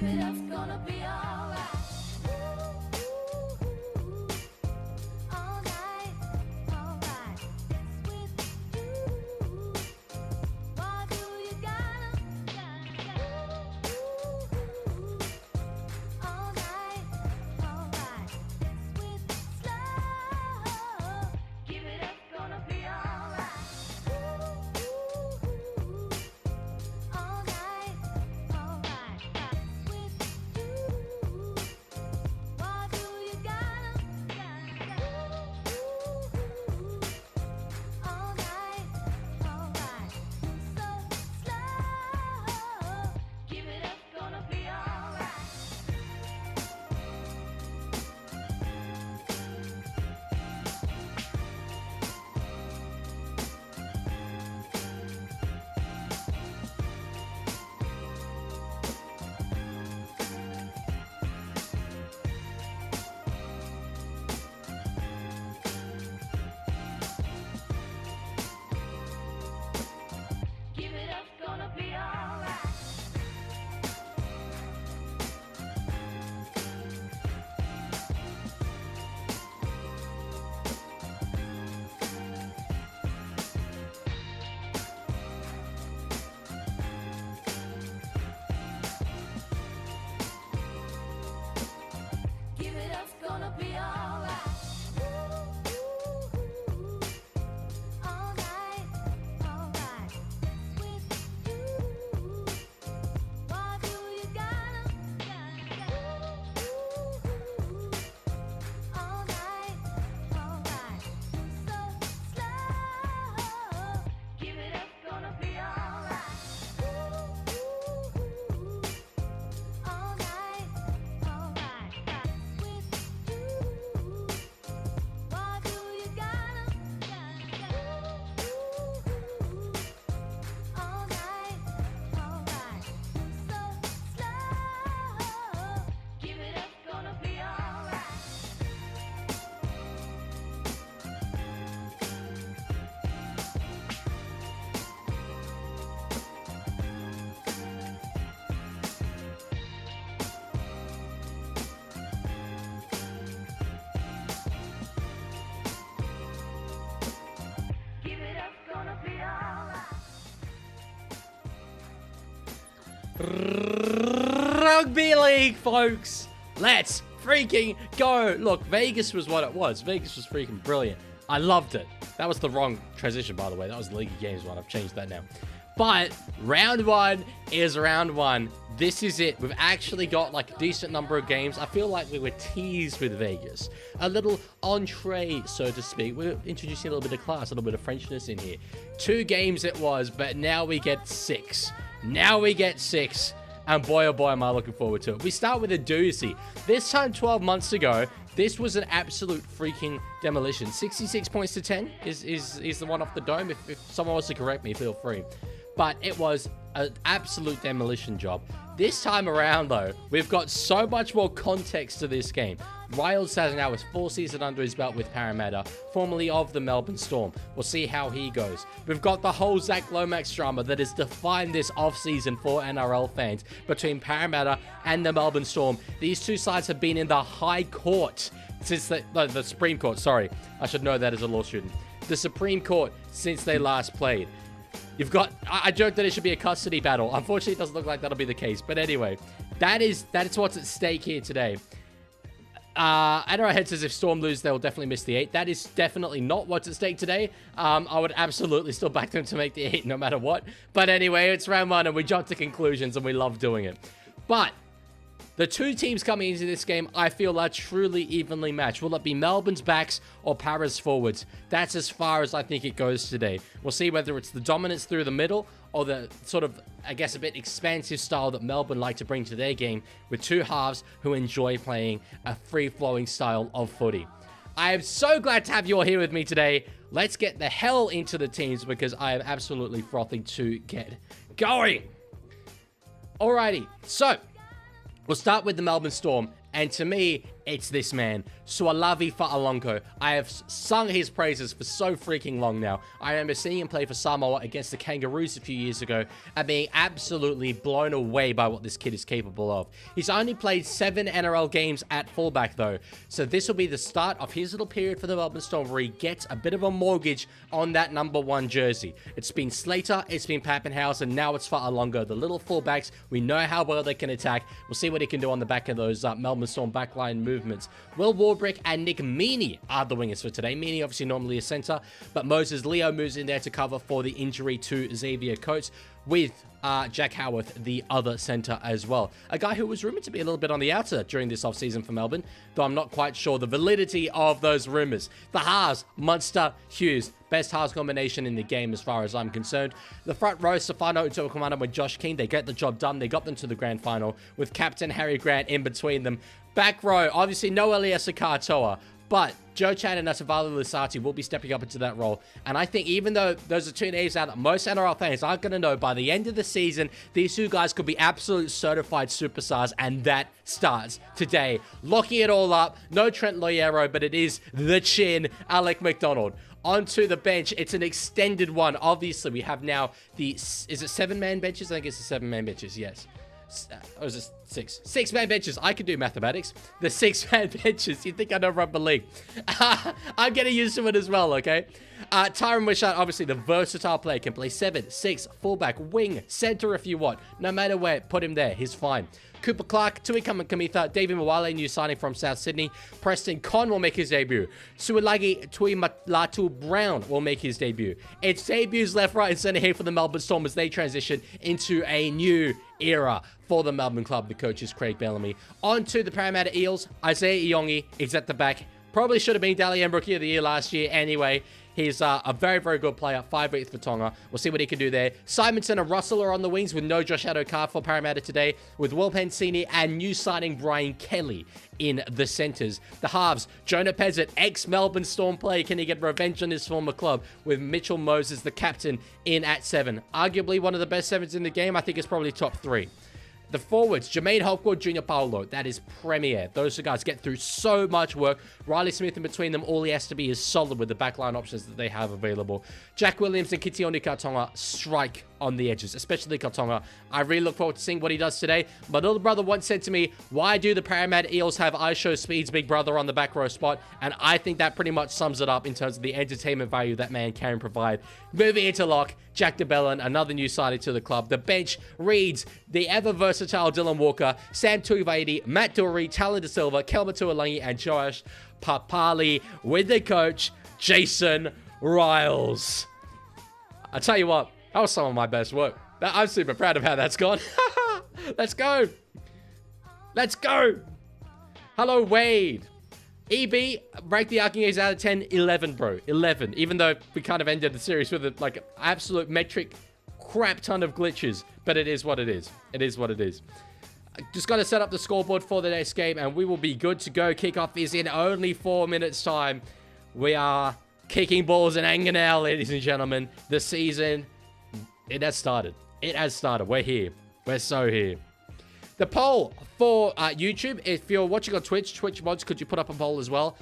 Give it up, gonna be alright. All night, alright. Dance with you. Why do you gotta? All night, alright. Dance with slow. Give it up, gonna be alright. All night, alright. Dance with you. Why do you gotta? All night, alright. So slow. Give it up, gonna be alright. Give it up, gonna be alright. Give it up, gonna be alright. All night, alright. Dance with you. Why do you gotta? All night, alright. So slow. Give it up, gonna be alright. All night, alright. Dance with you. Why do you gotta? All night, alright. So slow. Give it up, gonna be alright. Give it up, gonna be alright. Rugby league, folks. Let's freaking go. Look, Vegas was what it was. Vegas was freaking brilliant. I loved it. That was the wrong transition, by the way. That was the League Games one. I've changed that now. But round one is round one. This is it. We've actually got like a decent number of games. I feel like we were teased with Vegas. A little entree, so to speak. We're introducing a little bit of class, a little bit of Frenchness in here. 2 games it was, but now we get 6. Now we get 6. And boy, oh boy, am I looking forward to it. We start with a doozy. This time 12 months ago, this was an absolute freaking demolition. 66 points to 10 is the one off the dome. If someone wants to correct me, feel free. But it was an absolute demolition job. This time around, though, we've got so much more context to this game. Riles has now his 4th season under his belt with Parramatta, formerly of the Melbourne Storm. We'll see how he goes. We've got the whole Zach Lomax drama that has defined this off-season for NRL fans between Parramatta and the Melbourne Storm. These two sides have been in the High Court since the Supreme Court. Sorry, I should know that as a law student. The Supreme Court since they last played. You've got, I joked that it should be a custody battle. Unfortunately, it doesn't look like that'll be the case. But anyway, that is what's at stake here today. Arrowhead says if Storm lose, they'll definitely miss the 8. That is definitely not what's at stake today. I would absolutely still back them to make the 8 no matter what. But anyway, it's round 1 and we jump to conclusions and we love doing it. But the two teams coming into this game, I feel, are truly evenly matched. Will it be Melbourne's backs or Para's forwards? That's as far as I think it goes today. We'll see whether it's the dominance through the middle or the sort of, I guess, a bit expansive style that Melbourne like to bring to their game with two halves who enjoy playing a free-flowing style of footy. I am so glad to have you all here with me today. Let's get the hell into the teams because I am absolutely frothing to get going. Alrighty, so we'll start with the Melbourne Storm, and to me, It's this man, Sualavi Fa'alongo. I have sung his praises for so freaking long now. I remember seeing him play for Samoa against the Kangaroos a few years ago and being absolutely blown away by what this kid is capable of. He's only played 7 NRL games at fullback though, so this will be the start of his little period for the Melbourne Storm where he gets a bit of a mortgage on that number 1 jersey. It's been Slater, it's been Pappenhausen, and now it's Fa'alongo. The little fullbacks, we know how well they can attack. We'll see what he can do on the back of those Melbourne Storm backline movements. Will Warbrick and Nick Meaney are the wingers for today. Meaney obviously normally a centre, but Moses Leo moves in there to cover for the injury to Xavier Coates, with Jack Howarth, the other centre as well. A guy who was rumoured to be a little bit on the outer during this offseason for Melbourne, though I'm not quite sure the validity of those rumours. The halves, Munster, Hughes, best halves combination in the game as far as I'm concerned. The front row, Stefano Utoikamanu with Josh King, they get the job done. They got them to the grand final with Captain Harry Grant in between them. Back row, obviously no Elias Katoa, but Joe Chan and Nasavali Lisati will be stepping up into that role. And I think even though those are 2 names out that most NRL fans aren't going to know, by the end of the season, these 2 guys could be absolute certified superstars, and that starts today. Locking it all up, no Trent Loiero, but it is the chin, Alec McDonald. Onto the bench, it's an extended one. Obviously, we have now the, is it 7-man benches? I think it's the 7-man benches, yes. Or is it 6? 6-man benches. I can do mathematics. The 6-man benches. You think I know rugby league? I'm getting used to it as well, okay? Tyron Wishart, obviously the versatile player, can play 7, 6, fullback, wing, center if you want. No matter where, put him there. He's fine. Cooper Clark, Tui Kamitha, David Mwale, new signing from South Sydney. Preston Con will make his debut. Sualagi Tui Malatu Brown will make his debut. It's debuts left, right, and center here for the Melbourne Storm as they transition into a new era for the Melbourne club. The coach is Craig Bellamy. On to the Parramatta Eels. Isaiah Iongi is at the back. Probably should have been Dally M Rookie of the Year last year anyway. He's a very, very good player. 5'8" for Tonga. We'll see what he can do there. Simonson and Russell are on the wings with no Josh Adokar for Parramatta today, with Will Pensini and new signing Brian Kelly in the centres. The halves, Jonah Pezzett, ex-Melbourne Storm player. Can he get revenge on his former club? With Mitchell Moses, the captain, in at 7. Arguably one of the best 7s in the game. I think it's probably top 3. The forwards, Jermaine Hopgood, Junior Paulo. That is premier. Those 2 guys get through so much work. Riley Smith in between them. All he has to be is solid with the backline options that they have available. Jack Williams and Kitioni Katonga strike on the edges, especially Katonga. I really look forward to seeing what he does today. My little brother once said to me, why do the Parramatta Eels have I Show Speed's big brother on the back row spot? And I think that pretty much sums it up in terms of the entertainment value that man can provide. Moving into lock, Jack DeBellin, another new signing to the club. The bench reads the ever-versatile Dylan Walker, Sam Tuivasa, Matt Doherty, Talon De Silva, Kelma Tuolangi, and Josh Papali, with the coach, Jason Riles. I tell you what, that was some of my best work. I'm super proud of how that's gone. Let's go. Let's go. Hello, Wade. EB, break the Archangels out of 10. 11, bro. 11. Even though we kind of ended the series with a, like, absolute metric crap ton of glitches. But it is what it is. It is what it is. Just got to set up the scoreboard for the next game, and we will be good to go. Kickoff is in only 4 minutes' time. We are kicking balls in Anganel, ladies and gentlemen. The season, it has started. It has started. We're here. We're so here. The poll for YouTube, if you're watching on Twitch mods, could you put up a poll as well?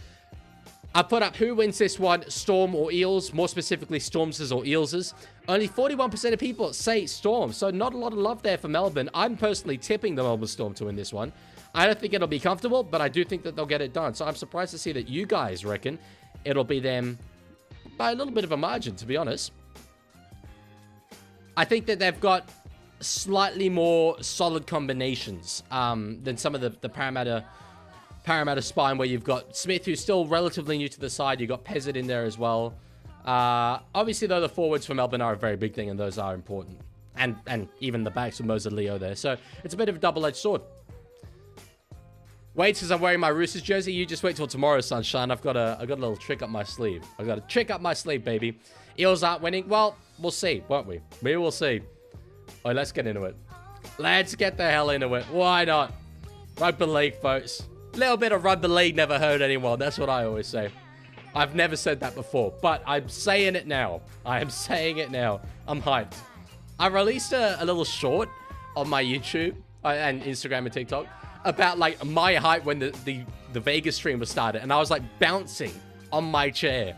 I put up who wins this one, Storm or Eels, more specifically Stormses or Eelses. Only 41% of people say Storm, so not a lot of love there for Melbourne. I'm personally tipping the Melbourne Storm to win this one. I don't think it'll be comfortable, but I do think that they'll get it done. So I'm surprised to see that you guys reckon it'll be them by a little bit of a margin, to be honest. I think that they've got slightly more solid combinations than some of the Parramatta spine, where you've got Smith, who's still relatively new to the side. You've got Pezzett in there as well. Obviously, though, the forwards for Melbourne are a very big thing, and those are important. And even the backs with Moses Leo there. So it's a bit of a double-edged sword. Wait, because I'm wearing my Roosters jersey. You just wait till tomorrow, sunshine. I've got a little trick up my sleeve. I've got a trick up my sleeve, baby. Eels aren't winning. Well, we'll see, won't we? We will see. Oh, let's get into it. Let's get the hell into it. Why not? Rugby league, folks. Little bit of rugby league never hurt anyone. That's what I always say. I've never said that before, but I'm saying it now. I am saying it now. I'm hyped. I released a little short on my YouTube and Instagram and TikTok about like my height when the Vegas stream was started, and I was like bouncing on my chair.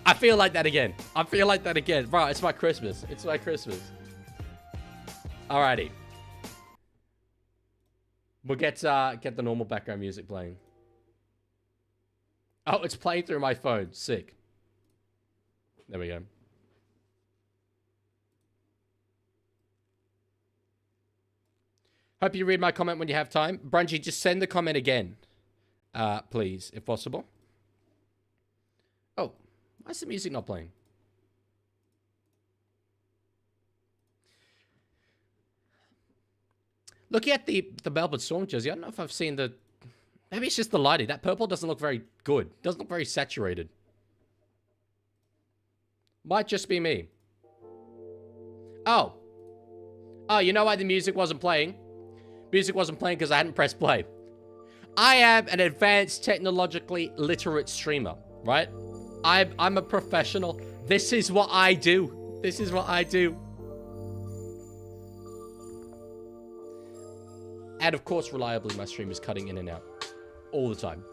I feel like that again. I feel like that again. Bro, it's my Christmas. It's my Christmas. Alrighty. We'll get the normal background music playing. Oh, it's playing through my phone. Sick. There we go. Hope you read my comment when you have time. Brungy, just send the comment again. Please, if possible. Oh, why is the music not playing? Looking at the Melbourne Storm jersey, I don't know if I've seen the... Maybe it's just the lighting. That purple doesn't look very good. Doesn't look very saturated. Might just be me. Oh. Oh, you know why the music wasn't playing? Music wasn't playing because I hadn't pressed play. I am an advanced, technologically literate streamer, right? I'm a professional. This is what I do. This is what I do. And of course, reliably, my stream is cutting in and out. All the time.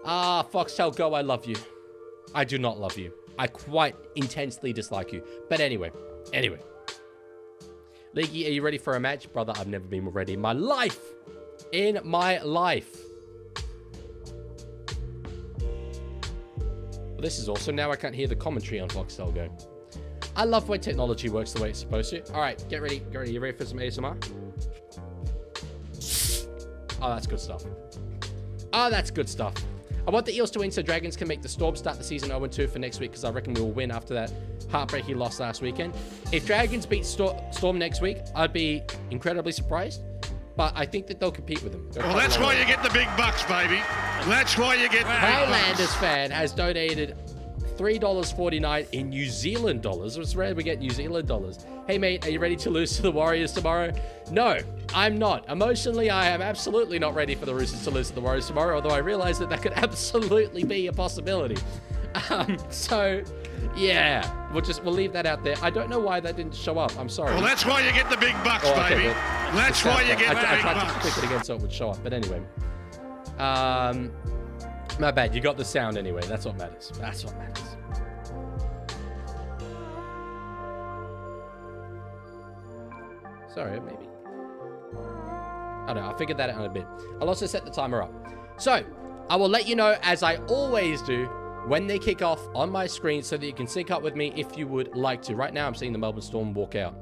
Ah, Foxtel Go, I love you. I do not love you. I quite intensely dislike you. But anyway. Leaguie, are you ready for a match? Brother, I've never been more ready in my life. In my life. Well, this is awesome. Now I can't hear the commentary on Foxtel Go. I love when technology works the way it's supposed to. All right, get ready. Get ready. You ready for some ASMR? Oh, that's good stuff. Oh, that's good stuff. I want the Eels to win so Dragons can make the Storm start the season 0-2 for next week, because I reckon we will win after that heartbreaking loss last weekend. If Dragons beat Storm next week, I'd be incredibly surprised. But I think that they'll compete with them. Well, that's why you get the big bucks, baby. That's why you get the big bucks. Highlanders fan has donated $3.49 in New Zealand dollars. It's rare we get New Zealand dollars. Hey, mate, are you ready to lose to the Warriors tomorrow? No, I'm not. Emotionally, I am absolutely not ready for the Roosters to lose to the Warriors tomorrow, although I realize that that could absolutely be a possibility. So, yeah, we'll leave that out there. I don't know why that didn't show up. I'm sorry. Well, that's why you get the big bucks, okay, baby. That's why you get the big bucks. I tried to click it again so it would show up, but anyway. My bad. You got the sound anyway. That's what matters. That's what matters. Sorry, maybe. I don't know. I'll figure that out in a bit. I'll also set the timer up. So, I will let you know, as I always do, when they kick off on my screen so that you can sync up with me if you would like to. Right now, I'm seeing the Melbourne Storm walk out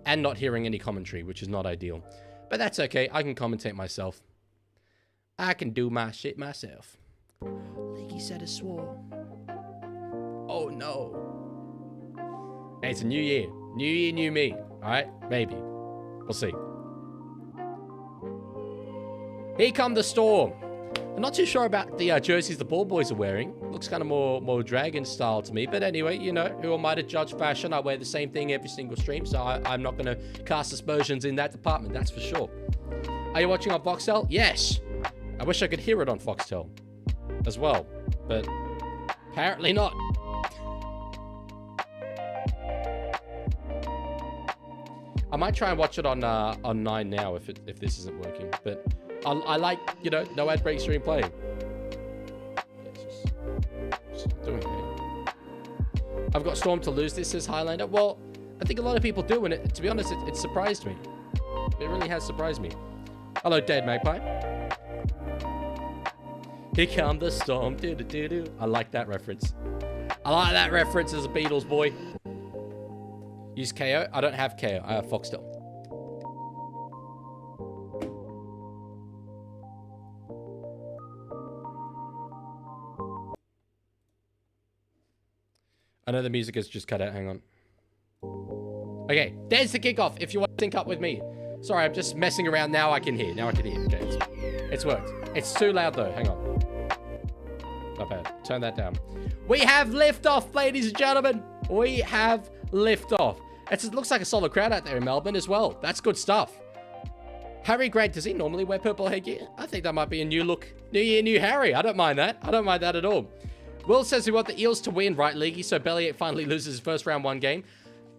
and not hearing any commentary, which is not ideal. But that's okay. I can commentate myself. I can do my shit myself. Leaguie said a swore. Oh, no. Hey, it's a new year. New year, new me. All right? Maybe. We'll see. Here come the Storm. I'm not too sure about the jerseys the ball boys are wearing. Looks kind of more dragon style to me. But anyway, you know, who am I to judge fashion? I wear the same thing every single stream, so I'm not going to cast aspersions in that department, that's for sure. Are you watching on Foxtel? Yes. I wish I could hear it on Foxtel as well, but apparently not. I might try and watch it on 9 now if this isn't working, but I like, you know, no ad break stream playing. Just doing it. I've got Storm to lose this, says Highlander. Well, I think a lot of people do, and to be honest, it surprised me. It really has surprised me. Hello, Dead Magpie. Here come the Storm. Do-do-do-do. I like that reference. I like that reference as a Beatles boy. Use KO? I don't have KO. I have Foxtel. I know the music has just cut out. Hang on. Okay, there's the kickoff. If you want to sync up with me. Sorry, I'm just messing around. Now I can hear. Now I can hear. Okay, it's worked. It's too loud though. Hang on. Not bad. Turn that down. We have liftoff, ladies and gentlemen. We have liftoff. It looks like a solid crowd out there in Melbourne as well. That's good stuff. Harry Grant, does he normally wear purple headgear? I think that might be a new look. New year, new Harry. I don't mind that. I don't mind that at all. Will says we want the Eels to win, right, Leaguie? So Bellyache finally loses his first round 1 game.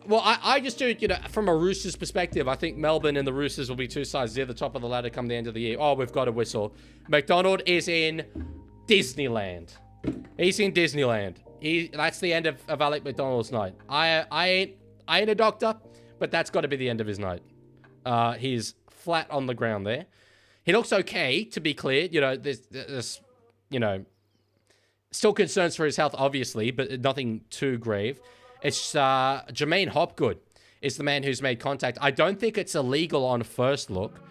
Well, I just do, you know, from a Roosters perspective, I think Melbourne and the Roosters will be two sides near the top of the ladder come the end of the year. Oh, we've got a whistle. McDonald is in Disneyland. He's in Disneyland. That's the end of Alec McDonald's night. I ain't a doctor, but that's got to be the end of his night. He's flat on the ground there. He looks okay, to be clear. You know, there's you know, still concerns for his health, obviously, but nothing too grave. It's Jermaine Hopgood is the man who's made contact. I don't think it's illegal on first look,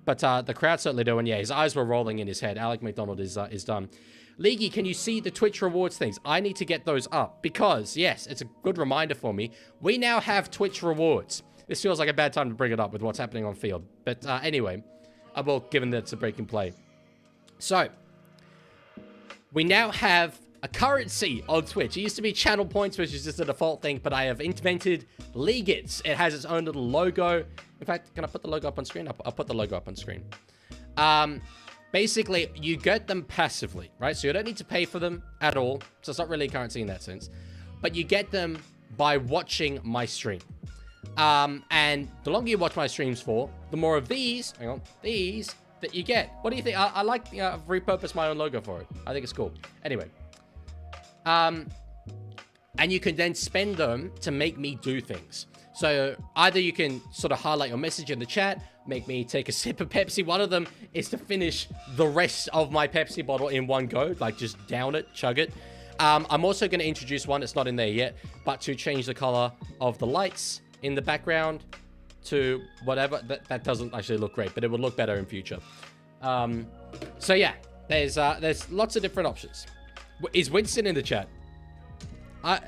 but the crowd certainly do. And yeah, his eyes were rolling in his head. Alec McDonald is done. Leaguie, can you see the Twitch rewards things? I need to get those up because, yes, it's a good reminder for me. We now have Twitch rewards. This feels like a bad time to bring it up with what's happening on field. But anyway, I will, given that it's a break and play. So, we now have a currency on Twitch. It used to be channel points, which is just a default thing, but I have invented Leagues. It has its own little logo. In fact, can I put the logo up on screen? I'll put the logo up on screen. Basically, you get them passively, right? So you don't need to pay for them at all. So it's not really a currency in that sense. But you get them by watching my stream. And the longer you watch my streams for, the more of these, these that you get. What do you think? I like, I've repurposed my own logo for it. I think it's cool. Anyway. And you can then spend them to make me do things. So either you can sort of highlight your message in the chat, make me take a sip of Pepsi. One of them is to finish the rest of my Pepsi bottle in one go, like just down it, chug it. I'm also going to introduce one, it's not in there yet, but to change the color of the lights in the background to whatever. That doesn't actually look great, but it will look better in future. So yeah, there's lots of different options. Is Winston in the chat?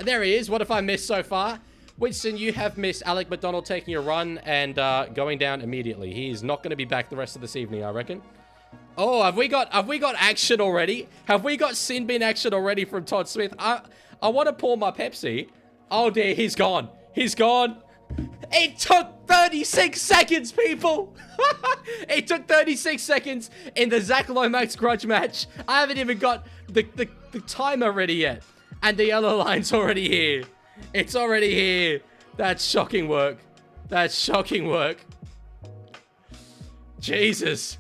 There he is. What have I missed so far? Winston, you have missed Alec McDonald taking a run and going down immediately. He's not going to be back the rest of this evening, I reckon. Oh, have we got action already? Have we got sin bin action already from Todd Smith? I want to pour my Pepsi. Oh dear, he's gone. He's gone. It took 36 seconds, people. It took 36 seconds in the Zach Lomax grudge match. I haven't even got the timer ready yet. And the yellow line's already here. It's already here. That's shocking work. That's shocking work. Jesus.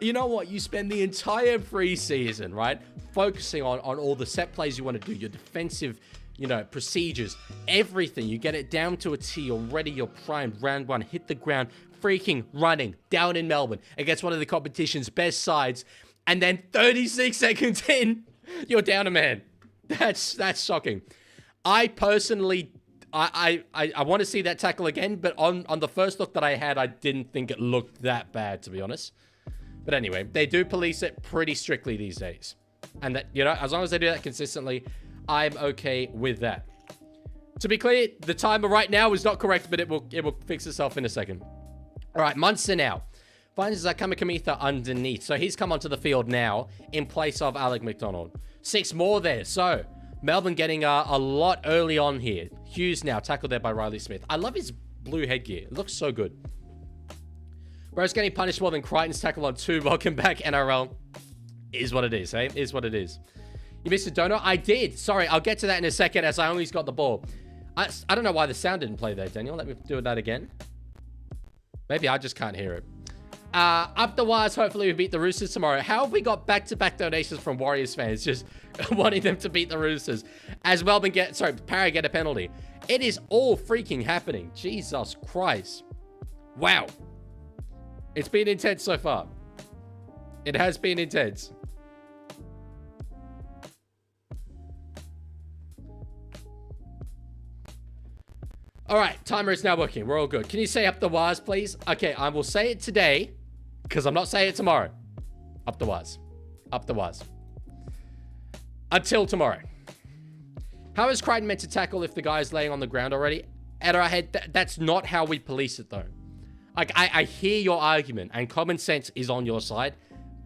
You know what? You spend the entire preseason, right? Focusing on all the set plays you want to do, your defensive, you know, procedures, everything. You get it down to a T. You're ready. You're primed. Round one. Hit the ground. Freaking running down in Melbourne against one of the competition's best sides. And then 36 seconds in, you're down a man. That's shocking. I personally, I want to see that tackle again, but on the first look that I had, I didn't think it looked that bad, to be honest. But anyway, they do police it pretty strictly these days. And that, you know, as long as they do that consistently, I'm okay with that. To be clear, the timer right now is not correct, but it will fix itself in a second. All right, Munster now. Finds Kamikamitha underneath. So he's come onto the field now in place of Alec McDonald. 6 more there. So Melbourne getting a lot early on here. Hughes now tackled there by Riley Smith. I love his blue headgear. It looks so good. Bro's getting punished more than Crichton's tackle on 2. Welcome back, NRL. Is what it is, eh? Is what it is. You missed a donut? I did. Sorry, I'll get to that in a second as I only got the ball. I don't know why the sound didn't play there, Daniel. Let me do that again. Maybe I just can't hear it. Up the wires, hopefully we beat the Roosters tomorrow. How have we got back-to-back donations from Warriors fans just wanting them to beat the Roosters? As Melbourne Parra get a penalty. It is all freaking happening. Jesus Christ. Wow. It's been intense so far. It has been intense. All right, timer is now working. We're all good. Can you say up the wires, please? Okay, I will say it today because I'm not saying it tomorrow. Up the wires. Up the wires. Until tomorrow. How is Crichton meant to tackle if the guy is laying on the ground already? At our head, that's not how we police it, though. Like, I hear your argument, and common sense is on your side,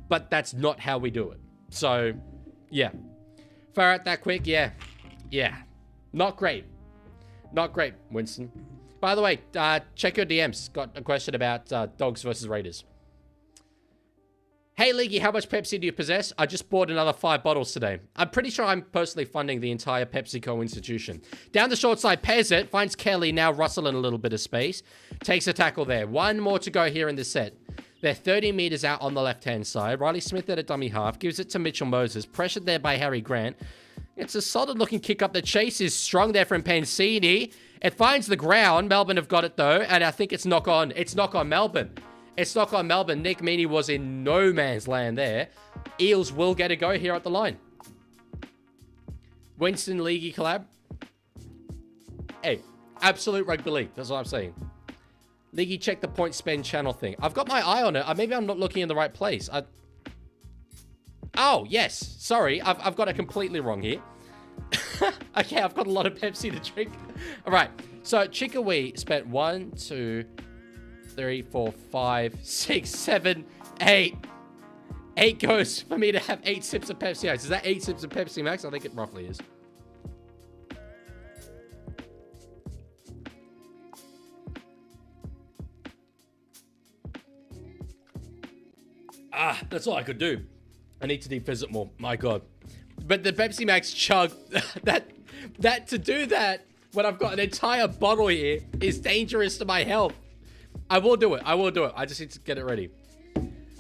but that's not how we do it. So, yeah. Far out that quick? Yeah. Yeah. Not great. Not great, Winston. By the way, check your DMs. Got a question about Dogs versus Raiders. Hey, Leaguie, how much Pepsi do you possess? I just bought another 5 bottles today. I'm pretty sure I'm personally funding the entire PepsiCo institution. Down the short side, pairs it, finds Kelly, now Russell in a little bit of space. Takes a tackle there. 1 more to go here in the set. They're 30 meters out on the left-hand side. Riley Smith at a dummy half. Gives it to Mitchell Moses. Pressured there by Harry Grant. It's a solid-looking kick up. The chase is strong there from Pansini. It finds the ground. Melbourne have got it, though. And I think it's knock on. It's knock on Melbourne. It's knock on Melbourne. Nick Meaney was in no man's land there. Eels will get a go here at the line. Winston Leaguie collab. Hey, absolute rugby league. That's what I'm saying. Leaguie, check the point spend channel thing. I've got my eye on it. Maybe I'm not looking in the right place. Oh, yes. Sorry. I've got it completely wrong here. Okay, I've got a lot of Pepsi to drink. All right. So, Chickawee spent 1, 2, 3, 4, 5, 6, 7, 8. 8 goes for me to have 8 sips of Pepsi Max. Is that 8 sips of Pepsi Max? I think it roughly is. That's all I could do. I need to deep visit more. My God. But the Pepsi Max chug, to do that when I've got an entire bottle here is dangerous to my health. I will do it. I will do it. I just need to get it ready.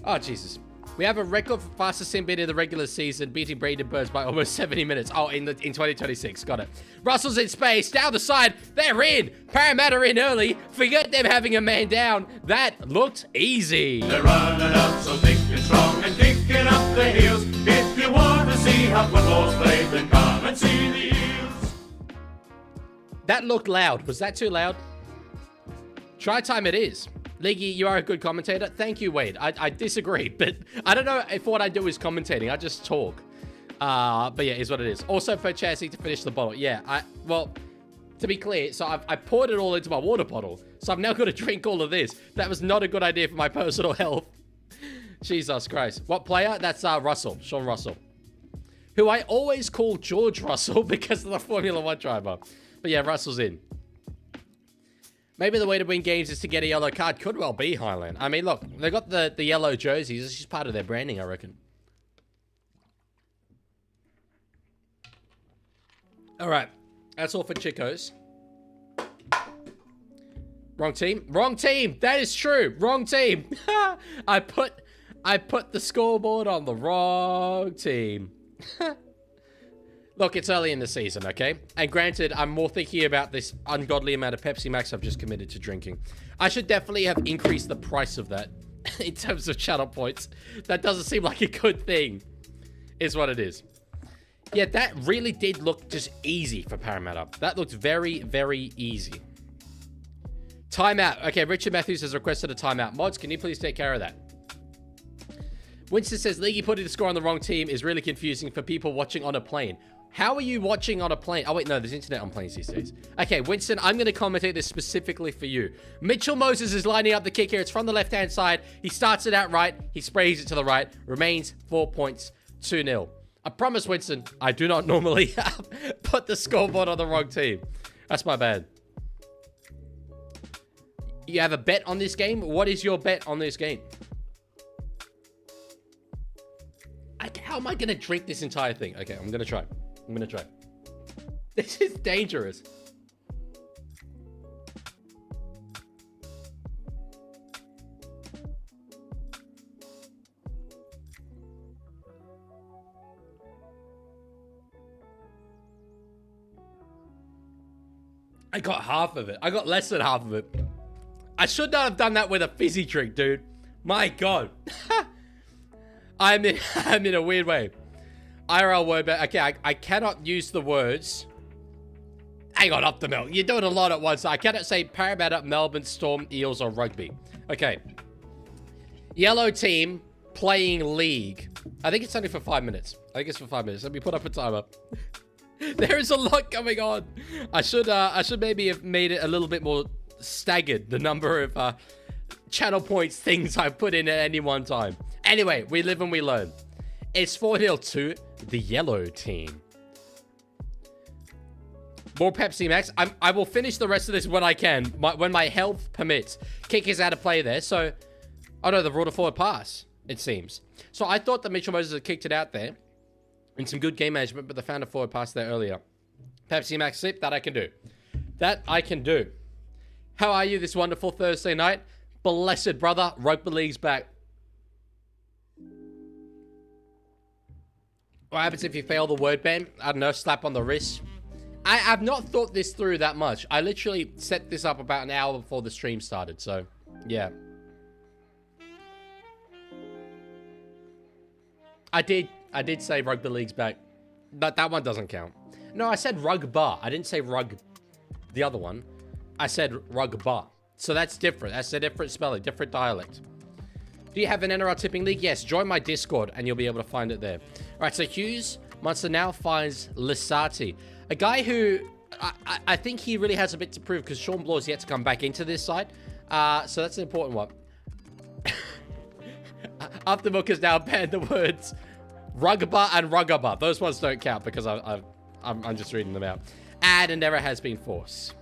Oh, Jesus. We have a record for fastest sim beat in the regular season, beating Braden Burns by almost 70 minutes. Oh, in 2026. Got it. Russell's in space. Down the side. They're in. Parramatta in early. Forget them having a man down. That looked easy. They're running up so thick and strong and kicking up the heels. If you want to see how football's played, then come and see the Eels. That looked loud. Was that too loud? Try time it is. Leaguie, you are a good commentator. Thank you, Wade. I disagree, but I don't know if what I do is commentating. I just talk. But yeah, is what it is. Also for Chassis to finish the bottle. Yeah, well, to be clear, so I poured it all into my water bottle. So I've now got to drink all of this. That was not a good idea for my personal health. Jesus Christ. What player? That's Russell. Sean Russell. Who I always call George Russell because of the Formula 1 driver. But yeah, Russell's in. Maybe the way to win games is to get a yellow card. Could well be Highland. I mean, look, they got the yellow jerseys. It's just part of their branding, I reckon. All right. That's all for Chicos. Wrong team. Wrong team. That is true. Wrong team. I put the scoreboard on the wrong team. Look, it's early in the season, okay? And granted, I'm more thinking about this ungodly amount of Pepsi Max I've just committed to drinking. I should definitely have increased the price of that in terms of channel points. That doesn't seem like a good thing, is what it is. Yeah, that really did look just easy for Parramatta. That looked very, very easy. Timeout. Okay, Richard Matthews has requested a timeout. Mods, can you please take care of that? Winston says, Leaguie putting the score on the wrong team is really confusing for people watching on a plane. How are you watching on a plane? Oh, wait, no, there's internet on planes these days. Okay, Winston, I'm going to commentate this specifically for you. Mitchell Moses is lining up the kick here. It's from the left-hand side. He starts it out right. He sprays it to the right. Remains 4 points, 2-0. I promise, Winston, I do not normally put the scoreboard on the wrong team. That's my bad. You have a bet on this game? What is your bet on this game? How am I going to drink this entire thing? Okay, I'm going to try. I'm going to try. This is dangerous. I got half of it. I got less than half of it. I should not have done that with a fizzy drink, dude. My God. I'm in a weird way. IRL word, but okay, I cannot use the words. Hang on, up the milk. You're doing a lot at once. I cannot say Parramatta, Melbourne, Storm, Eels, or Rugby. Okay. Yellow team playing league. I think it's only for 5 minutes. I think it's for 5 minutes. Let me put up a timer. There is a lot going on. I should maybe have made it a little bit more staggered, the number of channel points things I put in at any one time. Anyway, we live and we learn. It's 4-0 to the yellow team. More Pepsi Max. I will finish the rest of this when I can, when my health permits. Kick is out of play there, so... Oh no, the ruled a forward pass. it seems. So I thought that Mitchell Moses had kicked it out there in some good game management, but they found a forward pass there earlier. Pepsi Max sip, that I can do. That I can do. How are you this wonderful Thursday night? Blessed brother, Rugby League's back. What happens if you fail the word ban? I don't know, slap on the wrist. I've not thought this through that much. I literally set this up about an hour before the stream started, so yeah. I did say Rugby League's back. But that one doesn't count. No, I said rugby. I didn't say rug the other one. I said rugby. So that's different. That's a different spelling, different dialect. Do you have an NRL tipping league? Yes, join my Discord and you'll be able to find it there. All right, so Hughes Munster now finds Lissati, a guy who I think he really has a bit to prove because Sean Blaw's yet to come back into this side. So that's an important one. After Milk has now banned the words rugby and rugby. Those ones don't count because I'm just reading them out. And an error has been forced.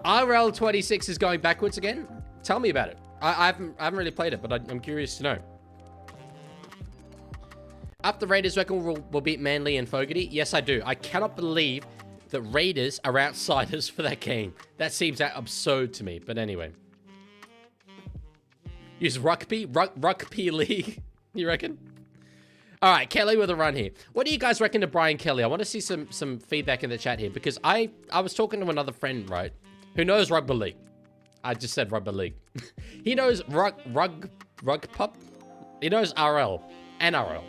RL 26 is going backwards again. Tell me about it. I haven't really played it, but I'm curious to know. Up the Raiders reckon will beat Manly and Fogarty. Yes, I do. I cannot believe that Raiders are outsiders for that game. That seems absurd to me. But anyway. Use Rugby League. You reckon? All right, Kelly with a run here. What do you guys reckon to Brian Kelly? I want to see some feedback in the chat here because I was talking to another friend, right, who knows Rugby League. I just said Rugby League. He knows rug pup. He knows RL, NRL.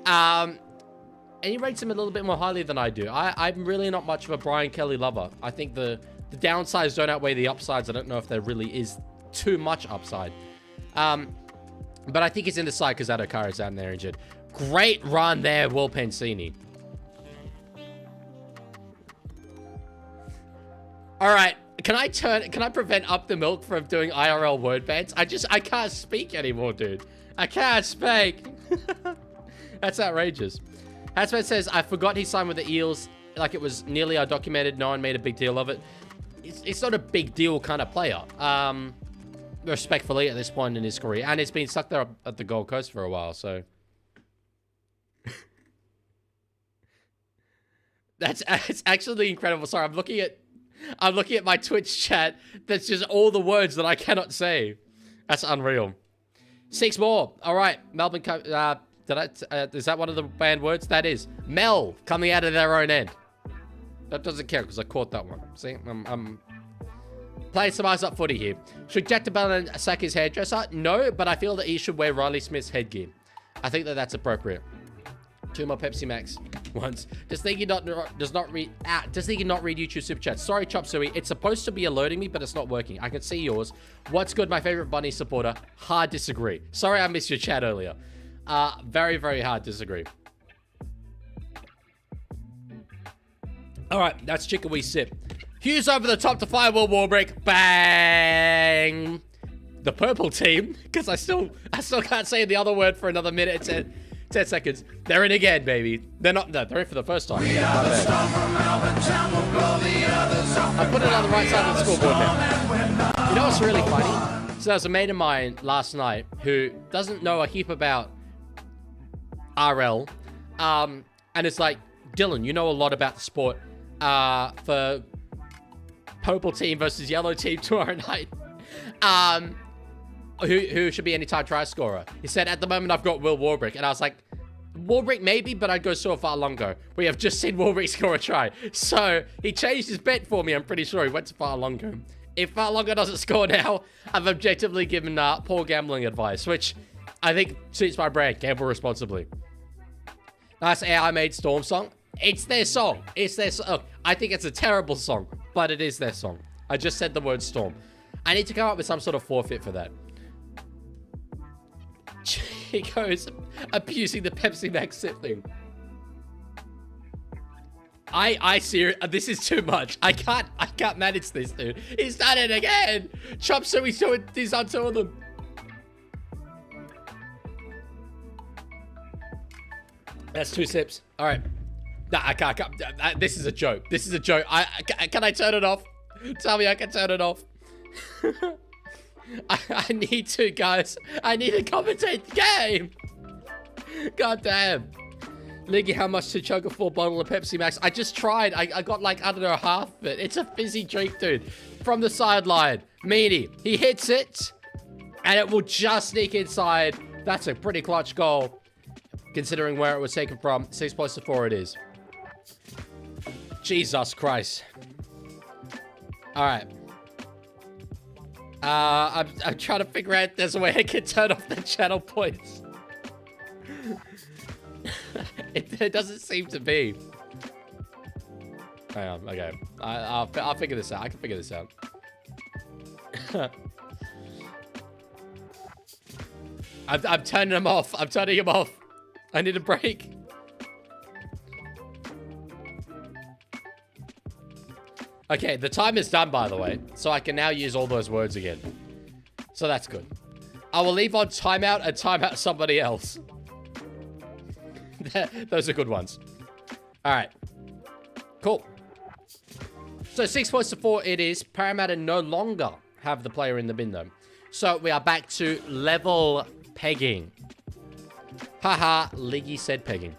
And he rates him a little bit more highly than I do. I'm really not much of a Brian Kelly lover. I think the downsides don't outweigh the upsides. I don't know if there really is too much upside. But I think he's in the side because Adokara's out there injured. Great run there, Will Pensini. All right. Can I prevent Up the Milk from doing IRL word bans? I can't speak anymore, dude. I can't speak. That's outrageous. Hatsman says, I forgot he signed with the Eels like it was nearly undocumented. No one made a big deal of it. It's not a big deal kind of player. Respectfully at this point in his career. And it's been stuck there at the Gold Coast for a while, so. It's actually incredible. Sorry, I'm looking at my Twitch chat. That's just all the words that I cannot say. That's unreal. 6 more. All right, Melbourne. Is that one of the banned words? That is Mel coming out of their own end. That doesn't count because I caught that one. See, I'm playing some eyes up footy here. Should Jack DeBellin sack his hairdresser? No, but I feel that he should wear Riley Smith's headgear. I think that that's appropriate. 2 more Pepsi Max. Once. Does Leaguie not read YouTube super chat? Sorry, Chop Suey. It's supposed to be alerting me, but it's not working. I can see yours. What's good, my favorite bunny supporter? Hard disagree. Sorry I missed your chat earlier. Very, very hard disagree. All right, that's Chicken We Sip. Hughes over the top to fire Will Warbrick. Bang! The purple team, because I still can't say the other word for another minute and 10 seconds. They're in again, baby. They're not. No, they're in for the first time. I put it on the right side of the scoreboard now. You know what's really funny? So there was a mate of mine last night who doesn't know a heap about RL, and it's like, Dylan, you know a lot about the sport. For purple team versus yellow team tomorrow night. Who should be anytime try scorer? He said, at the moment, I've got Will Warbrick. And I was like, Warbrick maybe, but I'd go so far longer. We have just seen Warbrick score a try. So he changed his bet for me. I'm pretty sure he went to far longer. If far longer doesn't score now, I've objectively given poor gambling advice, which I think suits my brand. Gamble responsibly. Nice AI made Storm song. It's their song. It's their song. I think it's a terrible song, but it is their song. I just said the word Storm. I need to come up with some sort of forfeit for that. Chico's abusing the Pepsi Max sip thing. I see. This is too much. I can't manage this, dude. He's done it again. Chop Suey doing. He's on 2 of them. That's 2 sips. All right. Nah, I can't. This is a joke. This is a joke. Can I turn it off? Tell me I can turn it off. I need to, guys. I need to commentate the game. God damn. Leaguie, how much to chug a full bottle of Pepsi Max? I just tried. I got like, I don't know, half of it. It's a fizzy drink, dude. From the sideline. Meanie. He hits it. And it will just sneak inside. That's a pretty clutch goal. Considering where it was taken from. 6 points to 4 it is. Jesus Christ. Alright. I'm trying to figure out if there's a way I can turn off the channel points. It doesn't seem to be. Hang on, okay. I'll figure this out. I can figure this out. I'm turning them off. I'm turning them off. I need a break. Okay, the time is done, by the way. So I can now use all those words again. So that's good. I will leave on timeout and timeout somebody else. Those are good ones. All right. Cool. So 6 points to 4 it is. Parramatta no longer have the player in the bin, though. So we are back to level pegging. Haha, Leaguie said pegging.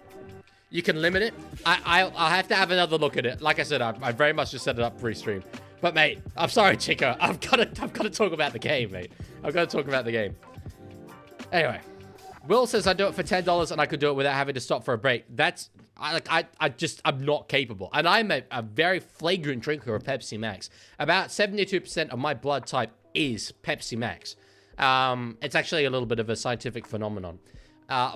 You can limit it. I'll have to have another look at it. Like I said, I very much just set it up pre-stream. But mate, I'm sorry, Chico. I've got to talk about the game, mate. I've got to talk about the game. Anyway, Will says I do it for $10 and I could do it without having to stop for a break. I'm not capable. And I'm a very flagrant drinker of Pepsi Max. About 72% of my blood type is Pepsi Max. It's actually a little bit of a scientific phenomenon.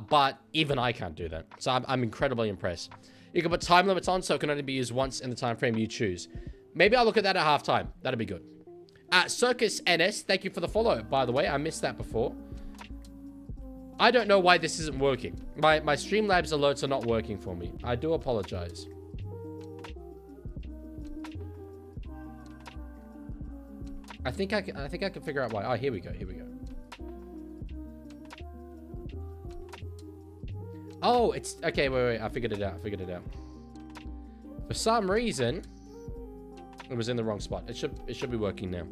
But even I can't do that. So I'm incredibly impressed. You can put time limits on so it can only be used once in the time frame you choose. Maybe I'll look at that at halftime. That'd be good. Circus NS, thank you for the follow, by the way. I missed that before. I don't know why this isn't working. My Streamlabs alerts are not working for me. I do apologize. I think I can figure out why. Oh, here we go. Here we go. Oh, it's okay. Wait. I figured it out. For some reason, it was in the wrong spot. It should be working now.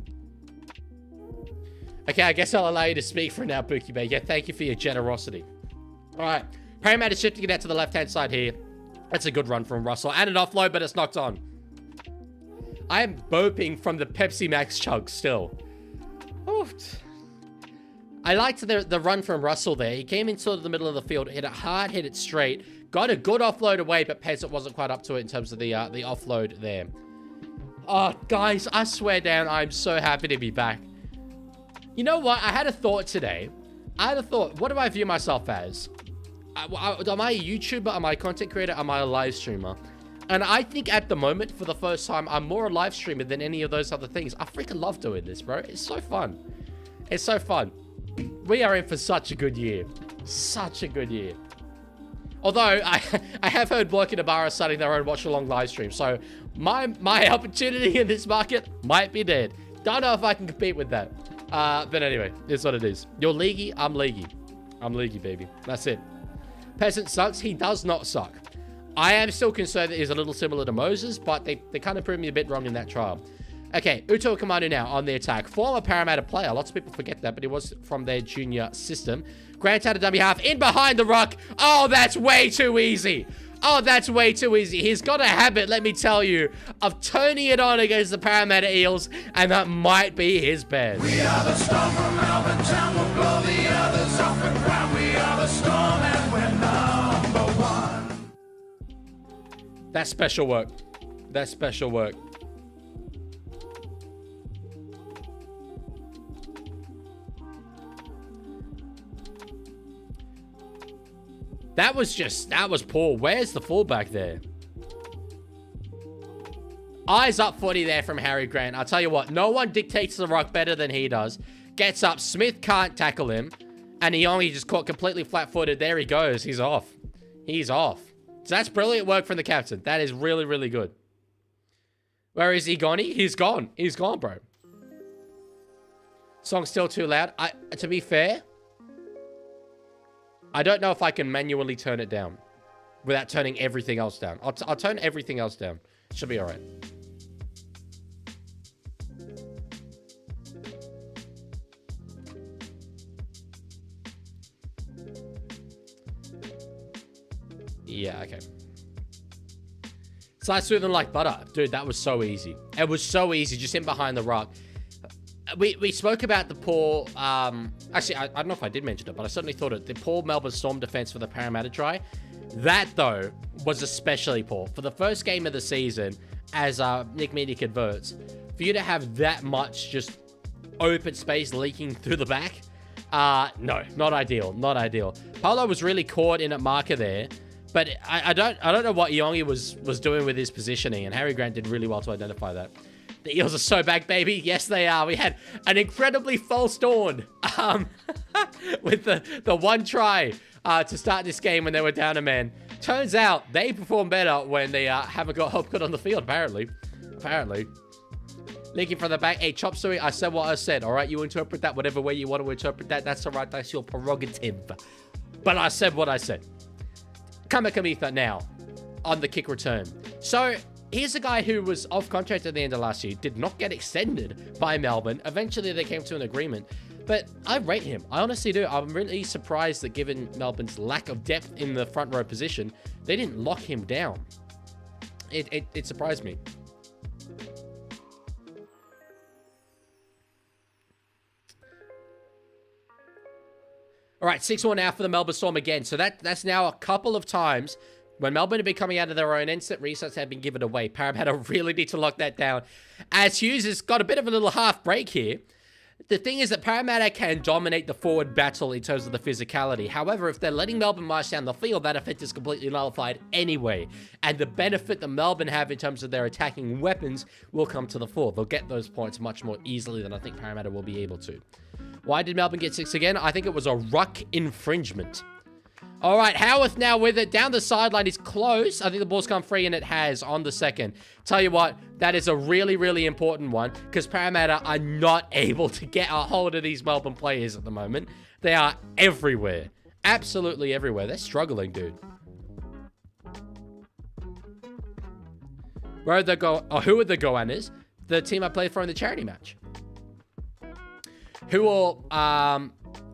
Okay, I guess I'll allow you to speak for now, Pookie Bay. Yeah, thank you for your generosity. All right, Parramatta shifting it out to the left-hand side here. That's a good run from Russell. And an offload, but it's knocked on. I am burping from the Pepsi Max chug still. Oof. I liked the run from Russell there. He came in sort of the middle of the field, hit it hard, hit it straight. Got a good offload away, but Pez wasn't quite up to it in terms of the offload there. Oh, guys, I swear down, I'm so happy to be back. You know what? I had a thought today. What do I view myself as? Am I a YouTuber? Am I a content creator? Am I a live streamer? And I think at the moment, for the first time, I'm more a live streamer than any of those other things. I freaking love doing this, bro. It's so fun. It's so fun. We are in for such a good year. Such a good year. Although, I have heard Bloke in a bar are starting their own watch-along live stream. So, my opportunity in this market might be dead. Don't know if I can compete with that. But anyway, it's what it is. You're Leaguie, I'm Leaguie. I'm Leaguie, baby. That's it. Peasant sucks. He does not suck. I am still concerned that he's a little similar to Moses, but they kind of proved me a bit wrong in that trial. Okay, Uto Kamanu now on the attack. Former Parramatta player. Lots of people forget that, but he was from their junior system. Grant out a dummy half. In behind the ruck. Oh, that's way too easy. Oh, that's way too easy. He's got a habit, let me tell you, of turning it on against the Parramatta Eels, and that might be his best. We are the storm from Melbourne town. We'll blow the others off the ground. We are the storm and we're number one. That's special work. That's special work. That was poor. Where's the fullback there? Eyes up footy there from Harry Grant. I'll tell you what, no one dictates the ruck better than he does. Gets up. Smith can't tackle him. And Iongi just caught completely flat-footed. There he goes. He's off. He's off. So that's brilliant work from the captain. That is really, really good. Where is he gone? He's gone. He's gone, bro. Song's still too loud. To be fair, I don't know if I can manually turn it down without turning everything else down. I'll turn everything else down. Should be all right. Yeah, okay. Slice through them like butter. Dude, that was so easy. It was so easy, just in behind the ruck. We spoke about the poor... actually, I don't know if I did mention it, but I certainly thought it. The poor Melbourne Storm defense for the Parramatta try. That, though, was especially poor. For the first game of the season, as Nick Meaney converts, for you to have that much just open space leaking through the back, no, not ideal, not ideal. Paulo was really caught in at marker there, but I don't know what Yongi was doing with his positioning, and Harry Grant did really well to identify that. The Eels are so back, baby. Yes, they are. We had an incredibly false dawn with the one try to start this game when they were down a man. Turns out they perform better when they haven't got help good on the field, apparently. Leaking from the back. Hey, Chop Suey, I said what I said, all right? You interpret that whatever way you want to interpret that. That's all right. That's your prerogative. But I said what I said. Kamikamitha now on the kick return. So... here's a guy who was off contract at the end of last year, did not get extended by Melbourne. Eventually, they came to an agreement. But I rate him. I honestly do. I'm really surprised that given Melbourne's lack of depth in the front row position, they didn't lock him down. It surprised me. All right, 6-1 now for the Melbourne Storm again. So that's now a couple of times... when Melbourne have been coming out of their own, instant resets have been given away. Parramatta really need to lock that down. As Hughes has got a bit of a little half break here. The thing is that Parramatta can dominate the forward battle in terms of the physicality. However, if they're letting Melbourne march down the field, that effect is completely nullified anyway. And the benefit that Melbourne have in terms of their attacking weapons will come to the fore. They'll get those points much more easily than I think Parramatta will be able to. Why did Melbourne get 6 again? I think it was a ruck infringement. All right, Howarth now with it. Down the sideline is close. I think the ball's come free, and it has on the second. Tell you what, that is a really, really important one because Parramatta are not able to get a hold of these Melbourne players at the moment. They are everywhere. Absolutely everywhere. They're struggling, dude. Where are the who are the Goannas? The team I played for in the charity match. Who will...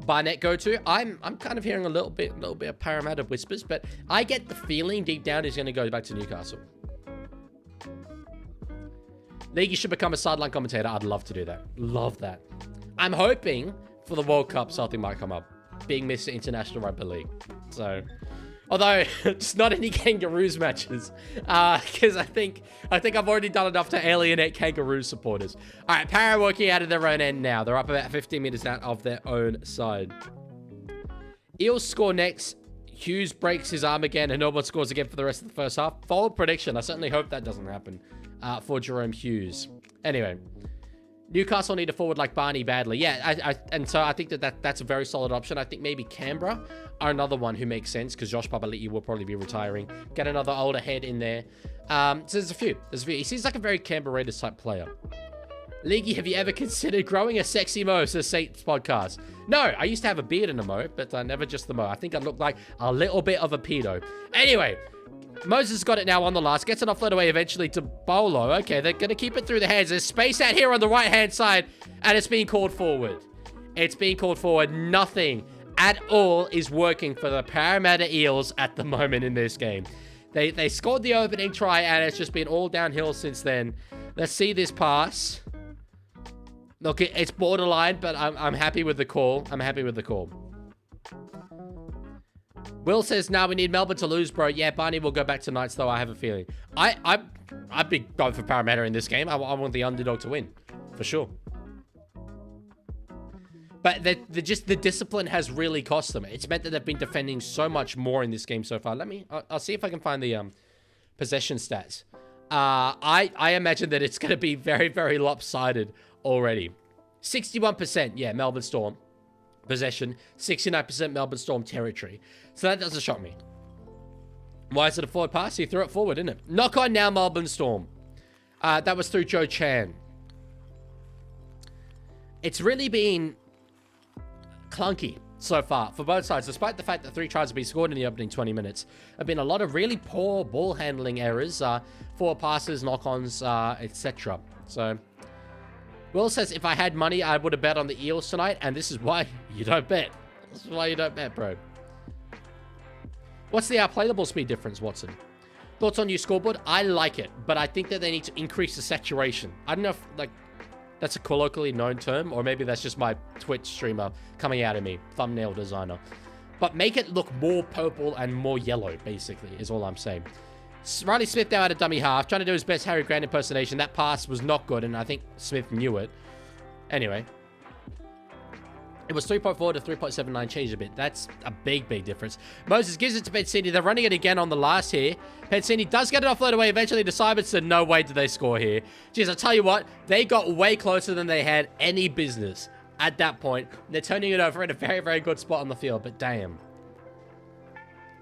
Barnett go to? I'm kind of hearing a little bit of Parramatta whispers, but I get the feeling deep down he's going to go back to Newcastle. Leaguie should become a sideline commentator. I'd love to do that. Love that. I'm hoping for the World Cup something might come up. Being Mr. International Rugby League. So, although it's not any Kangaroos matches, because I think I've already done enough to alienate Kangaroo supporters. All right, Para working out of their own end now. They're up about 15 meters out of their own side. Eels score next. Hughes breaks his arm again, and no one scores again for the rest of the first half. Bold prediction. I certainly hope that doesn't happen for Jerome Hughes. Anyway, Newcastle need a forward like Barney badly. Yeah, and so I think that's a very solid option. I think maybe Canberra are another one who makes sense because Josh Papali'i will probably be retiring. Get another older head in there. So there's a few. He seems like a very Canberra Raiders type player. Leaguie, have you ever considered growing a sexy mo, says Saints podcast? No, I used to have a beard in a mo, but never just the mo. I think I look like a little bit of a pedo. Anyway, Moses got it now on the last. Gets it offload away eventually to Bolo. Okay, they're going to keep it through the hands. There's space out here on the right-hand side, and it's being called forward. It's being called forward. Nothing at all is working for the Parramatta Eels at the moment in this game. They scored the opening try, and it's just been all downhill since then. Let's see this pass. Look, it's borderline, but I'm happy with the call. I'm happy with the call. Will says, "No, we need Melbourne to lose, bro." Yeah, Barney will go back to Knights, though, I have a feeling. I'd be going for Parramatta in this game. I want the underdog to win, for sure. But the discipline has really cost them. It's meant that they've been defending so much more in this game so far. I'll see if I can find the possession stats. I imagine that it's going to be very, very lopsided already. 61%, yeah, Melbourne Storm possession. 69% Melbourne Storm territory. So that doesn't shock me. Why is it a forward pass? He threw it forward, didn't it? Knock on now, Melbourne Storm. That was through Joe Chan. It's really been clunky so far for both sides, despite the fact that 3 tries have been scored in the opening 20 minutes. There have been a lot of really poor ball handling errors, forward passes, knock-ons, etc. So, Will says, if I had money, I would have bet on the Eels tonight, and this is why you don't bet. This is why you don't bet, bro. What's the playable speed difference, Watson? Thoughts on your scoreboard? I like it, but I think that they need to increase the saturation. I don't know if, like, that's a colloquially known term, or maybe that's just my Twitch streamer coming out of me, thumbnail designer. But make it look more purple and more yellow, basically, is all I'm saying. Riley Smith now at a dummy half, trying to do his best Harry Grant impersonation. That pass was not good, and I think Smith knew it. Anyway. It was 3.4 to 3.79, changed a bit. That's a big, big difference. Moses gives it to Pensini. They're running it again on the last here. Pensini does get it offload away eventually to Simonson. No way do they score here. Jeez, I'll tell you what. They got way closer than they had any business at that point. They're turning it over in a very, very good spot on the field, but damn.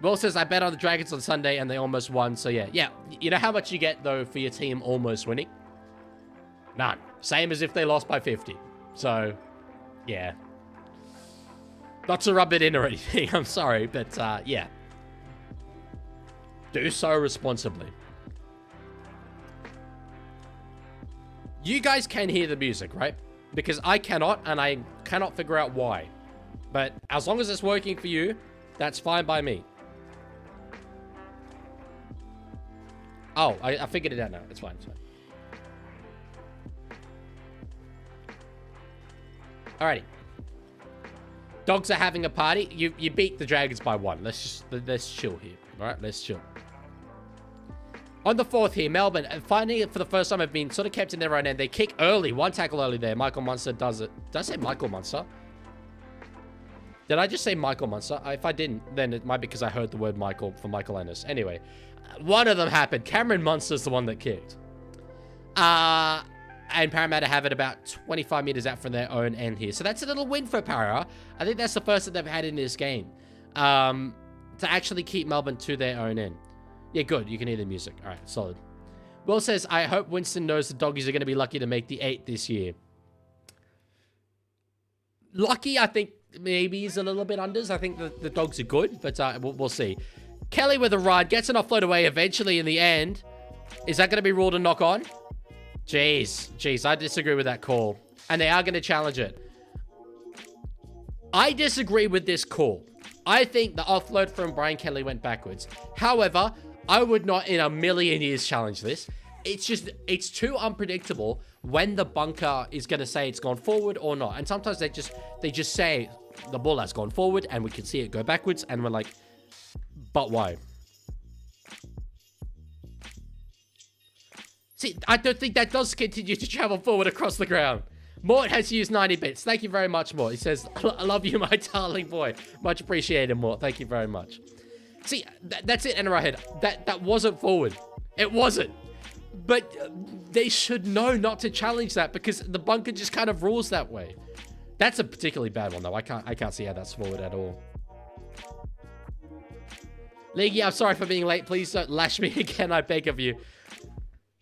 Will says, I bet on the Dragons on Sunday and they almost won. So yeah. Yeah, you know how much you get, though, for your team almost winning? None. Same as if they lost by 50. So, yeah. Not to rub it in or anything, I'm sorry, but yeah. Do so responsibly. You guys can hear the music, right? Because I cannot, and I cannot figure out why. But as long as it's working for you, that's fine by me. Oh, I figured it out now. It's fine, it's fine. Alrighty. Dogs are having a party. You beat the Dragons by 1. Let's chill here. All right, let's chill. On the 4th here, Melbourne, finding it for the first time, have been sort of kept in their own end. They kick early. 1 tackle early there. Michael Munster does it. Did I say Michael Munster? Did I just say Michael Munster? If I didn't, then it might be because I heard the word Michael from Michael Ennis. Anyway, one of them happened. Cameron Munster's the one that kicked. And Parramatta have it about 25 meters out from their own end here. So that's a little win for Para. I think that's the first that they've had in this game. To actually keep Melbourne to their own end. Yeah, good. You can hear the music. All right, solid. Will says, I hope Winston knows the doggies are going to be lucky to make the 8 this year. Lucky, I think maybe is a little bit unders. I think the dogs are good, but we'll see. Kelly with a run. Gets an offload away eventually in the end. Is that going to be ruled a knock on? Jeez, I disagree with that call. And they are going to challenge it. I disagree with this call. I think the offload from Brian Kelly went backwards. However, I would not in a million years challenge this. It's too unpredictable when the bunker is going to say it's gone forward or not. And sometimes they just say the ball has gone forward and we can see it go backwards. And we're like, but why? See, I don't think that does continue to travel forward across the ground. Mort has used 90 bits. Thank you very much, Mort. He says, I love you, my darling boy. Much appreciated, Mort. Thank you very much. See, that's it, NRL head. That wasn't forward. It wasn't. But they should know not to challenge that because the bunker just kind of rules that way. That's a particularly bad one, though. I can't see how that's forward at all. Leaguie, I'm sorry for being late. Please don't lash me again, I beg of you.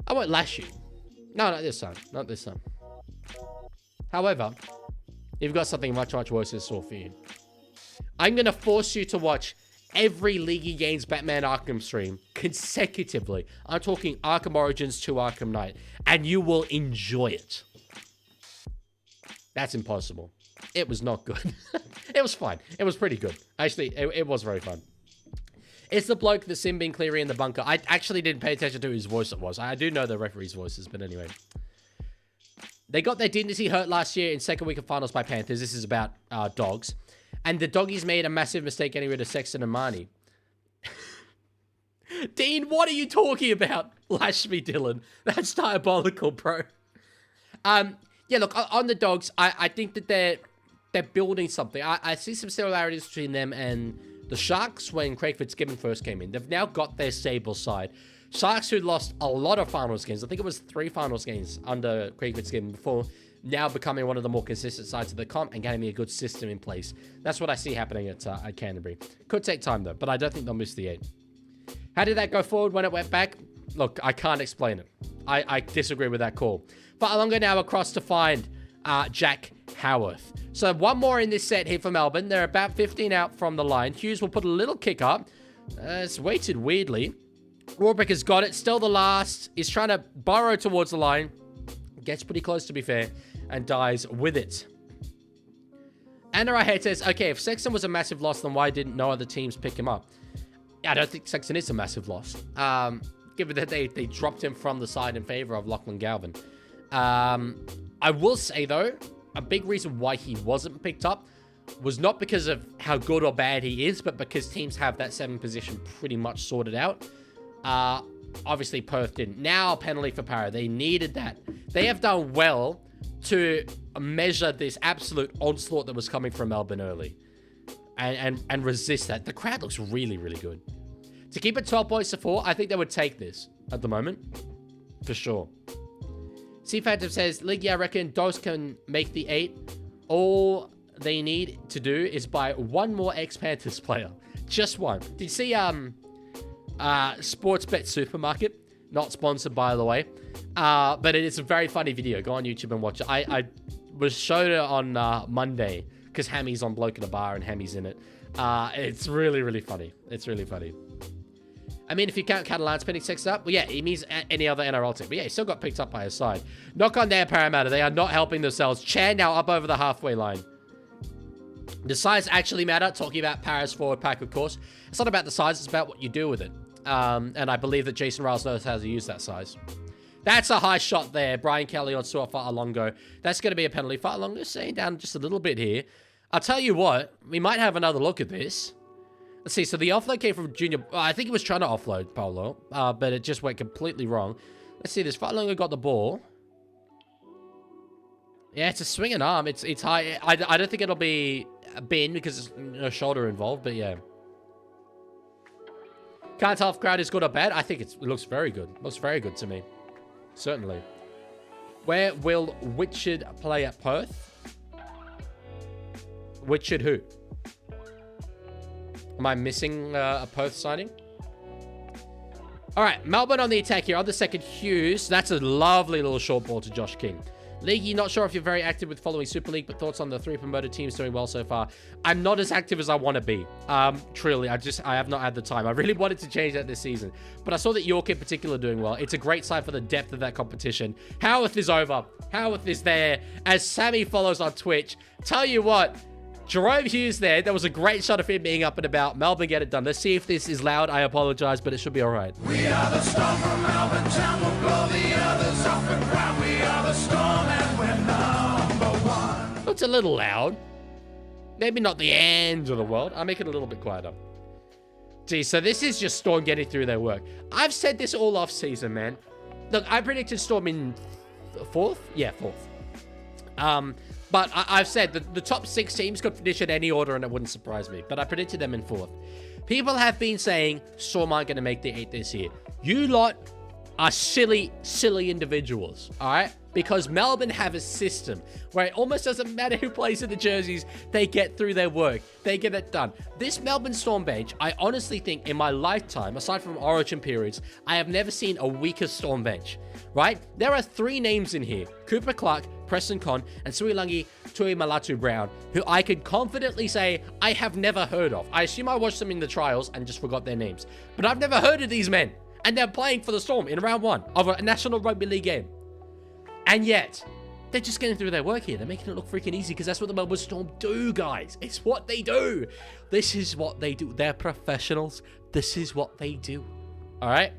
I won't lash you. No, not this time. Not this time. However, you've got something much, much worse in store for you. I'm going to force you to watch every Leaguie Games Batman Arkham stream consecutively. I'm talking Arkham Origins to Arkham Knight. And you will enjoy it. That's impossible. It was not good. It was fine. It was pretty good. Actually, it was very fun. It's the bloke, the Sim being Cleary in the bunker. I actually didn't pay attention to whose voice it was. I do know the referee's voices, but anyway. They got their dignity hurt last year in second week of finals by Panthers. This is about dogs. And the doggies made a massive mistake getting rid of Sexton and Marnie. Dean, what are you talking about? Lash me, Dylan. That's diabolical, bro. Yeah, look, on the dogs, I think that they're building something. I see some similarities between them and the Sharks when Craig Fitzgibbon first came in. They've now got their stable side. Sharks, who lost a lot of finals games. I think it was 3 finals games under Craig Fitzgibbon before now becoming one of the more consistent sides of the comp and getting me a good system in place. That's what I see happening at Canterbury. Could take time, though, but I don't think they'll miss the 8. How did that go forward when it went back? Look, I can't explain it. I disagree with that call. Fa'alonga now across to find Jack Howarth. So one more in this set here for Melbourne. They're about 15 out from the line. Hughes will put a little kick up. It's weighted weirdly. Warbrick has got it. Still the last. Is trying to burrow towards the line. Gets pretty close, to be fair. And dies with it. Anna Head says, okay, if Sexton was a massive loss, then why didn't no other teams pick him up? I don't think Sexton is a massive loss. Given that they dropped him from the side in favor of Lachlan Galvin. I will say, though, a big reason why he wasn't picked up was not because of how good or bad he is, but because teams have that 7 position pretty much sorted out. Obviously, Perth didn't. Now, a penalty for Para. They needed that. They have done well to measure this absolute onslaught that was coming from Melbourne early. And resist that. The crowd looks really, really good. To keep it 12 points to 4, I think they would take this at the moment. For sure. C Phantom says, Leaguie, I reckon Dos can make the 8. All they need to do is buy one more ex-Panthers player. Just one. Did you see Sportsbet Supermarket? Not sponsored, by the way. But it is a very funny video. Go on YouTube and watch it. I was showed it on Monday because Hammy's on Bloke in a Bar and Hammy's in it. It's really, really funny. It's really funny. I mean, if you count Catalan's pinning Sexton up, well, yeah, he means any other NRL team. But yeah, he still got picked up by his side. Knock on there, Parramatta. They are not helping themselves. Chan now up over the halfway line. The size actually matter. Talking about Paris forward pack, of course. It's not about the size. It's about what you do with it. And I believe that Jason Riles knows how to use that size. That's a high shot there. Brian Kelly on Suat Fa'alongo. That's going to be a penalty. Fa'alongo staying down just a little bit here. I'll tell you what. We might have another look at this. Let's see. So the offload came from Junior. I think he was trying to offload Paolo. But it just went completely wrong. Let's see this. Fa'alongo got the ball. Yeah, it's a swinging arm. It's high. I don't think it'll be a bin because there's no shoulder involved. But yeah. Can't tell if crowd is good or bad. I think it looks very good. Looks very good to me. Certainly. Where will Richard play at Perth? Richard who? Am I missing a Perth signing? All right, Melbourne on the attack here. On the second, Hughes. That's a lovely little short ball to Josh King. Leaguie, not sure if you're very active with following Super League, but thoughts on the 3 promoted teams doing well so far? I'm not as active as I want to be. Truly, I have not had the time. I really wanted to change that this season, but I saw that York in particular doing well. It's a great sign for the depth of that competition. Howarth is over. Howarth is there. As Sammy follows on Twitch. Tell you what, Jerome Hughes there. That was a great shot of him being up and about. Melbourne get it done. Let's see if this is loud. I apologize, but it should be all right. We are the storm from Melbourne town. We'll blow the others off the ground. We are the storm and we're number one. It's a little loud. Maybe not the end of the world. I'll make it a little bit quieter. Gee, so this is just Storm getting through their work. I've said this all off season, man. Look, I predicted Storm in 4th? Yeah, 4th. But I've said that the top 6 teams could finish in any order and it wouldn't surprise me. But I predicted them in 4th. People have been saying Storm aren't going to make the 8 this year. You lot are silly, silly individuals, all right? Because Melbourne have a system where it almost doesn't matter who plays in the jerseys. They get through their work. They get it done. This Melbourne Storm bench, I honestly think in my lifetime, aside from Origin periods, I have never seen a weaker Storm bench, right? There are 3 names in here. Cooper Clark, Preston Con, and Suilangi Tuimalatu Brown, who I could confidently say I have never heard of. I assume I watched them in the trials and just forgot their names. But I've never heard of these men. And they're playing for the Storm in round 1 of a National Rugby League game. And yet, they're just getting through their work here. They're making it look freaking easy because that's what the Melbourne Storm do, guys. It's what they do. This is what they do. They're professionals. This is what they do. All right?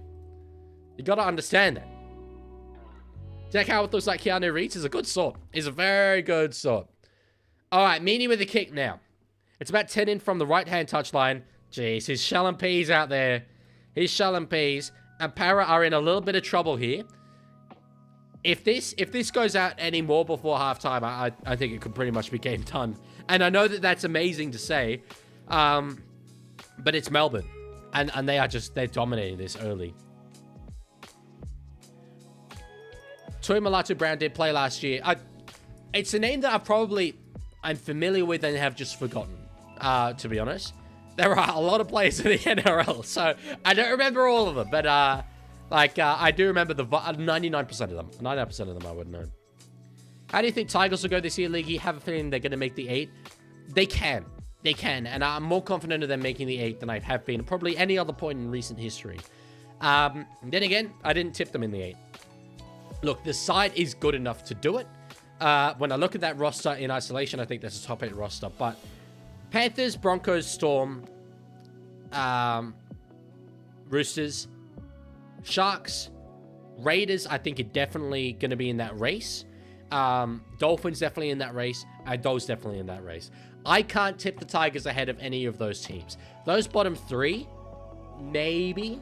You got to understand that. Jack Howard looks like Keanu Reeves. He's a good sort. He's a very good sort. All right, Meany with the kick now. It's about 10 in from the right-hand touchline. Jeez, he's shelling peas out there. He's shelling peas. And Para are in a little bit of trouble here. If this goes out any more before halftime, I think it could pretty much be game done. And I know that that's amazing to say, but it's Melbourne, and they're dominating this early. Tuimalatu Brown did play last year. It's a name that I'm familiar with and have just forgotten. To be honest, there are a lot of players in the NRL, so I don't remember all of them, but I do remember the 99% of them. 99% of them I would know. How do you think Tigers will go this year, League? You have a feeling they're going to make the 8? They can. They can. And I'm more confident of them making the 8 than I have been. Probably any other point in recent history. Then again, I didn't tip them in the 8. Look, the side is good enough to do it. When I look at that roster in isolation, I think that's a top 8 roster. But Panthers, Broncos, Storm, Roosters, Sharks, Raiders, I think are definitely going to be in that race. Dolphins definitely in that race. Dogs definitely in that race. I can't tip the Tigers ahead of any of those teams. Those bottom three, maybe,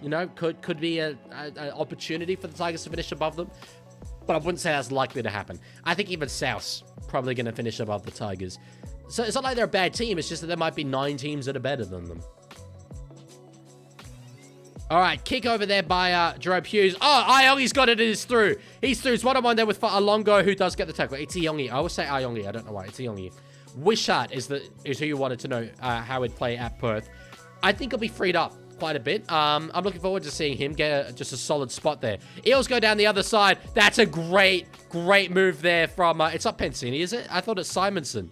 you know, could be an opportunity for the Tigers to finish above them. But I wouldn't say that's likely to happen. I think even South's probably going to finish above the Tigers. So it's not like they're a bad team. It's just that there might be 9 teams that are better than them. All right, kick over there by Jerome Hughes. Oh, Iongi's got it. It is through. He's through. It's 1-on-1 there with Alongo, who does get the tackle. It's Iongi. I always say Iongi. I don't know why. It's Iongi. Wishart is who you wanted to know how he'd play at Perth. I think he'll be freed up quite a bit. I'm looking forward to seeing him get just a solid spot there. Eels go down the other side. That's a great move there from... it's not Pensini, is it? I thought it's Simonson.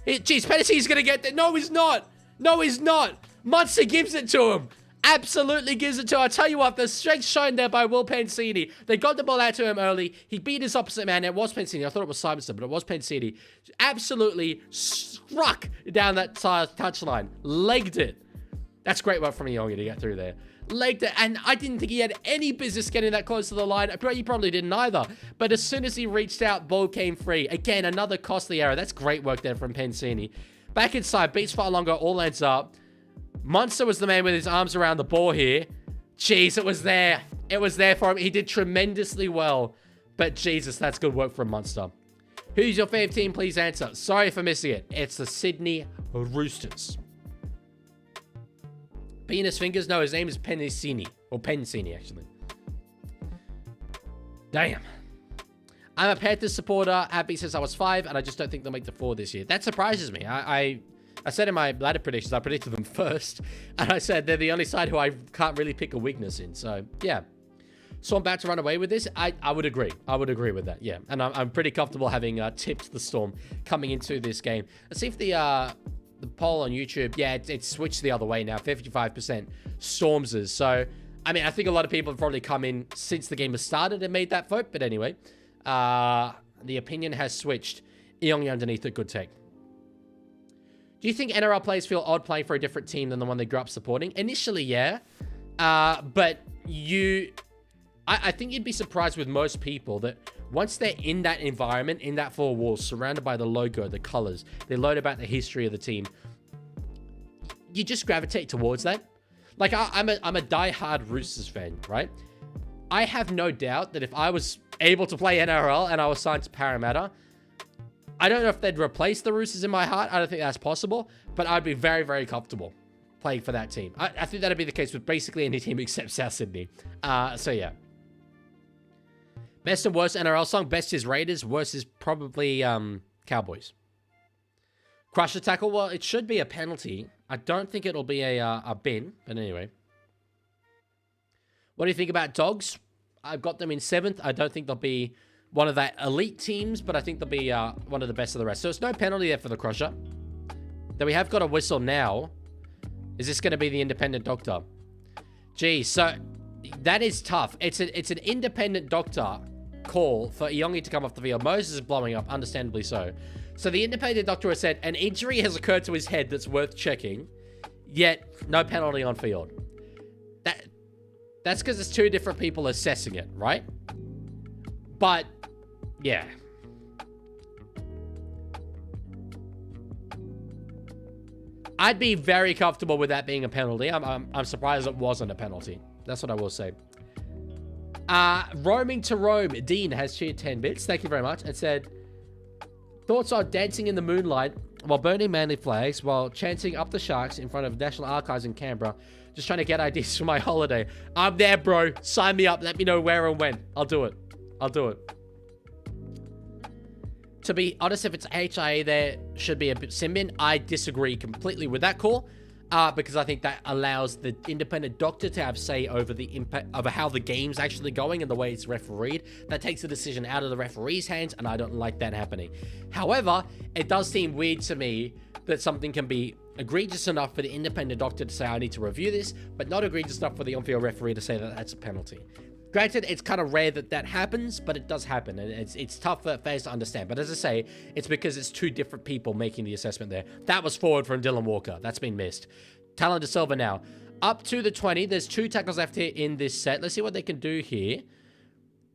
Jeez, Pensini's going to get there. No, he's not. No, he's not. Munster gives it to him. Absolutely gives it to him. I tell you what, the strength shown there by Will Pensini. They got the ball out to him early. He beat his opposite man. It was Pensini. I thought it was Simonson, but it was Pensini. Absolutely struck down that touchline. Legged it. That's great work from Iongi to get through there. Legged it, and I didn't think he had any business getting that close to the line. He probably didn't either. But as soon as he reached out, ball came free. Again, another costly error. That's great work there from Pensini. Back inside, beats Farlongo, all ends up. Munster was the man with his arms around the ball here. Jeez, it was there. It was there for him. He did tremendously well. But Jesus, that's good work from Munster. Who's your favorite team? Please answer. Sorry for missing it. It's the Sydney Roosters. Penis fingers? No, his name is Penicini. Or Pensini, actually. Damn. I'm a Panthers supporter. Happy since I was 5, and I just don't think they'll make the 4 this year. That surprises me. I said in my ladder predictions, I predicted them first, and I said they're the only side who I can't really pick a weakness in. So, yeah. So I'm about to run away with this. I would agree. I would agree with that, yeah. And I'm pretty comfortable having tipped the Storm coming into this game. Let's see if the poll on YouTube, yeah, it's switched the other way now. 55% Stormsers. So, I mean, I think a lot of people have probably come in since the game has started and made that vote. But anyway, the opinion has switched. Iongi underneath it, good take. Do you think NRL players feel odd playing for a different team than the one they grew up supporting? Initially, yeah. But I think you'd be surprised with most people that once they're in that environment, in that 4 walls, surrounded by the logo, the colors, they learn about the history of the team, you just gravitate towards that. Like, I'm a diehard Roosters fan, right? I have no doubt that if I was able to play NRL and I was signed to Parramatta, I don't know if they'd replace the Roosters in my heart. I don't think that's possible, but I'd be very, very comfortable playing for that team. I think that'd be the case with basically any team except South Sydney. So, yeah. Best and worst NRL song. Best is Raiders. Worst is probably Cowboys. Crusher tackle. Well, it should be a penalty. I don't think it'll be a bin. But anyway. What do you think about Dogs? I've got them in 7th. I don't think they'll be one of the elite teams, but I think they'll be one of the best of the rest. So it's no penalty there for the Crusher. Then we have got a whistle now. Is this going to be the independent doctor? Geez, so that is tough. It's an independent doctor call for Iongi to come off the field. Moses is blowing up, understandably so. So the independent doctor has said an injury has occurred to his head that's worth checking, yet no penalty on field. That's because it's 2 different people assessing it, right? But, yeah. I'd be very comfortable with that being a penalty. I'm surprised it wasn't a penalty. That's what I will say. Roaming to Rome. Dean has cheered 10 bits. Thank you very much. And said, thoughts on dancing in the moonlight while burning Manly flags while chanting up the Sharks in front of National Archives in Canberra. Just trying to get ideas for my holiday. I'm there, bro. Sign me up. Let me know where and when. I'll do it. I'll do it. To be honest, if it's HIA, there should be a sin bin. I disagree completely with that call. Because I think that allows the independent doctor to have say over the impact of how the game's actually going and the way it's refereed. That takes the decision out of the referee's hands, and I don't like that happening. However, it does seem weird to me that something can be egregious enough for the independent doctor to say, I need to review this, but not egregious enough for the on-field referee to say that that's a penalty. Granted, it's kind of rare that happens, but it does happen, and it's tough for fans to understand. But as I say, it's because it's 2 different people making the assessment there. That was forward from Dylan Walker. That's been missed. Talon De Silva now. up to the 20. There's 2 tackles left here in this set. Let's see what they can do here.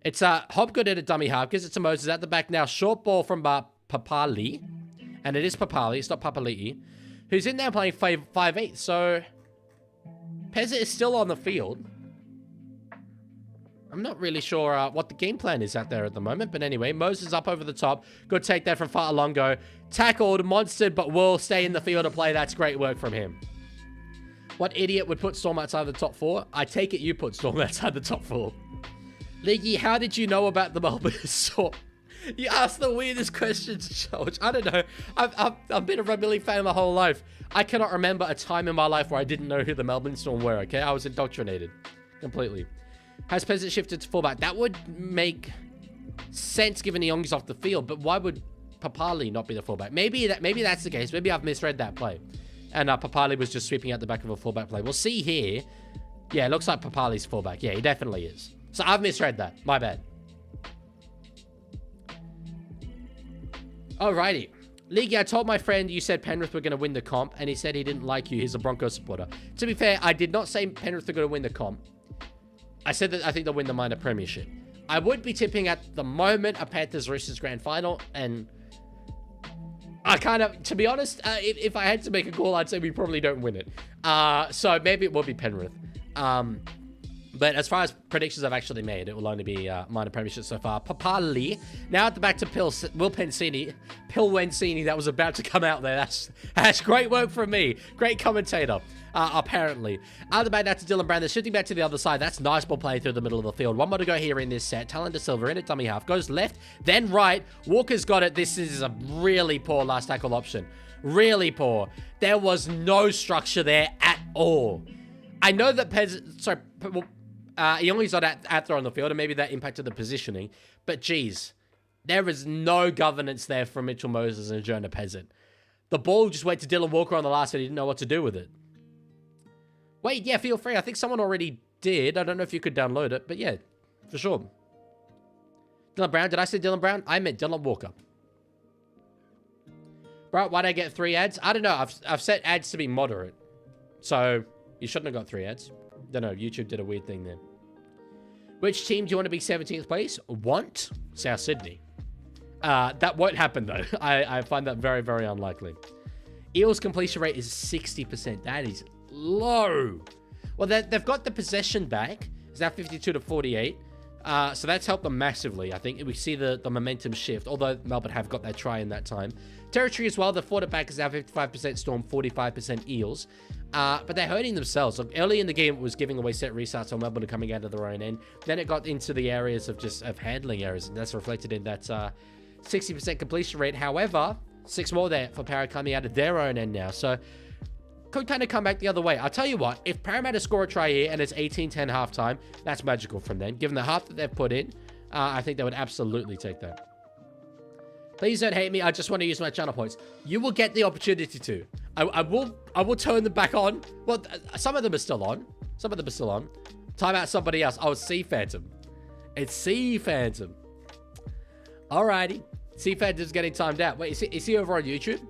It's Hobgood at a dummy half because it's a Moses at the back now. Short ball from Papali. And it is Papali. It's not Papali'i. Who's in there playing 5'8". So Pezza is still on the field. I'm not really sure what the game plan is out there at the moment. But anyway, Moses up over the top. Good take there from Fa'alongo. Tackled, monstered, but will stay in the field to play. That's great work from him. What idiot would put Storm outside the top 4? I take it you put Storm outside the top 4. Leaguie, how did you know about the Melbourne Storm? You asked the weirdest questions, George. I don't know. I've been a rugby league fan my whole life. I cannot remember a time in my life where I didn't know who the Melbourne Storm were, okay? I was indoctrinated. Completely. Has Peasant shifted to fullback? That would make sense given the Young's off the field, but why would Papali not be the fullback? Maybe that's the case. Maybe I've misread that play. And Papali was just sweeping out the back of a fullback play. We'll see here. Yeah, it looks like Papali's fullback. Yeah, he definitely is. So I've misread that. My bad. Alrighty. Leaguie, I told my friend you said Penrith were going to win the comp, and he said he didn't like you. He's a Broncos supporter. To be fair, I did not say Penrith are going to win the comp. I said that I think they'll win the minor premiership. I would be tipping at the moment a Panthers-Roosters grand final, and I kind of, to be honest, if I had to make a call, I'd say we probably don't win it. So maybe it will be Penrith. But as far as predictions I've actually made, it will only be minor premiership so far. Papali. Now at the back to Will Wensini, that was about to come out there. That's great work from me. Great commentator, apparently. Out the back now to Dylan Brown. They're shifting back to the other side. That's nice ball playing through the middle of the field. One more to go here in this set. Talon De Silva in at dummy half. Goes left, then right. Walker's got it. This is a really poor last tackle option. Really poor. There was no structure there at all. I know that he only got at throw on the field, and maybe that impacted the positioning. But geez, there is no governance there from Mitchell Moses and Jonah Peasant. The ball just went to Dylan Walker on the last, and he didn't know what to do with it. Wait, yeah, feel free. I think someone already did. I don't know if you could download it, but yeah, for sure. Dylan Brown. Did I say Dylan Brown? I meant Dylan Walker. Bro, why'd I get 3 ads? I don't know. I've set ads to be moderate. So you shouldn't have got 3 ads. Don't know. YouTube did a weird thing there. Which team do you want to be 17th place? Want? South Sydney. That won't happen, though. I find that very, very unlikely. Eels completion rate is 60%. That is low. Well, they've got the possession back. It's now 52 to 48. So that's helped them massively, I think. We see the momentum shift, although Melbourne have got that try in that time. Territory as well, the forward back is now 55% Storm, 45% Eels. But they're hurting themselves. Look, early in the game, it was giving away set restarts on Melbourne coming out of their own end. Then it got into the areas of handling errors, and that's reflected in that 60% completion rate. However, 6 more there for Parra coming out of their own end now. So could kind of come back the other way. I'll tell you what, if Parramatta score a try here and it's 18-10 halftime, that's magical from them. Given the half that they've put in, I think they would absolutely take that. Please don't hate me. I just want to use my channel points. You will get the opportunity to. I will turn them back on. Well, some of them are still on. Some of them are still on. Time out somebody else. Oh, it's Sea Phantom. It's Sea Phantom. Alrighty. Sea Phantom's getting timed out. Wait, is he over on YouTube?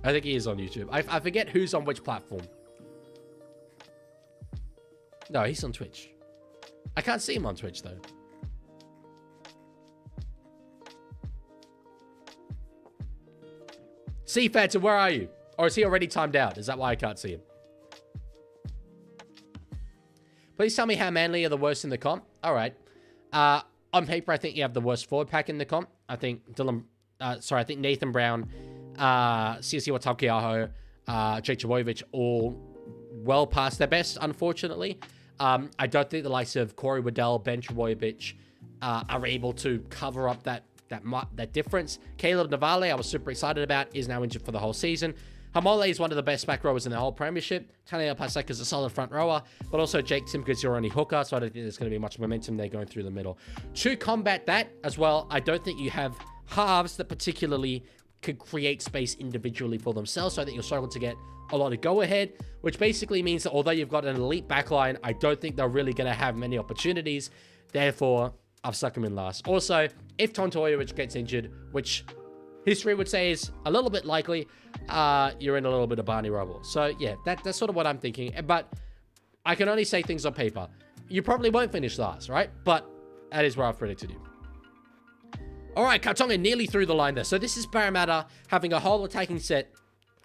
I think he is on YouTube. I forget who's on which platform. No, he's on Twitch. I can't see him on Twitch, though. Sea Phantom, where are you? Or is he already timed out? Is that why I can't see him? Please tell me how Manly are the worst in the comp. All right. On paper, I think you have the worst forward pack in the comp. I think I think Nathan Brown, Siosiua Taukeiaho, Jake Trbojevic all well past their best, unfortunately. I don't think the likes of Corey Waddell, Ben Trbojevic are able to cover up that difference. Caleb Navale, I was super excited about, is now injured for the whole season. Hamole is one of the best back rowers in the whole premiership. Taniela Pasek is a solid front rower, but also Jake Timkins, your only hooker, so I don't think there's going to be much momentum there going through the middle. To combat that as well, I don't think you have halves that particularly could create space individually for themselves, so I think you'll struggle to get a lot of go-ahead, which basically means that although you've got an elite backline, I don't think they're really going to have many opportunities. Therefore, I've stuck him in last. Also, if Tontoya, which gets injured, which history would say is a little bit likely you're in a little bit of Barney rubble. So, yeah, that's sort of what I'm thinking. But I can only say things on paper. You probably won't finish last, right? But that is where I've predicted you. All right, Kartonga nearly through the line there. So this is Parramatta having a whole attacking set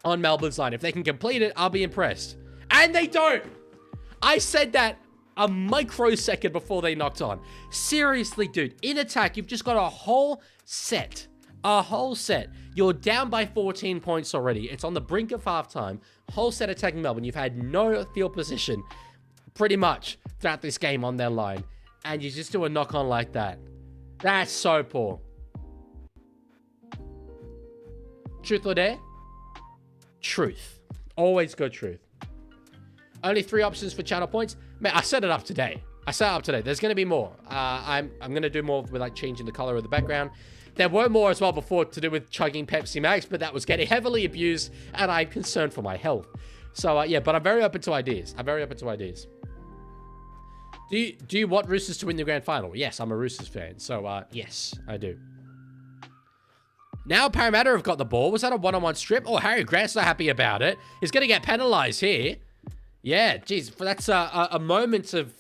on Melbourne's line. If they can complete it, I'll be impressed. And they don't. I said that a microsecond before they knocked on. Seriously, dude. In attack, you've just got a whole set. A whole set. You're down by 14 points already. It's on the brink of halftime. Whole set attacking Melbourne. You've had no field position pretty much throughout this game on their line. And you just do a knock on like that. That's so poor. Truth or dare? Truth. Always go truth. Only 3 options for channel points. Man, I set it up today. There's going to be more. I'm going to do more with like changing the color of the background. There were more as well before to do with chugging Pepsi Max, but that was getting heavily abused, and I'm concerned for my health. So, yeah, but I'm very open to ideas. Do you want Roosters to win the grand final? Yes, I'm a Roosters fan. So, yes, I do. Now Parramatta have got the ball. Was that a one-on-one strip? Oh, Harry Grant's not happy about it. He's going to get penalised here. Yeah, geez, that's a moment of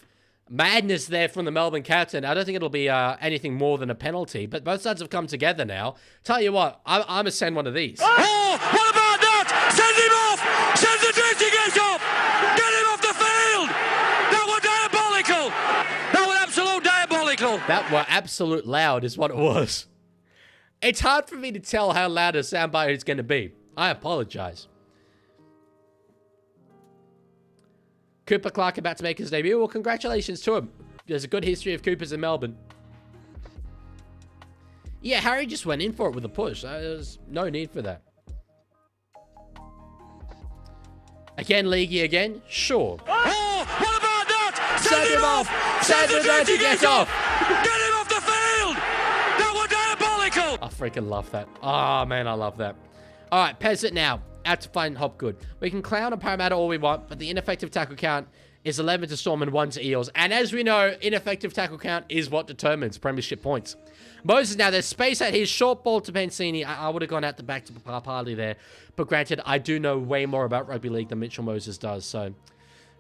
madness there from the Melbourne captain. I don't think it'll be anything more than a penalty, but both sides have come together now. Tell you what, I'm going to send one of these. Oh, what about that? Send him off! Send the dressing off! Get him off the field! That was diabolical! That was absolute diabolical! That were absolute loud is what it was. It's hard for me to tell how loud a soundbite is going to be. I apologize. Cooper Clark about to make his debut. Well, congratulations to him. There's a good history of Coopers in Melbourne. Yeah, Harry just went in for it with a push. There's no need for that. Again, Leaguie again? Sure. Oh, what about that? Send him off! Send him there to get off! Get him off the field! That was diabolical! I freaking love that. Oh, man, I love that. All right, Peasant now. Out to find Hopgood. We can clown on Parramatta all we want, but the ineffective tackle count is 11 to Storm and 1 to Eels. And as we know, ineffective tackle count is what determines premiership points. Moses now, there's space at his short ball to Pancini. I would have gone out the back to Papali there. But granted, I do know way more about rugby league than Mitchell Moses does. So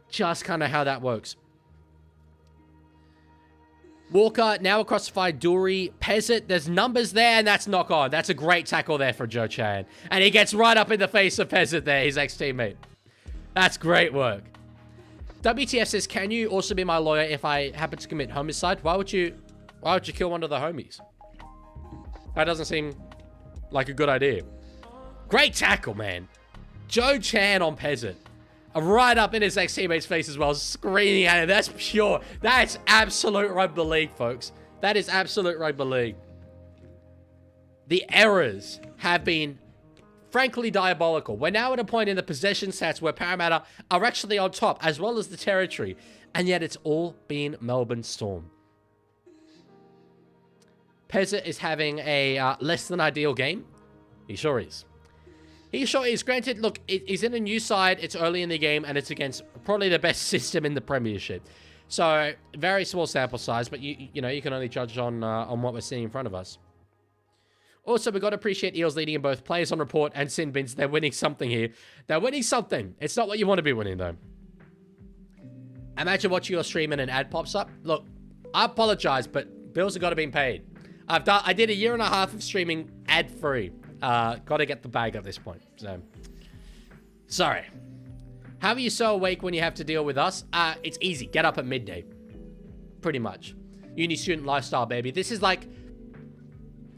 just kind of how that works. Walker now across the field. Dury, Peasant. There's numbers there, and that's knock on. That's a great tackle there for Joe Chan. And he gets right up in the face of Peasant there, his ex-teammate. That's great work. WTF says, can you also be my lawyer if I happen to commit homicide? Why would you kill one of the homies? That doesn't seem like a good idea. Great tackle, man. Joe Chan on Peasant. Right up in his ex-teammate's face as well, screaming at him. That's pure. That's absolute rugby league, folks. That is absolute rugby league. The errors have been, frankly, diabolical. We're now at a point in the possession stats where Parramatta are actually on top, as well as the territory. And yet it's all been Melbourne Storm. Peasant is having a less than ideal game. He sure is. He sure is. Granted, look, he's in a new side. It's early in the game, and it's against probably the best system in the Premiership. So, very small sample size, but you know, you can only judge on what we're seeing in front of us. Also, we've got to appreciate Eels leading in both players on report and sin bins. They're winning something here. They're winning something. It's not what you want to be winning, though. Imagine watching your stream and an ad pops up. Look, I apologize, but bills have got to be paid. I did 1.5 years of streaming ad-free. Got to get the bag at this point. So, sorry. How are you so awake when you have to deal with us? It's easy. Get up at midday. Pretty much. Uni student lifestyle, baby. This is like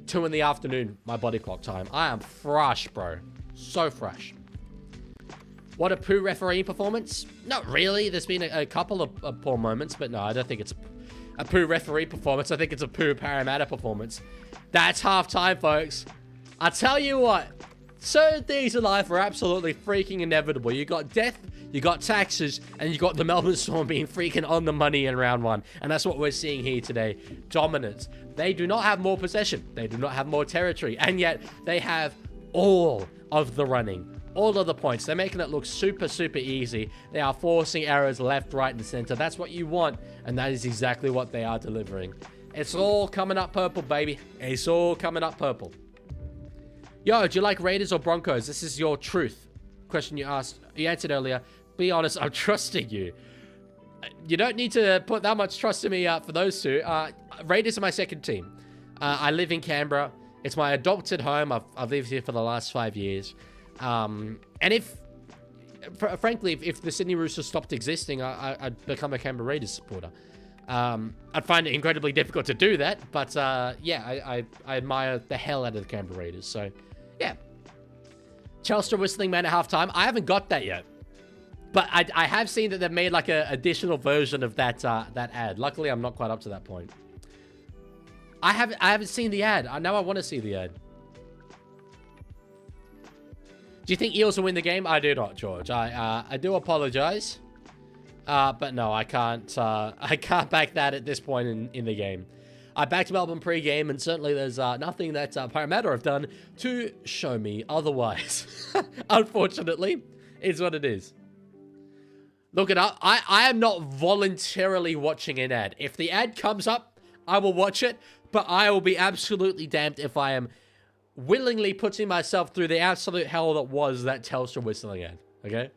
2 in the afternoon, my body clock time. I am fresh, bro. So fresh. What a poo referee performance? Not really. There's been a couple of poor moments, but no, I don't think it's a poo referee performance. I think it's a poo Parramatta performance. That's halftime, folks. I tell you what, certain things in life are absolutely freaking inevitable. You got death, you got taxes, and you got the Melbourne Storm being freaking on the money in round 1. And that's what we're seeing here today. Dominance. They do not have more possession. They do not have more territory. And yet, they have all of the running. All of the points. They're making it look super, super easy. They are forcing errors left, right, and center. That's what you want. And that is exactly what they are delivering. It's all coming up purple, baby. It's all coming up purple. Yo, do you like Raiders or Broncos? This is your truth. Question you asked. You answered earlier. Be honest, I'm trusting you. You don't need to put that much trust in me for those two. Raiders are my second team. I live in Canberra. It's my adopted home. I've lived here for the last 5 years. And frankly, if the Sydney Roosters stopped existing, I'd become a Canberra Raiders supporter. I'd find it incredibly difficult to do that, but yeah, I admire the hell out of the Canberra Raiders. So, yeah. Telstra whistling man at halftime. I haven't got that yet, but I have seen that they've made like a additional version of that that ad. Luckily, I'm not quite up to that point. I haven't seen the ad. Now I want to see the ad. Do you think Eels will win the game? I do not, George. I do apologize. But no, I can't back that at this point in the game. I backed Melbourne pre-game, and certainly there's nothing that Parramatta have done to show me otherwise. Unfortunately, is what it is. Look it up. I am not voluntarily watching an ad. If the ad comes up, I will watch it, but I will be absolutely damned if I am willingly putting myself through the absolute hell that was that Telstra whistling ad. Okay?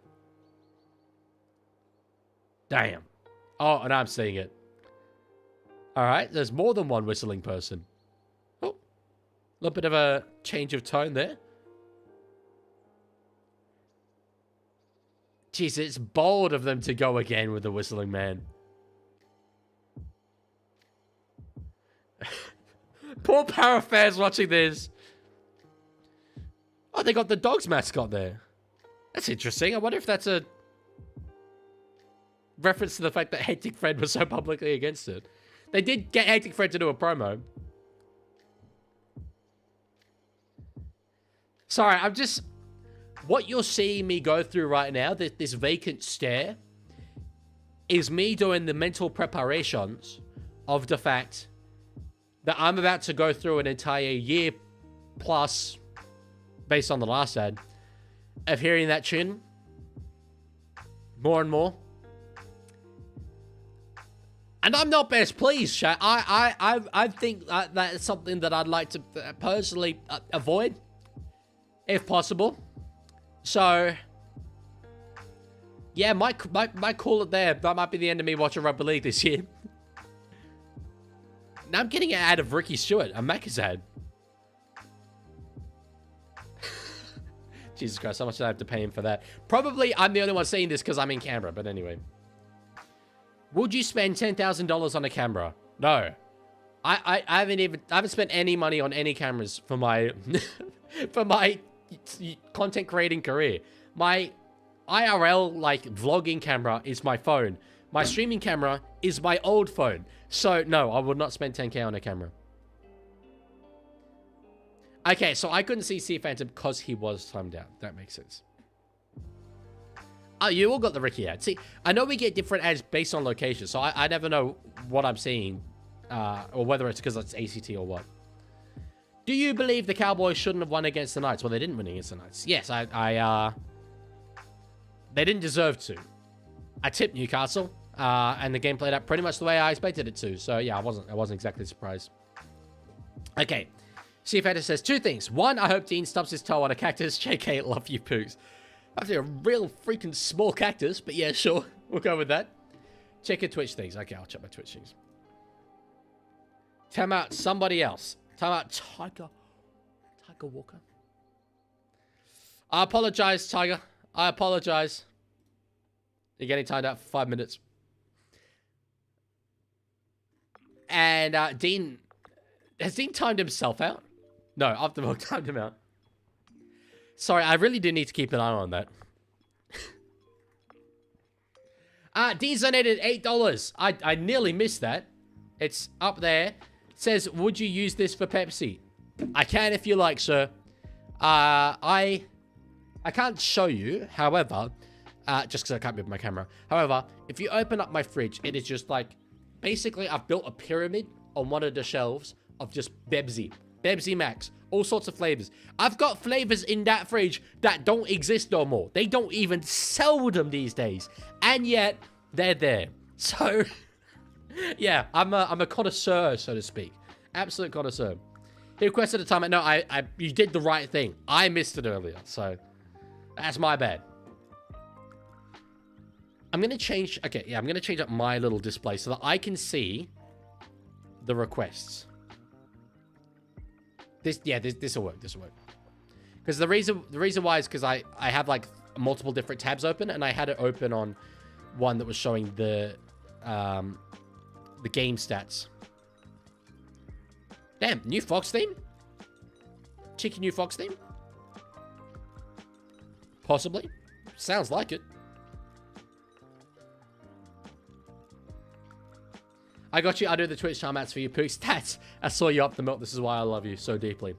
Damn. Oh, and I'm seeing it. All right, there's more than one whistling person. Oh, a little bit of a change of tone there. Jeez, it's bold of them to go again with the whistling man. Poor Para fans watching this. Oh, they got the Dogs mascot there. That's interesting. I wonder if that's a reference to the fact that Hectic Fred was so publicly against it. They did get Hectic Fred to do a promo. Sorry, I'm just... What you're seeing me go through right now, this vacant stare, is me doing the mental preparations of the fact that I'm about to go through an entire year plus, based on the last ad, of hearing that tune more and more. And I'm not best pleased, chat. I think that's something that I'd like to personally avoid, if possible. So, yeah, might call it there. That might be the end of me watching Rugby League this year. Now I'm getting an ad of Ricky Stewart, a Macca's ad. Jesus Christ, how much did I have to pay him for that? Probably I'm the only one seeing this because I'm in Canberra, but anyway. Would you spend $10,000 on a camera? No. I haven't spent any money on any cameras for my for my content creating career. My IRL like vlogging camera is my phone. My streaming camera is my old phone. So no, I would not spend 10K on a camera. Okay, so I couldn't see Sea Phantom because he was timed out. That makes sense. Oh, you all got the Ricky ad. See, I know we get different ads based on location, so I never know what I'm seeing, or whether it's because it's ACT or what. Do you believe the Cowboys shouldn't have won against the Knights? Well, they didn't win against the Knights. Yes, they didn't deserve to. I tipped Newcastle, and the game played out pretty much the way I expected it to. So yeah, I wasn't exactly surprised. Okay, Sea Phantom says 2 things. 1, I hope Dean stubs his toe on a cactus. JK, love you, Pooks. Actually, a real freaking small cactus, but yeah, sure. We'll go with that. Check your Twitch things. Okay, I'll check my Twitch things. Time out somebody else. Time out Tiger Walker. I apologize, Tiger. I apologize. You're getting timed out for 5 minutes. And Dean... Has Dean timed himself out? No, Aftermilk timed him out. Sorry, I really do need to keep an eye on that. Dean's donated $8. I nearly missed that. It's up there. It says, would you use this for Pepsi? I can if you like, sir. I can't show you, however, just because I can't move my camera. However, if you open up my fridge, it is just like, basically, I've built a pyramid on one of the shelves of just Bebsy. Bebsy Max. All sorts of flavors. I've got flavors in that fridge that don't exist no more. They don't even sell them these days. And yet, they're there. So, yeah, I'm a connoisseur, so to speak. Absolute connoisseur. He requested a timeout. No, you did the right thing. I missed it earlier, so that's my bad. I'm going to change... Okay, yeah, I'm going to change up my little display so that I can see the requests. This will work. This will work. Because the reason why is because I have, like, multiple different tabs open, and I had it open on one that was showing the game stats. Damn, new Fox theme? Cheeky new Fox theme? Possibly. Sounds like it. I got you. I do the Twitch timeouts for you, Pooks. Stats. I saw you up the milk. This is why I love you so deeply.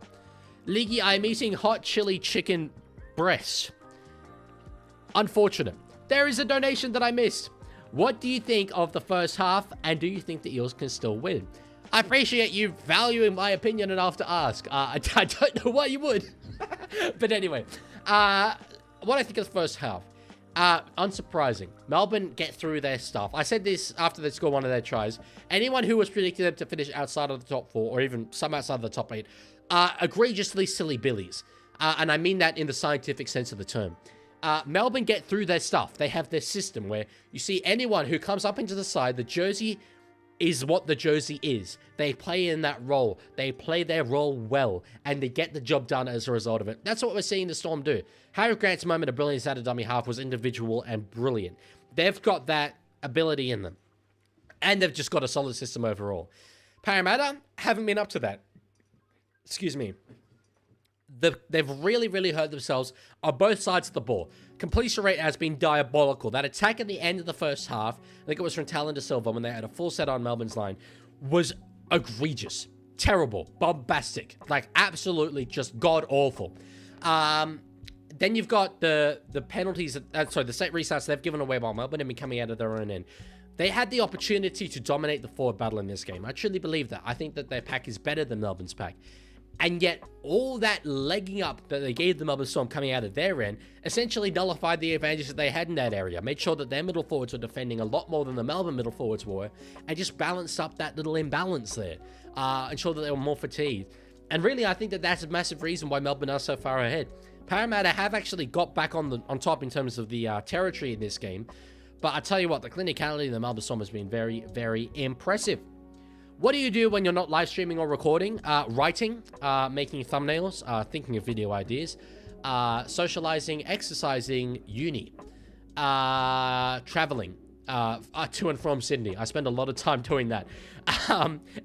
Leaguie, I'm eating hot chili chicken breast. Unfortunate. There is a donation that I missed. What do you think of the first half, and do you think the Eels can still win? I appreciate you valuing my opinion enough to ask. I don't know why you would. But anyway, what I think of the first half. Unsurprising. Melbourne get through their stuff. I said this after they scored one of their tries. Anyone who was predicting them to finish outside of the top 4, or even some outside of the top 8, are egregiously silly billies. And I mean that in the scientific sense of the term. Melbourne get through their stuff. They have their system where you see anyone who comes up into the side, the jersey is what the jersey is. They play in that role. They play their role well, and they get the job done as a result of it. That's what we're seeing the Storm do. Harry Grant's moment of brilliance at a dummy half was individual and brilliant. They've got that ability in them, and they've just got a solid system overall. Parramatta haven't been up to that. Excuse me. They've really, really hurt themselves on both sides of the ball. Completion rate has been diabolical. That attack at the end of the first half, I think it was from Talon to Silva when they had a full set on Melbourne's line, was egregious. Terrible. Bombastic. Like, absolutely just god-awful. Then you've got the penalties, the set restarts they've given away while Melbourne have been coming out of their own end. They had the opportunity to dominate the forward battle in this game. I truly believe that. I think that their pack is better than Melbourne's pack. And yet, all that legging up that they gave the Melbourne Storm coming out of their end essentially nullified the advantage that they had in that area. Made sure that their middle forwards were defending a lot more than the Melbourne middle forwards were, and just balanced up that little imbalance there. Ensure that they were more fatigued. And really, I think that that's a massive reason why Melbourne are so far ahead. Parramatta have actually got back on top in terms of the territory in this game. But I tell you what, the clinicality of the Melbourne Storm has been very, very impressive. What do you do when you're not live streaming or recording? Writing, making thumbnails, thinking of video ideas, socializing, exercising, uni, traveling to and from Sydney. I spend a lot of time doing that.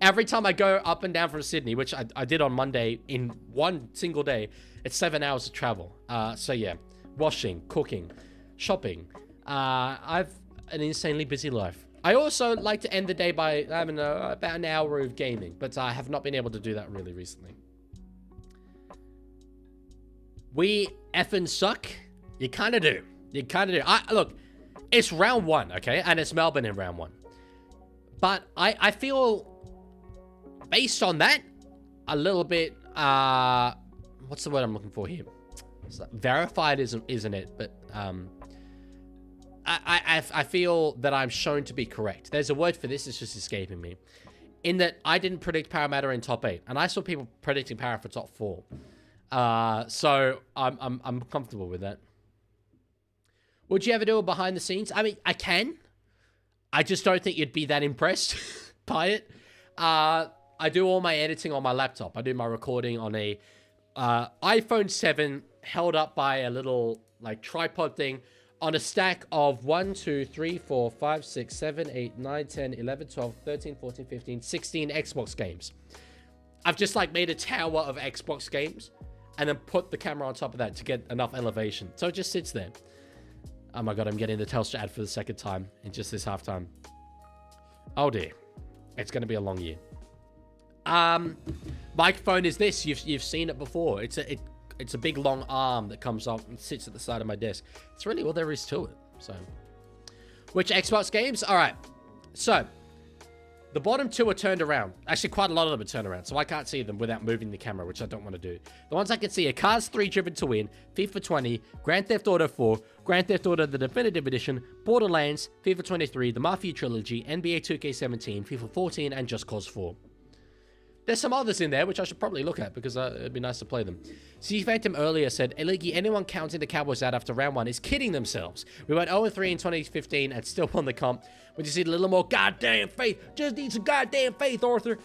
Every time I go up and down from Sydney, which I did on Monday in one single day, it's 7 hours of travel. So yeah, washing, cooking, shopping. I've an insanely busy life. I also like to end the day by having about an hour of gaming, but I have not been able to do that really recently. We effing suck. You kind of do. You kind of do. Look, it's round 1, okay? And it's Melbourne in round 1. But I feel, based on that, a little bit, what's the word I'm looking for here? It's like verified isn't it? But, I feel that I'm shown to be correct. There's a word for this, it's just escaping me. In that I didn't predict Parramatta in top 8, and I saw people predicting Parra for top 4. So I'm comfortable with that. Would you ever do a behind the scenes? I mean, I can. I just don't think you'd be that impressed by it. I do all my editing on my laptop. I do my recording on a iPhone 7 held up by a little like tripod thing, on a stack of 1, 2, 3, 4, 5, 6, 7, 8, 9, 10, 11, 12, 13, 14, 15, 16 Xbox games. I've just like made a tower of Xbox games and then put the camera on top of that to get enough elevation. So it just sits there. Oh my God, I'm getting the Telstra ad for the second time in just this halftime. Oh dear. It's going to be a long year. Microphone is this. You've seen it before. It's a big long arm that comes off and sits at the side of my desk. It's really all there is to it. So, which Xbox games? All right. So, the bottom 2 are turned around. Actually, quite a lot of them are turned around, so I can't see them without moving the camera, which I don't want to do. The ones I can see are Cars 3 Driven to Win, FIFA 20, Grand Theft Auto 4, Grand Theft Auto The Definitive Edition, Borderlands, FIFA 23, The Mafia Trilogy, NBA 2K17, FIFA 14, and Just Cause 4. There's some others in there, which I should probably look at because it'd be nice to play them. See Phantom earlier said, hey, Leaguie, anyone counting the Cowboys out after round 1 is kidding themselves. We went 0-3 in 2015 and still won the comp. We just need a little more goddamn faith. Just need some goddamn faith, Arthur.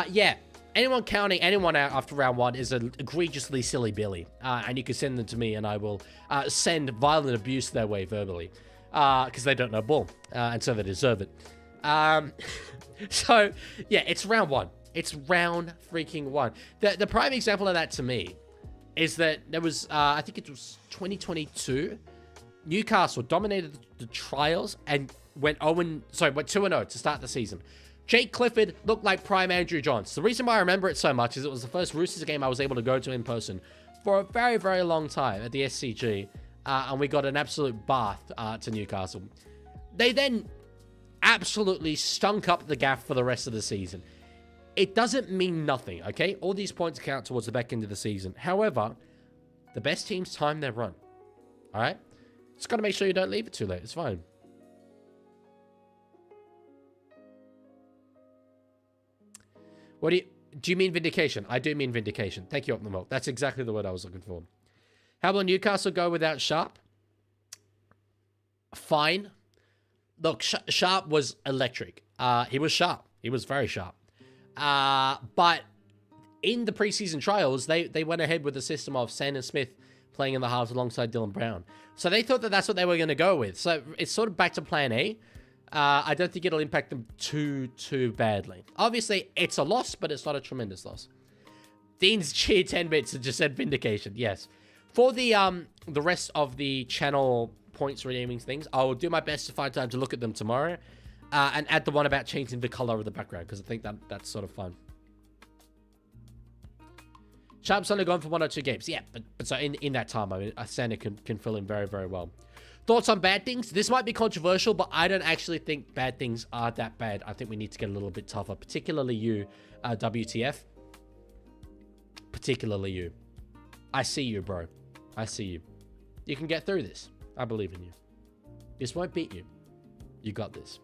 Yeah. Anyone counting anyone out after round 1 is an egregiously silly Billy. And you can send them to me and I will send violent abuse their way verbally. Because they don't know ball. And so they deserve it. So, yeah, it's round 1. It's round freaking 1. The prime example of that to me is that there was, I think it was 2022. Newcastle dominated the trials and went 2-0 to start the season. Jake Clifford looked like prime Andrew Johns. The reason why I remember it so much is it was the first Roosters game I was able to go to in person for a very, very long time at the SCG. And we got an absolute bath to Newcastle. They then absolutely stunk up the gaff for the rest of the season. It doesn't mean nothing, okay? All these points count towards the back end of the season. However, the best teams time their run. All right? Just got to make sure you don't leave it too late. It's fine. What do you mean vindication? I do mean vindication. Thank you, Up the Milk. That's exactly the word I was looking for. How will Newcastle go without Sharp? Fine. Look, Sharp was electric. He was sharp. He was very sharp. But in the preseason trials, they went ahead with the system of Sandon Smith playing in the halves alongside Dylan Brown. So they thought that that's what they were going to go with. So it's sort of back to plan A. I don't think it'll impact them too badly. Obviously, it's a loss, but it's not a tremendous loss. Dean's cheer 10 bits and just said vindication. Yes. For the rest of the channel points redeeming things, I will do my best to find time to look at them tomorrow. And add the one about changing the color of the background, because I think that's sort of fun. Sharp's only gone for 1 or 2 games. Yeah, but so in that time, I mean, Santa can fill in very, very well. Thoughts on bad things? This might be controversial, but I don't actually think bad things are that bad. I think we need to get a little bit tougher, particularly you, WTF. Particularly you. I see you, bro. I see you. You can get through this. I believe in you. This won't beat you. You got this.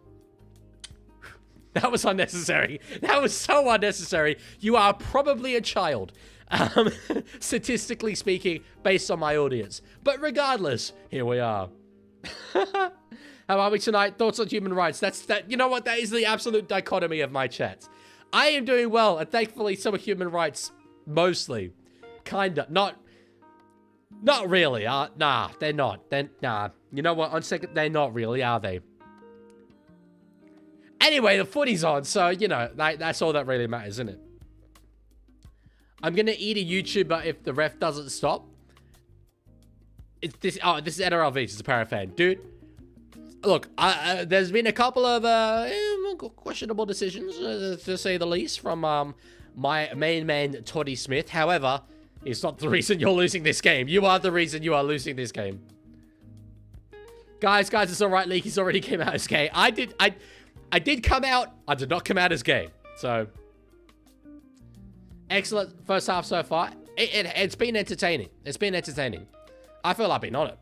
That was unnecessary. That was so unnecessary. You are probably a child. Statistically speaking, based on my audience. But regardless, here we are. How are we tonight? Thoughts on human rights. You know what? That is the absolute dichotomy of my chats. I am doing well, and thankfully some human rights, mostly. Kinda. Not really. Nah, they're not. Nah. You know what? On second, they're not really, are they? Anyway, the footy's on, so, you know, that's all that really matters, isn't it? I'm going to eat a YouTuber if the ref doesn't stop. This is NRL V's, it's a para fan. Dude, look, there's been a couple of questionable decisions, to say the least, from my main man, Toddy Smith. However, it's not the reason you're losing this game. You are the reason you are losing this game. Guys, it's all right. Leaguie's already came out as gay. I did come out. I did not come out as gay. So, excellent first half so far. It's been entertaining. It's been entertaining. I feel I've been on it.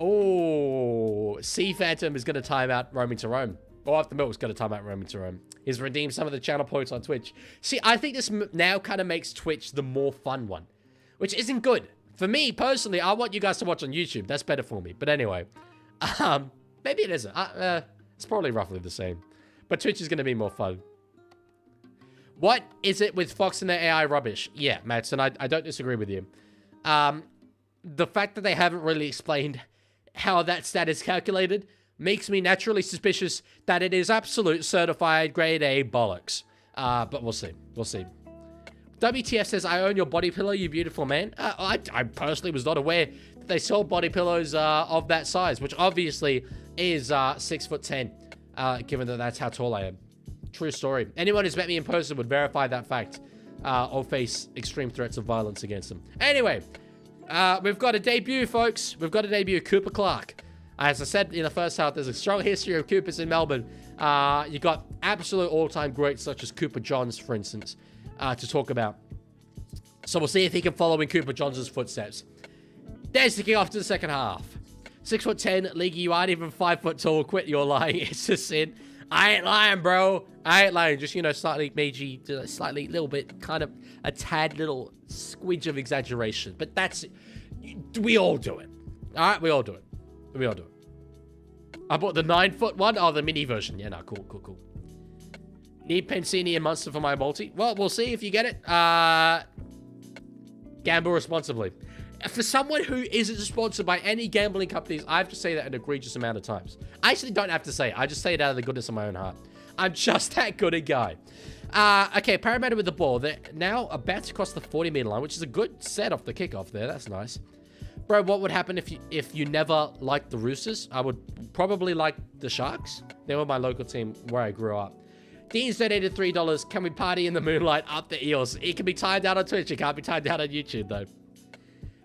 Oh, Sea Phantom is going to time out Roaming to Rome. Or After Milk's going to time out Roaming to Rome. He's redeemed some of the channel points on Twitch. See, I think this now kind of makes Twitch the more fun one. Which isn't good. For me, personally, I want you guys to watch on YouTube. That's better for me. But anyway. Maybe it isn't. It's probably roughly the same. But Twitch is going to be more fun. What is it with Fox and their AI rubbish? Yeah, Matt, and I don't disagree with you. The fact that they haven't really explained how that stat is calculated makes me naturally suspicious that it is absolute certified grade A bollocks. But we'll see. We'll see. WTF says, I own your body pillow, you beautiful man. I personally was not aware that they sold body pillows of that size, which obviously is 6'10", given that that's how tall I am. True story. Anyone who's met me in person would verify that fact or face extreme threats of violence against them. Anyway, we've got a debut, folks. We've got a debut, Cooper Clark. As I said in the first half, there's a strong history of Coopers in Melbourne. You got absolute all-time greats such as Cooper Johns, for instance, to talk about. So we'll see if he can follow in Cooper Johns' footsteps. There's the kick off to the second half. 6'10", Leaguie, you aren't even 5 foot tall. Quit your lying. It's a sin. I ain't lying, bro. I ain't lying. Just, you know, slightly meiji, slightly, little bit, kind of a tad little squidge of exaggeration. But that's, we all do it. All right, we all do it. We all do it. I bought the 9-foot one. Oh, the mini version. Yeah, no, cool. Need Pensini and Munster for my multi. Well, we'll see if you get it. Gamble responsibly. For someone who isn't sponsored by any gambling companies, I have to say that an egregious amount of times. I actually don't have to say it. I just say it out of the goodness of my own heart. I'm just that good a guy. Okay, Parramatta with the ball. They're now about to cross the 40-meter line, which is a good set off the kickoff there. That's nice. Bro, what would happen if you never liked the Roosters? I would probably like the Sharks. They were my local team where I grew up. Dean's donated $3. Can we party in the moonlight up the Eels? It can be timed out on Twitch. It can't be timed out on YouTube, though.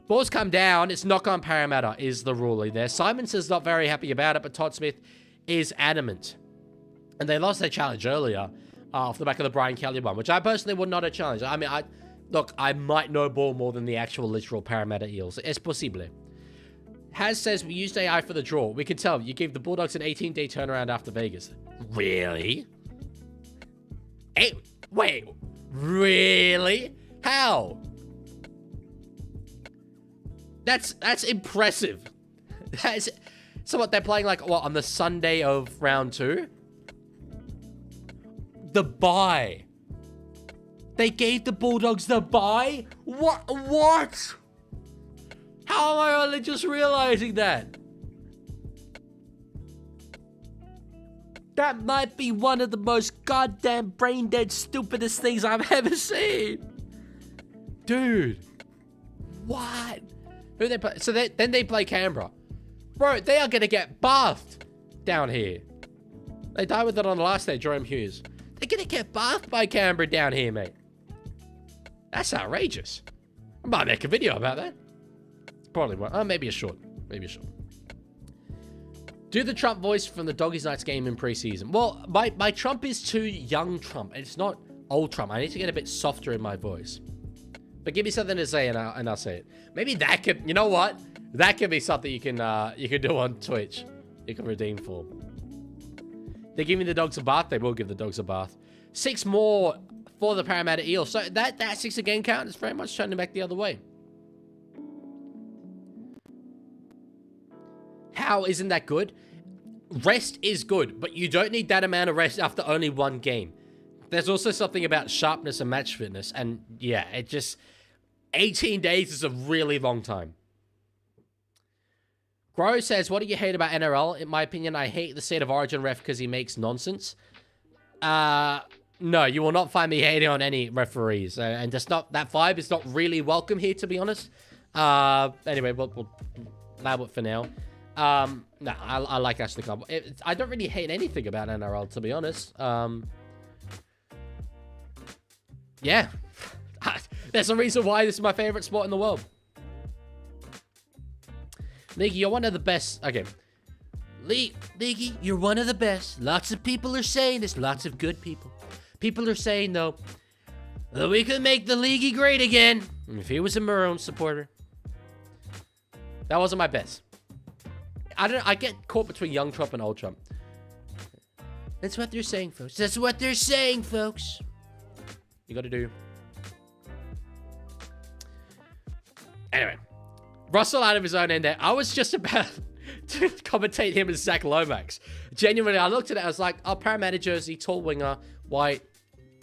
Balls come down. It's knock on Parramatta is the ruling there. Simonson's not very happy about it, but Todd Smith is adamant. And they lost their challenge earlier off the back of the Brian Kelly one, which I personally would not have challenged. I mean, look, I might know ball more than the actual literal Parramatta Eels. Es posible. Has says we used AI for the draw. We can tell. You gave the Bulldogs an 18-day turnaround after Vegas. Really? Hey, wait. Really? How? That's impressive. So what, they're playing like, what, on the Sunday of round 2? The bye. They gave the Bulldogs the bye? What? How am I only just realizing that? That might be one of the most goddamn brain-dead, stupidest things I've ever seen. Dude. What? Who they play? So then they play Canberra. Bro, they are going to get bathed down here. They died with it on the last day, Jerome Hughes. They're going to get bathed by Canberra down here, mate. That's outrageous. I might make a video about that. Probably won't. Oh, maybe a short. Maybe a short. Do the Trump voice from the Doggies Knights game in preseason. Well, my Trump is too young Trump. It's not old Trump. I need to get a bit softer in my voice. But give me something to say and I'll say it. Maybe that could, you know what? That could be something you can do on Twitch. You can redeem for. They're giving the dogs a bath. They will give the dogs a bath. 6 more for the Parramatta Eels. So that 6 again count is very much turning back the other way. How isn't that good? Rest is good, but you don't need that amount of rest after only one game. There's also something about sharpness and match fitness. And yeah, it just... 18 days is a really long time. Grow says, what do you hate about NRL? In my opinion, I hate the State of Origin ref because he makes nonsense. No, you will not find me hating on any referees. And just not, that vibe is not really welcome here, to be honest. Anyway, we'll allow it for now. No, I like Ashley Cole. I don't really hate anything about NRL, to be honest. Yeah. There's a reason why this is my favorite sport in the world. Leaguie, you're one of the best. Okay. Leaguie, you're one of the best. Lots of people are saying this. Lots of good people. People are saying, though, that we could make the Leaguie great again. If he was a Maroon supporter. That wasn't my best. I get caught between young Trump and old Trump. That's what they're saying, folks. That's what they're saying, folks. You gotta do. Anyway. Russell out of his own end there. I was just about to commentate him as Zach Lomax. Genuinely, I looked at it. I was like, oh, Parramatta jersey, tall winger, white,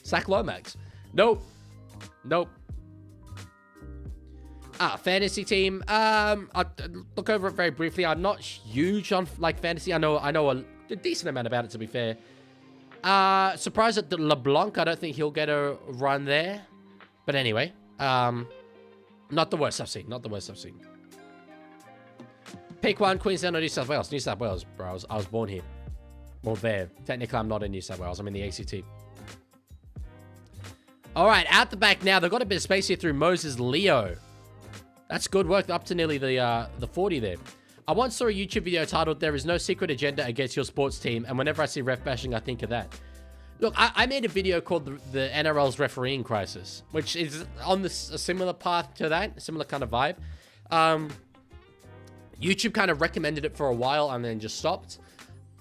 Zach Lomax. Nope. Fantasy team. I'll look over it very briefly. I'm not huge on fantasy. I know a decent amount about it, to be fair. Surprised at the LeBlanc. I don't think he'll get a run there. But anyway, not the worst I've seen. Pick one, Queensland or New South Wales. New South Wales, bro. I was born here. Well, there. Technically, I'm not in New South Wales. I'm in the ACT. All right, out the back now. They've got a bit of space here through Moses Leo. That's good work, up to nearly the 40 there. I once saw a YouTube video titled, "There is no secret agenda against your sports team," and whenever I see ref bashing, I think of that. Look, I made a video called the NRL's refereeing crisis, which is on a similar path to that, a similar kind of vibe. YouTube kind of recommended it for a while and then just stopped.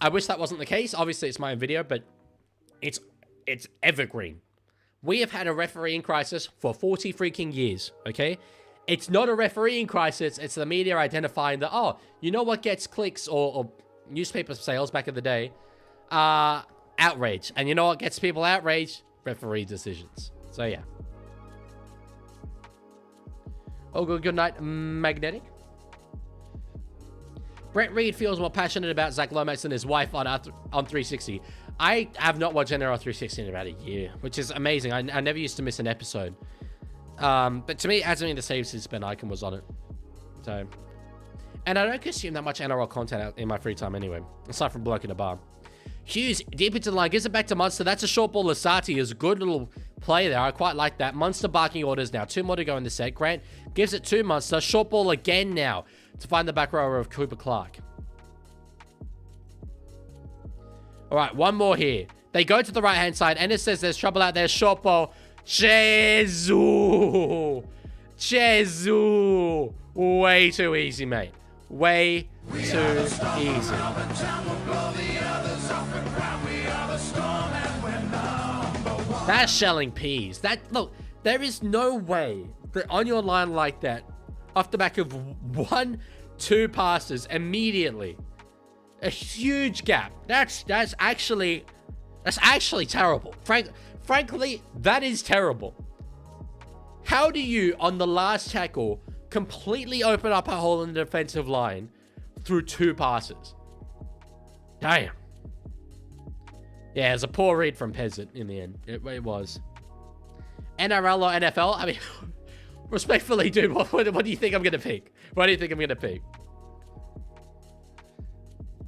I wish that wasn't the case. Obviously, it's my own video, but it's evergreen. We have had a refereeing crisis for 40 freaking years, okay? It's not a refereeing crisis. It's the media identifying that, oh, you know what gets clicks or newspaper sales back in the day? Outrage. And you know what gets people outraged? Referee decisions. So, yeah. Oh, good night, Magnetic. Brett Reed feels more passionate about Zach Lomax than his wife on 360. I have not watched NRL 360 in about a year, which is amazing. I never used to miss an episode. But to me, it hasn't been the same since Ben Icon was on it. So, and I don't consume that much NRL content out in my free time anyway, aside from Bloke in a Bar. Hughes, deep into the line, gives it back to Munster. That's a short ball. Lasati is a good little play there. I quite like that. Munster barking orders now. 2 more to go in the set. Grant gives it to Munster. Short ball again now to find the back rower of Cooper Clark. All right, one more here. They go to the right-hand side. Ennis says there's trouble out there. Short ball. Jezu. Way too easy, mate. Way too easy. That's shelling peas. Look, there is no way that on your line like that, off the back of 1-2 passes immediately, a huge gap. That's actually terrible. Frankly, that is terrible. How do you, on the last tackle, completely open up a hole in the defensive line through 2 passes? Damn. Yeah, it was a poor read from Peasant in the end. It was. NRL or NFL? I mean, respectfully, dude, what do you think I'm going to pick? What do you think I'm going to pick?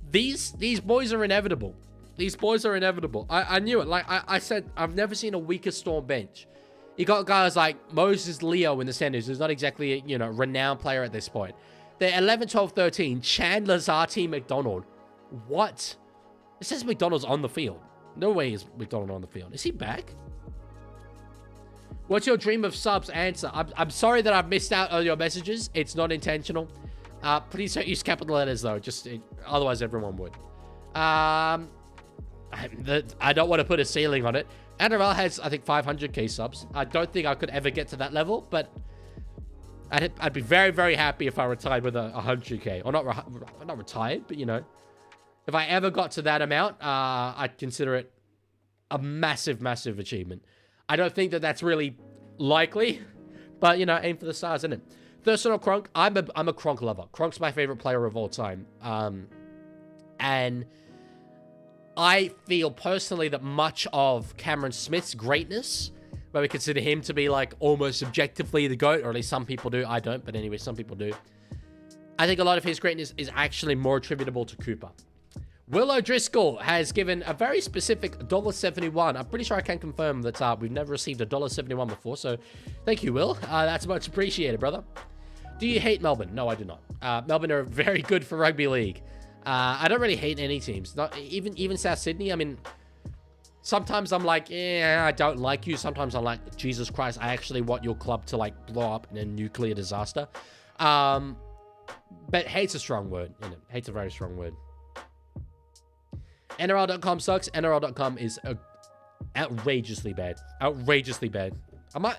These boys are inevitable. These boys are inevitable. I knew it. Like I said, I've never seen a weaker Storm bench. You got guys like Moses Leo in the centers, who's not exactly a, renowned player at this point. They're 11, 12, 13. Chandler, Zati, McDonald. What? It says McDonald's on the field. No way is McDonald on the field. Is he back? What's your dream of subs? Answer. I'm sorry that I've missed out on your messages. It's not intentional. Please don't use capital letters, though. Otherwise, everyone would. I don't want to put a ceiling on it. NRL has, I think, 500k subs. I don't think I could ever get to that level, but I'd be very, very happy if I retired with a 100k. Or not retired, but, if I ever got to that amount, I'd consider it a massive, massive achievement. I don't think that that's really likely, but, aim for the stars, isn't it? Thurston or Cronk? I'm a Cronk lover. Cronk's my favorite player of all time. And I feel personally that much of Cameron Smith's greatness, where we consider him to be like almost objectively the GOAT, or at least some people do. I don't, but anyway, some people do. I think a lot of his greatness is actually more attributable to Cooper. Willow Driscoll has given a very specific $1.71. I'm pretty sure I can confirm that we've never received a $1.71 before, so thank you, Will. That's much appreciated, brother. Do you hate Melbourne? No, I do not. Melbourne are very good for rugby league. I don't really hate any teams. Not even South Sydney. I mean, sometimes I'm like, I don't like you. Sometimes I'm like, Jesus Christ, I actually want your club to like blow up in a nuclear disaster. But hate's a strong word. Hate's a very strong word. NRL.com sucks. NRL.com is outrageously bad. Outrageously bad.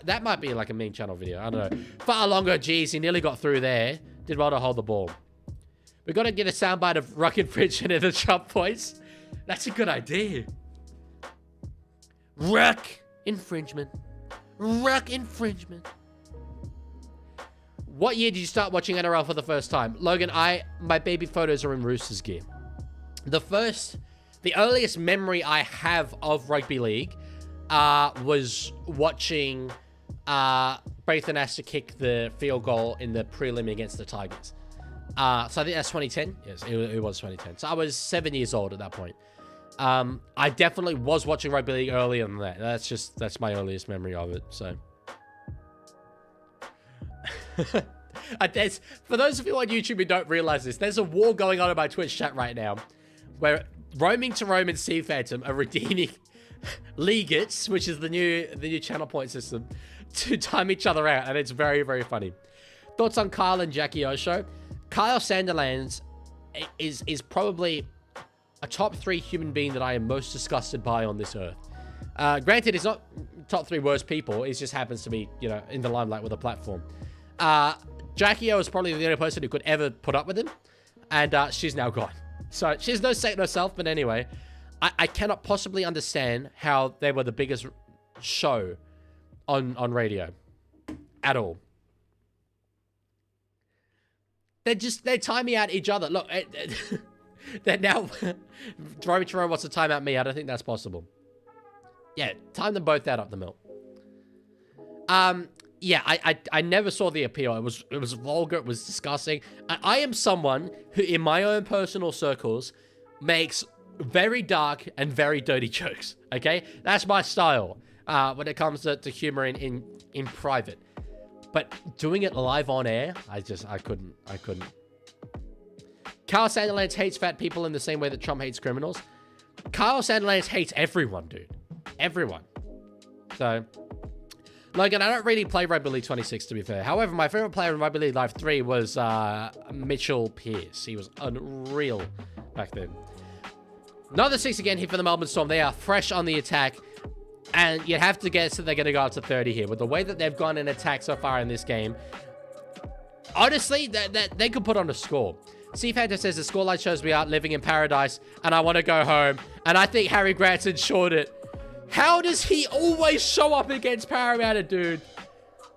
That might be like a main channel video. I don't know. Far longer. Jeez, he nearly got through there. Did well to hold the ball. We got to get a soundbite of ruck infringement in the Trump voice. That's a good idea. Ruck infringement. Ruck infringement. What year did you start watching NRL for the first time? Logan, my baby photos are in Roosters gear. The earliest memory I have of rugby league was watching Braithen Astor kick the field goal in the prelim against the Tigers. So I think that's 2010. Yes, it was 2010. So I was 7 years old at that point. I definitely was watching rugby league earlier than that. That's my earliest memory of it. So for those of you on YouTube who don't realize this, there's a war going on in my Twitch chat right now, where Roaming to Rome and Sea Phantom are redeeming Leagues, which is the new channel point system, to time each other out, and it's very, very funny. Thoughts on Kyle and Jackie Osho? Kyle Sandilands is probably a top 3 human being that I am most disgusted by on this earth. Granted, it's not top 3 worst people. It just happens to be, you know, in the limelight with a platform. Jackie O is probably the only person who could ever put up with him. And she's now gone. So she's no saint herself. But anyway, I cannot possibly understand how they were the biggest show on radio at all. They time me out each other. Look, they're now Romy Jerome wants to time out me. I don't think that's possible. Yeah, time them both out up the mill. Yeah, I never saw the appeal. It was vulgar. It was disgusting. I am someone who, in my own personal circles, makes very dark and very dirty jokes. Okay, that's my style when it comes to humor in private. But doing it live on air, I couldn't. Kyle Sandilands hates fat people in the same way that Trump hates criminals. Kyle Sandilands hates everyone, dude. Everyone. So, Logan, I don't really play Rugby League 26, to be fair. However, my favorite player in Rugby League Live 3 was Mitchell Pearce. He was unreal back then. Another 6 again here for the Melbourne Storm. They are fresh on the attack. And you'd have to guess that they're going to go up to 30 here. With the way that they've gone in attack so far in this game, honestly, they could put on a score. Steve Hunter says, the scoreline shows we are living in paradise, and I want to go home. And I think Harry Grant's ensured it. How does he always show up against Parramatta, dude?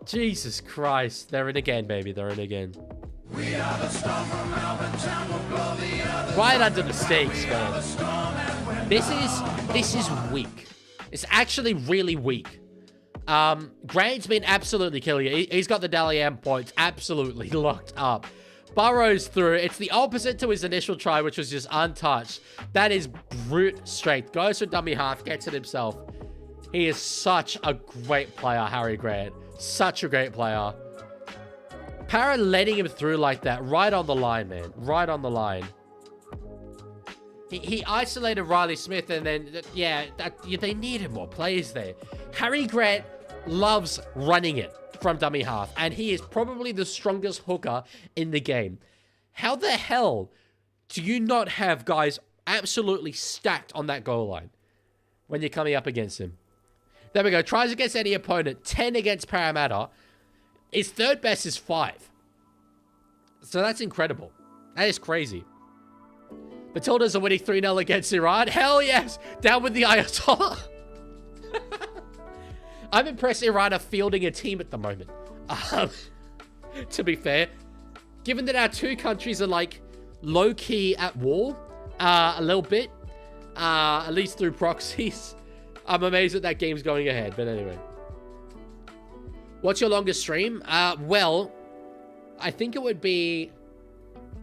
Jesus Christ. They're in again, baby. They're in again. We are the Storm from Melbourne Town. We'll blow the other right under the stakes, man. This is weak. It's actually really weak. Grant's been absolutely killing it. He's got the Dally M points absolutely locked up. Burrows through. It's the opposite to his initial try, which was just untouched. That is brute strength. Goes for dummy half, gets it himself. He is such a great player, Harry Grant. Such a great player. Para letting him through like that, right on the line, man. Right on the line. He isolated Riley Smith, and then, yeah, they needed more players there. Harry Grant loves running it from dummy half, and he is probably the strongest hooker in the game. How the hell do you not have guys absolutely stacked on that goal line when you're coming up against him? There we go. Tries against any opponent. 10 against Parramatta. His third best is 5. So that's incredible. That is crazy. Matildas are winning 3-0 against Iran. Hell yes. Down with the Ayatollah. I'm impressed Iran are fielding a team at the moment. To be fair, given that our two countries are like low-key at war, a little bit, at least through proxies, I'm amazed that game's going ahead. But anyway. What's your longest stream? Well, I think it would be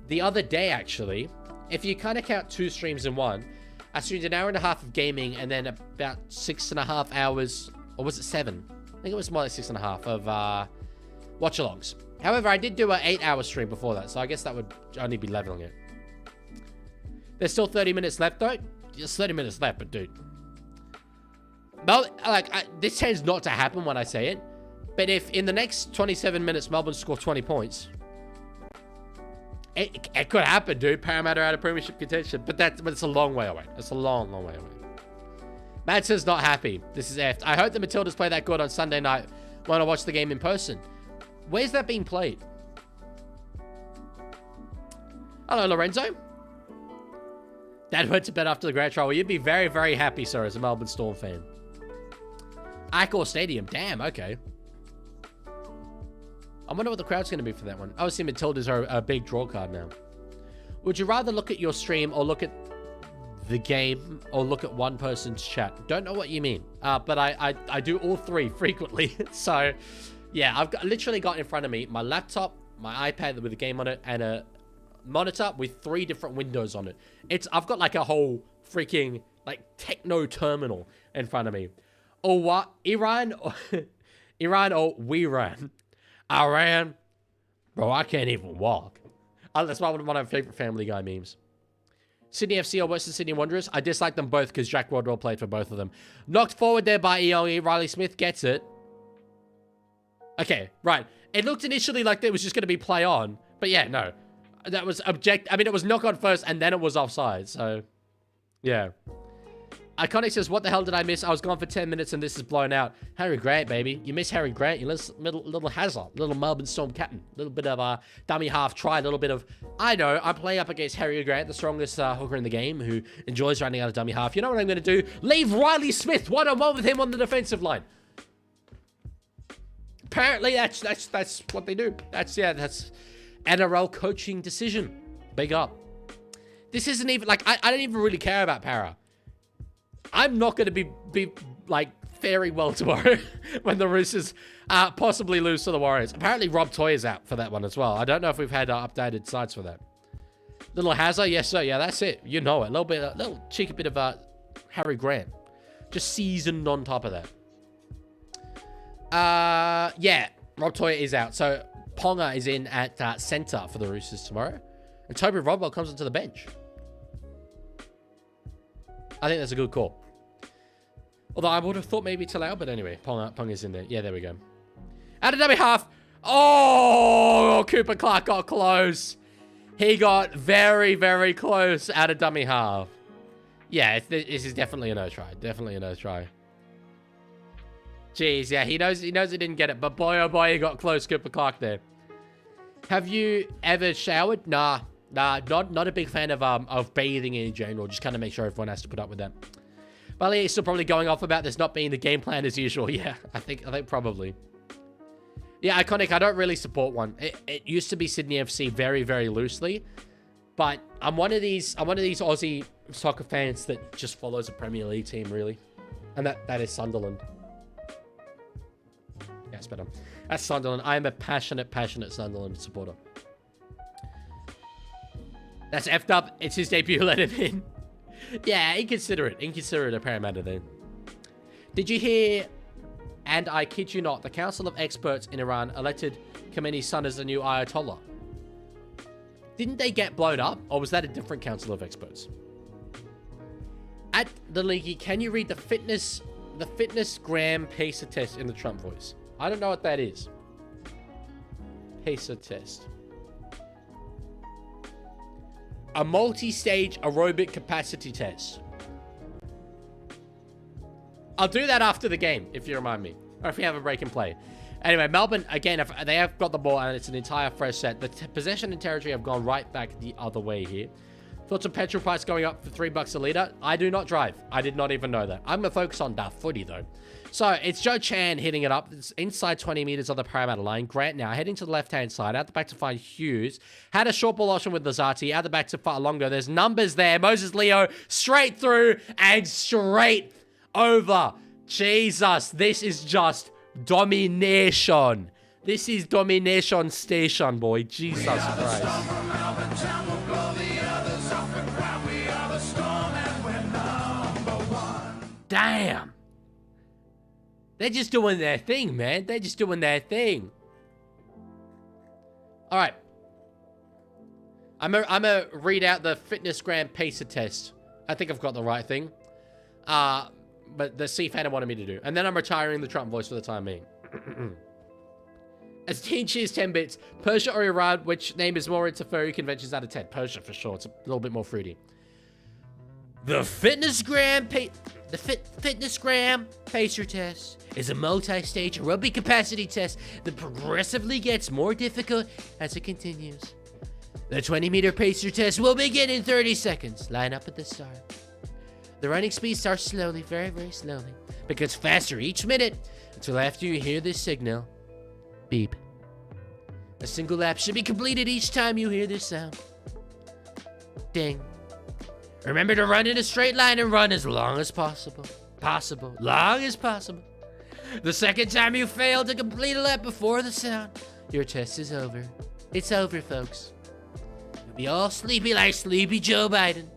the other day, actually. If you kind of count 2 streams in one, I streamed an hour and a half of gaming and then about 6.5 hours, or was it 7? I think it was more like 6.5 of watch-alongs. However, I did do an 8-hour stream before that, so I guess that would only be leveling it. There's still 30 minutes left, though. There's 30 minutes left, but dude. Well, this tends not to happen when I say it, but if in the next 27 minutes Melbourne score 20 points, it could happen, dude. Parramatta out of premiership contention, but it's a long way away. It's a long, long way away. Madsen's not happy. This is effed. I hope the Matildas play that good on Sunday night when I watch the game in person. Where's that being played? Hello, Lorenzo. Dad went to bed after the grand trial. Well, you'd be very, very happy, sir, as a Melbourne Storm fan. Accor Stadium. Damn, okay. I wonder what the crowd's going to be for that one. Obviously, Matildas are a big draw card now. Would you rather look at your stream or look at the game or look at one person's chat? Don't know what you mean. But I do all 3 frequently. So, yeah, I've literally got in front of me my laptop, my iPad with a game on it, and a monitor with 3 different windows on it. I've got like a whole freaking like techno terminal in front of me. Or what? Iran or we ran. Iran. Bro, I can't even walk. That's one of my favorite Family Guy memes. Sydney FC or Western Sydney Wanderers. I dislike them both because Jack Rodwell played for both of them. Knocked forward there by Iongi. Riley Smith gets it. Okay, right. It looked initially like there was just going to be play on. But yeah, no. That was it was knock on first and then it was offside. So, Yeah. Iconic says, what the hell did I miss? I was gone for 10 minutes and this is blown out. Harry Grant, baby. You miss Harry Grant. You little Hazard. Little Melbourne Storm captain. Little bit of a dummy half try. A little bit of... I know. I'm playing up against Harry Grant, the strongest hooker in the game, who enjoys running out of dummy half. You know what I'm going to do? Leave Riley Smith one-on-one with him on the defensive line. Apparently, that's what they do. That's NRL coaching decision. Big up. This isn't even... Like, I don't even really care about Para. I'm not going to be like, faring well tomorrow when the Roosters possibly lose to the Warriors. Apparently, Rob Toy is out for that one as well. I don't know if we've had updated sites for that. Little Hazard, yes, sir. Yeah, that's it. You know it. A little cheeky bit of Harry Grant. Just seasoned on top of that. Yeah, Rob Toy is out. So, Ponga is in at centre for the Roosters tomorrow. And Toby Rodwell comes onto the bench. I think that's a good call. Although I would have thought maybe Talau, but anyway, Ponga's in there. Yeah, there we go. Out of dummy half. Oh, Cooper Clark got close. He got very, very close out of dummy half. Yeah, this is definitely a no try. Definitely a no try. Jeez, yeah, he knows he didn't get it, but boy, oh boy, he got close, Cooper Clark there. Have you ever showered? Nah, not a big fan of bathing in general. Just kind of make sure everyone has to put up with that. But he's still probably going off about this not being the game plan as usual. Yeah, I think probably. Yeah, Iconic, I don't really support one. It used to be Sydney FC very, very loosely. But I'm one of these Aussie soccer fans that just follows a Premier League team, really. And that is Sunderland. Yeah, it's better. That's Sunderland. I am a passionate Sunderland supporter. That's effed up. It's his debut. Let him in. Yeah, inconsiderate. Inconsiderate of Parramatta then. Did you hear, and I kid you not, the Council of Experts in Iran elected Khamenei's son as the new Ayatollah? Didn't they get blown up? Or was that a different Council of Experts? At the Leaguie, can you read the fitness gram pacer test in the Trump voice? I don't know what that is. Pacer test. A multi-stage aerobic capacity test. I'll do that after the game, if you remind me. Or if we have a break and play. Anyway, Melbourne, again, if they have got the ball and it's an entire fresh set. The possession and territory have gone right back the other way here. Thoughts of petrol price going up for $3 a litre? I do not drive. I did not even know that. I'm going to focus on that footy, though. So, it's Joe Chan hitting it up. It's inside 20 metres of the Parramatta line. Grant now heading to the left-hand side. Out the back to find Hughes. Had a short ball option with Lazati. Out the back to Fa'alongo. There's numbers there. Moses Leo straight through and straight over. Jesus, this is just domination. This is domination station, boy. Jesus Christ. Damn. They're just doing their thing, man. They're just doing their thing. All right. I'm gonna read out the fitness gram pacer test. I think I've got the right thing. But the C-Fan wanted me to do. And then I'm retiring the Trump voice for the time being. As Teen Cheers 10 bits. Persia or Iran, which name is more into furry conventions out of 10? Persia for sure. It's a little bit more fruity. The fitness gram pacer test is a multi-stage aerobic capacity test that progressively gets more difficult as it continues. The 20-meter pacer test will begin in 30 seconds. Line up at the start. The running speed starts slowly, very, very slowly, but gets faster each minute until after you hear this signal. Beep. A single lap should be completed each time you hear this sound. Ding. Remember to run in a straight line and run as long as possible. Long as possible. The second time you fail to complete a lap before the sound, your test is over. It's over, folks. You'll be all sleepy like Sleepy Joe Biden.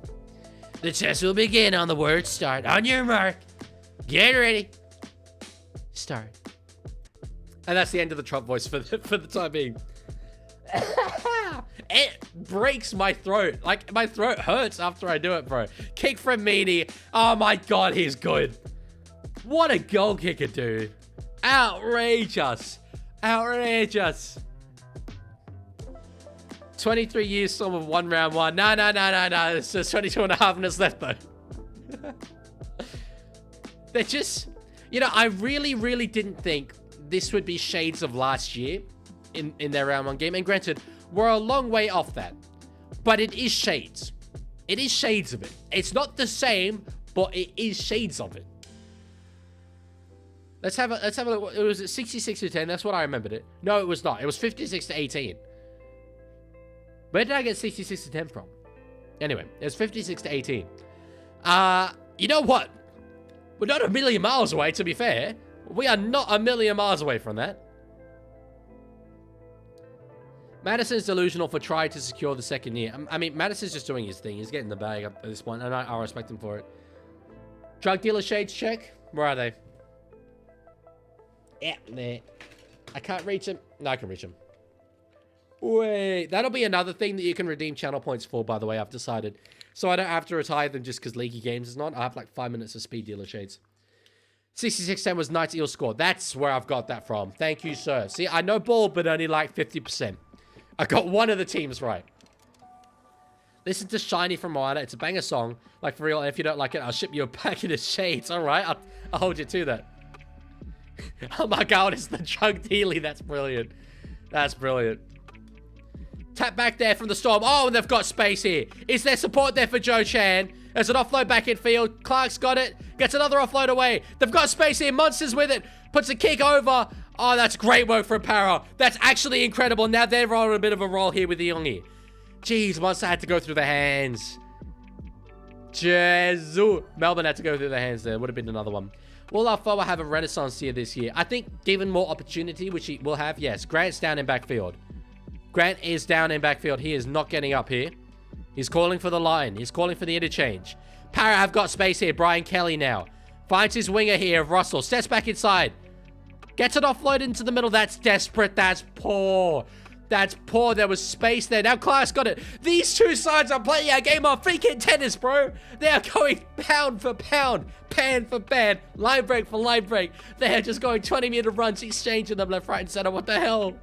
The test will begin on the word start. On your mark. Get ready. Start. And that's the end of the Trump voice for the time being. It breaks my throat. Like, my throat hurts after I do it, bro. Kick from Meany. Oh my god, he's good. What a goal kicker, dude. Outrageous. Outrageous. 23 years, some of one round one. No. It's just 22 and a half minutes left, though. They're just... You know, I really didn't think this would be shades of last year in their round 1 game. And granted, we're a long way off that. But it is shades. It is shades of it. It's not the same, but it is shades of it. Let's have a look. It was 66-10. That's what I remembered it. No, it was not. It was 56-18. Where did I get 66-10 from? Anyway, it was 56-18. You know what? We're not a million miles away, to be fair. We are not a million miles away from that. Madison's delusional for trying to secure the second year. I mean, Madison's just doing his thing. He's getting the bag up at this point, and I respect him for it. Drug dealer shades check. Where are they? Yeah, there. I can't reach him. No, I can reach him. Wait, that'll be another thing that you can redeem channel points for, by the way, I've decided. So I don't have to retire them just because Leaguie Games is not. I have like 5 minutes of speed dealer shades. 66-10 was Knights Eels score. That's where I've got that from. Thank you, sir. See, I know ball, but only like 50%. I got one of the teams right. Listen to Shiny from Moana. It's a banger song. Like, for real, and if you don't like it, I'll ship you a packet of shades. All right, I'll hold you to that. Oh my god, it's the drug dealy. That's brilliant. That's brilliant. Tap back there from the Storm. Oh, and they've got space here. Is there support there for Joe Chan? There's an offload back in field. Clark's got it. Gets another offload away. They've got space here. Monsters with it. Puts a kick over. Oh, that's great work for Para. That's actually incredible. Now they're on a bit of a roll here with the Yongi. Jeez, Monster had to go through the hands. Jesus. Melbourne had to go through the hands there. Would have been another one. Will our forward have a renaissance here this year? I think given more opportunity, which he will have, yes. Grant's down in backfield. Grant is down in backfield. He is not getting up here. He's calling for the line. He's calling for the interchange. Para have got space here. Brian Kelly now. Finds his winger here. Russell steps back inside. Gets it offload into the middle. That's desperate. That's poor. That's poor. There was space there. Now Clark's got it. These two sides are playing a game of freaking tennis, bro. They are going pound for pound, pan for pan, line break for line break. They are just going 20-meter runs, exchanging them left, right, and center. What the hell?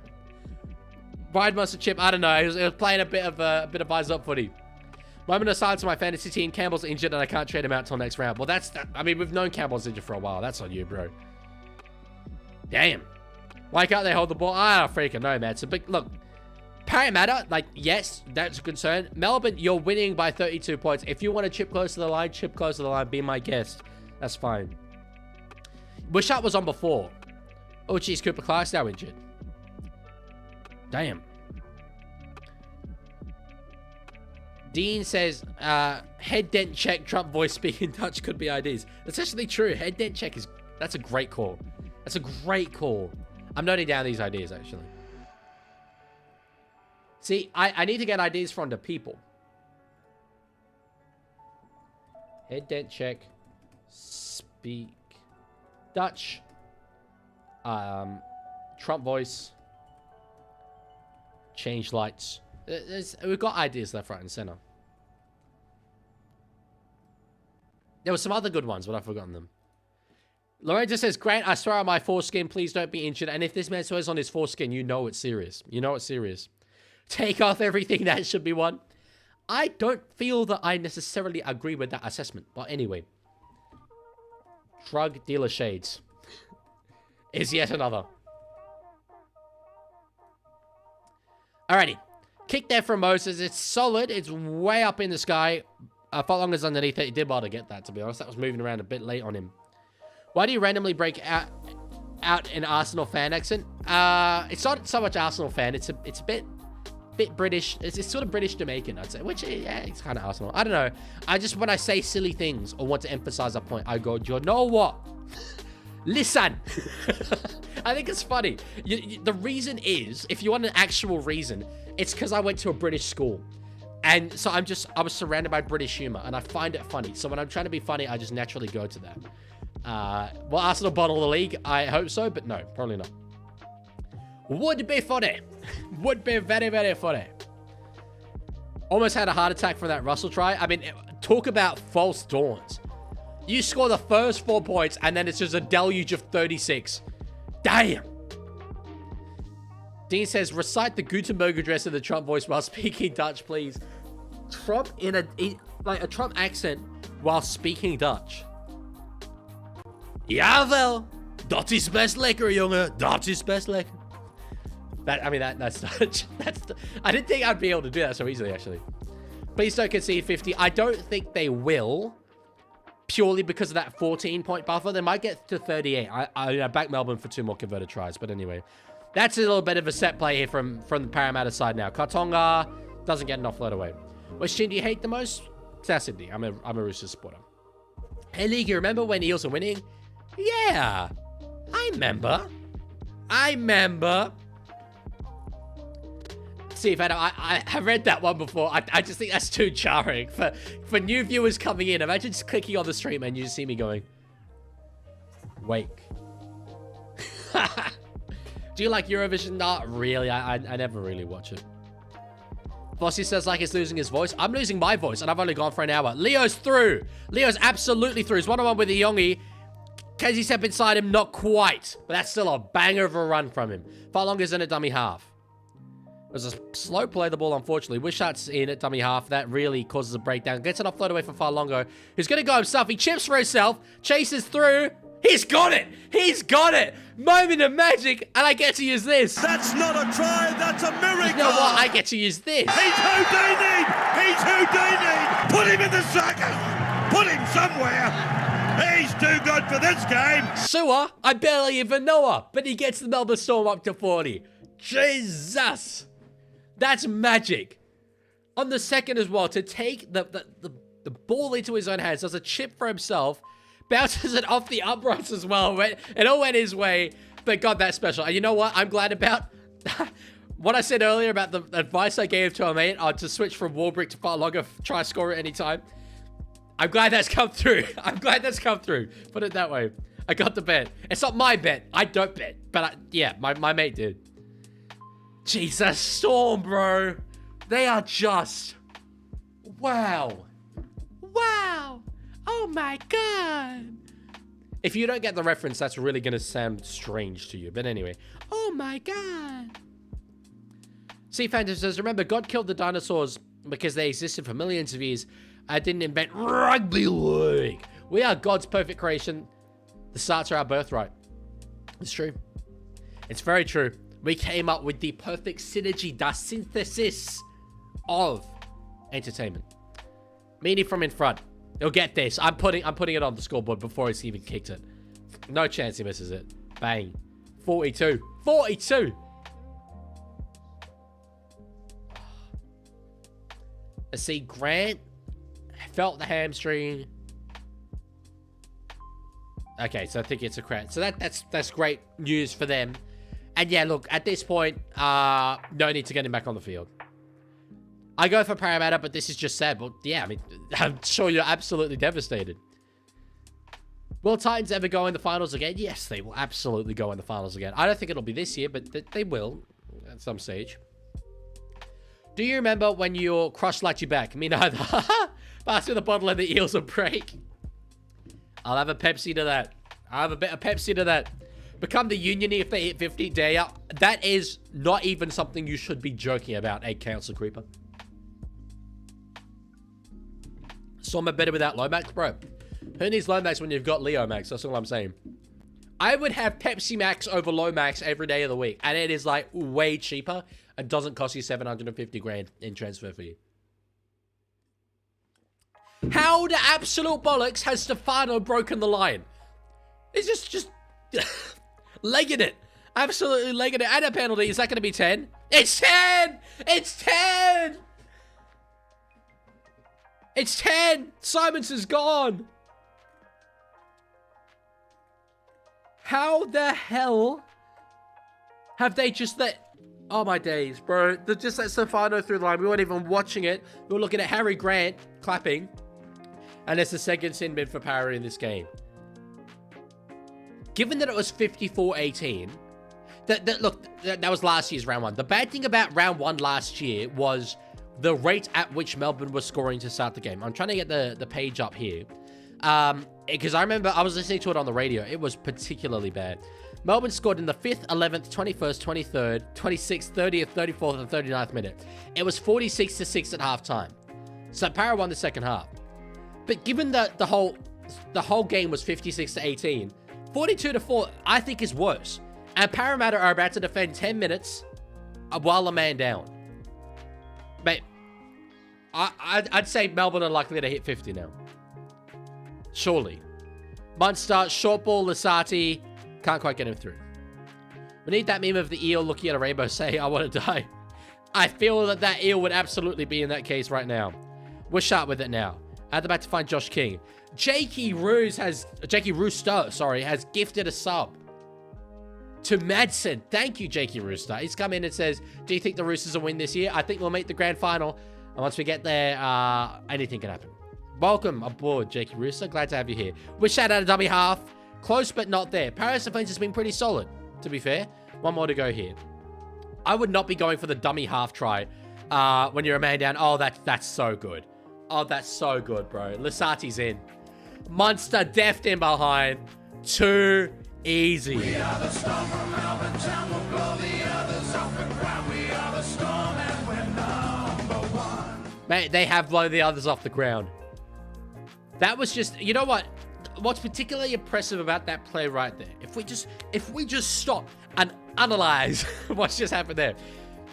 Brian must have chipped. I don't know. He was playing a bit of eyes-up footy. Moment of silence for my fantasy team. Campbell's injured, and I can't trade him out till next round. Well, I mean, we've known Campbell's injured for a while. That's on you, bro. Damn. Why can't they hold the ball? I don't freaking know, man. It's a big... Look, Parramatta, like, yes, that's a concern. Melbourne, you're winning by 32 points. If you want to chip close to the line, chip close to the line. Be my guest. That's fine. Wishart was on before. Oh, geez, Cooper Clark's now injured. Damn. Dean says, head dent check, Trump voice speaking Dutch could be IDs. That's actually true. Head dent check is... That's a great call. That's a great call. I'm noting down these ideas, actually. See, I need to get ideas from the people. Head dent check. Speak Dutch. Trump voice. Change lights. We've got ideas left, right, and center. There were some other good ones, but I've forgotten them. Lorenzo says, Grant, I swear on my foreskin, please don't be injured. And if this man swears on his foreskin, you know it's serious. You know it's serious. Take off everything, that should be one. I don't feel that I necessarily agree with that assessment. But anyway. Drug dealer shades. Is yet another. Alrighty. Kick there from Moses. It's solid. It's way up in the sky. Furlong is underneath it. He did well to get that, to be honest. That was moving around a bit late on him. Why do you randomly break out an Arsenal fan accent? It's not so much Arsenal fan. It's a bit British. It's sort of British Jamaican, I'd say. Which, yeah, it's kind of Arsenal. I don't know. I just, when I say silly things or want to emphasize a point, I go, you know what? Listen. I think it's funny. The reason is, if you want an actual reason, it's because I went to a British school. And so I was surrounded by British humor, and I find it funny. So when I'm trying to be funny, I just naturally go to that. Will Arsenal bottle the league? I hope so, but no, probably not. Would be funny. Would be very, very funny. Almost had a heart attack from that Russell try. I mean, talk about false dawns. You score the first 4 points, and then it's just a deluge of 36. Damn. Dean says, recite the Gutenberg address in the Trump voice while speaking Dutch, please. Trump in a Trump accent while speaking Dutch. Jawel, dat is best lekker, jongen. Dat is best lekker. That's Dutch. I didn't think I'd be able to do that so easily, actually. Please don't concede 50. I don't think they will, purely because of that 14-point buffer. They might get to 38. I back Melbourne for 2 more converted tries, but anyway. That's a little bit of a set play here from the Parramatta side now. Kartonga doesn't get an offload away. Which team do you hate the most? South Sydney. I'm a Roosters supporter. Hey, League, remember when Eels are winning? Yeah, I remember. See, I have read that one before. I just think that's too jarring for new viewers coming in. Imagine just clicking on the stream and you just see me going, wake. Do you like Eurovision? Not really. I never really watch it. Bossy says like he's losing his voice. I'm losing my voice and I've only gone for an hour. Leo's through. Leo's absolutely through. He's 1-on-1 with the Yongi. Casey step inside him, not quite. But that's still a banger of a run from him. Farlonga's in at dummy half. It was a slow play the ball, unfortunately. Wishart's in at dummy half. That really causes a breakdown. Gets an offload away from Farlongo, who's going to go himself. He chips for himself. Chases through. He's got it. He's got it. Moment of magic. And I get to use this. That's not a try, that's a miracle! You know what? I get to use this. He's Houdini! He's Houdini! Put him in the circus! Put him somewhere! He's too good for this game! Sewer, I barely even know her, but he gets the Melbourne Storm up to 40. Jesus! That's magic. On the second as well, to take the ball into his own hands, does a chip for himself, bounces it off the uprights as well. It all went his way, but God, that's special. And you know what I'm glad about? What I said earlier about the advice I gave to a mate to switch from Warbrick to Farlonga, try score at any time. I'm glad that's come through. I'm glad that's come through. Put it that way. I got the bet. It's not my bet. I don't bet. But yeah, my mate did. Jesus, Storm, bro. They are just... Wow. Wow. Oh my God. If you don't get the reference, that's really going to sound strange to you. But anyway. Oh my God. Sea Phantom says, remember, God killed the dinosaurs because they existed for millions of years. I didn't invent Rugby League. We are God's perfect creation. The starts are our birthright. It's true. It's very true. We came up with the perfect synergy, the synthesis of entertainment. Meaning from in front. He'll get this. I'm putting it on the scoreboard before he's even kicked it. No chance he misses it. Bang. 42. 42. Let's see. Grant felt the hamstring. Okay, so I think it's a crack. So that's great news for them. And yeah, look, at this point, no need to get him back on the field. I go for Parramatta, but this is just sad. But yeah, I mean, I'm sure you're absolutely devastated. Will Titans ever go in the finals again? Yes, they will absolutely go in the finals again. I don't think it'll be this year, but they will at some stage. Do you remember when your crush liked you back? Me neither. Pass me the bottle and the Eels will break. I'll have a Pepsi to that. I'll have a bit of Pepsi to that. Become the Union if they hit 50. Dare ya? That is not even something you should be joking about, Egg Council Creeper. Storm are better without Lomax, bro. Who needs Lomax when you've got Leo Max? That's all I'm saying. I would have Pepsi Max over Lomax every day of the week. And it is like way cheaper. And doesn't cost you 750 grand in transfer fee. How the absolute bollocks has Stefano broken the line? It's just legging it. Absolutely legging it. And a penalty. Is that going to be 10? It's 10! It's 10! It's 10! Simonson's gone! How the hell have they just let... Oh my days, bro. They just let Stefano through the line. We weren't even watching it. We were looking at Harry Grant clapping. And it's the second sin bin for Parra in this game. Given that it was 54-18, that was last year's round one. The bad thing about round one last year was the rate at which Melbourne was scoring to start the game. I'm trying to get the page up here. Because I remember I was listening to it on the radio. It was particularly bad. Melbourne scored in the 5th, 11th, 21st, 23rd, 26th, 30th, 34th, and 39th minute. It was 46-6 at halftime. So Parra won the second half. But given that the whole game was 56-18, 42-4, I think is worse. And Parramatta are about to defend 10 minutes while a man down. Mate, I'd say Melbourne are likely to hit 50 now. Surely. Munster, short ball, Lasati. Can't quite get him through. We need that meme of the eel looking at a rainbow saying, I want to die. I feel that eel would absolutely be in that case right now. We're sharp with it now. At the back to find Josh King. Jakey Rooster, has gifted a sub to Madsen. Thank you, Jakey Rooster. He's come in and says, do you think the Roosters will win this year? I think we'll make the grand final. And once we get there, anything can happen. Welcome aboard, Jakey Rooster. Glad to have you here. Wish I had a dummy half. Close, but not there. Paris defense has been pretty solid, to be fair. One more to go here. I would not be going for the dummy half try when you're a man down. Oh, that's so good. Oh, that's so good, bro. Lasati's in. Munster deft in behind. Too easy. We are the storm from Melbourne town. We'll blow the others off the ground. We are the storm and we're number one. Mate, they have blown the others off the ground. That was just, you know what? What's particularly impressive about that play right there, if we just stop and analyze what's just happened there.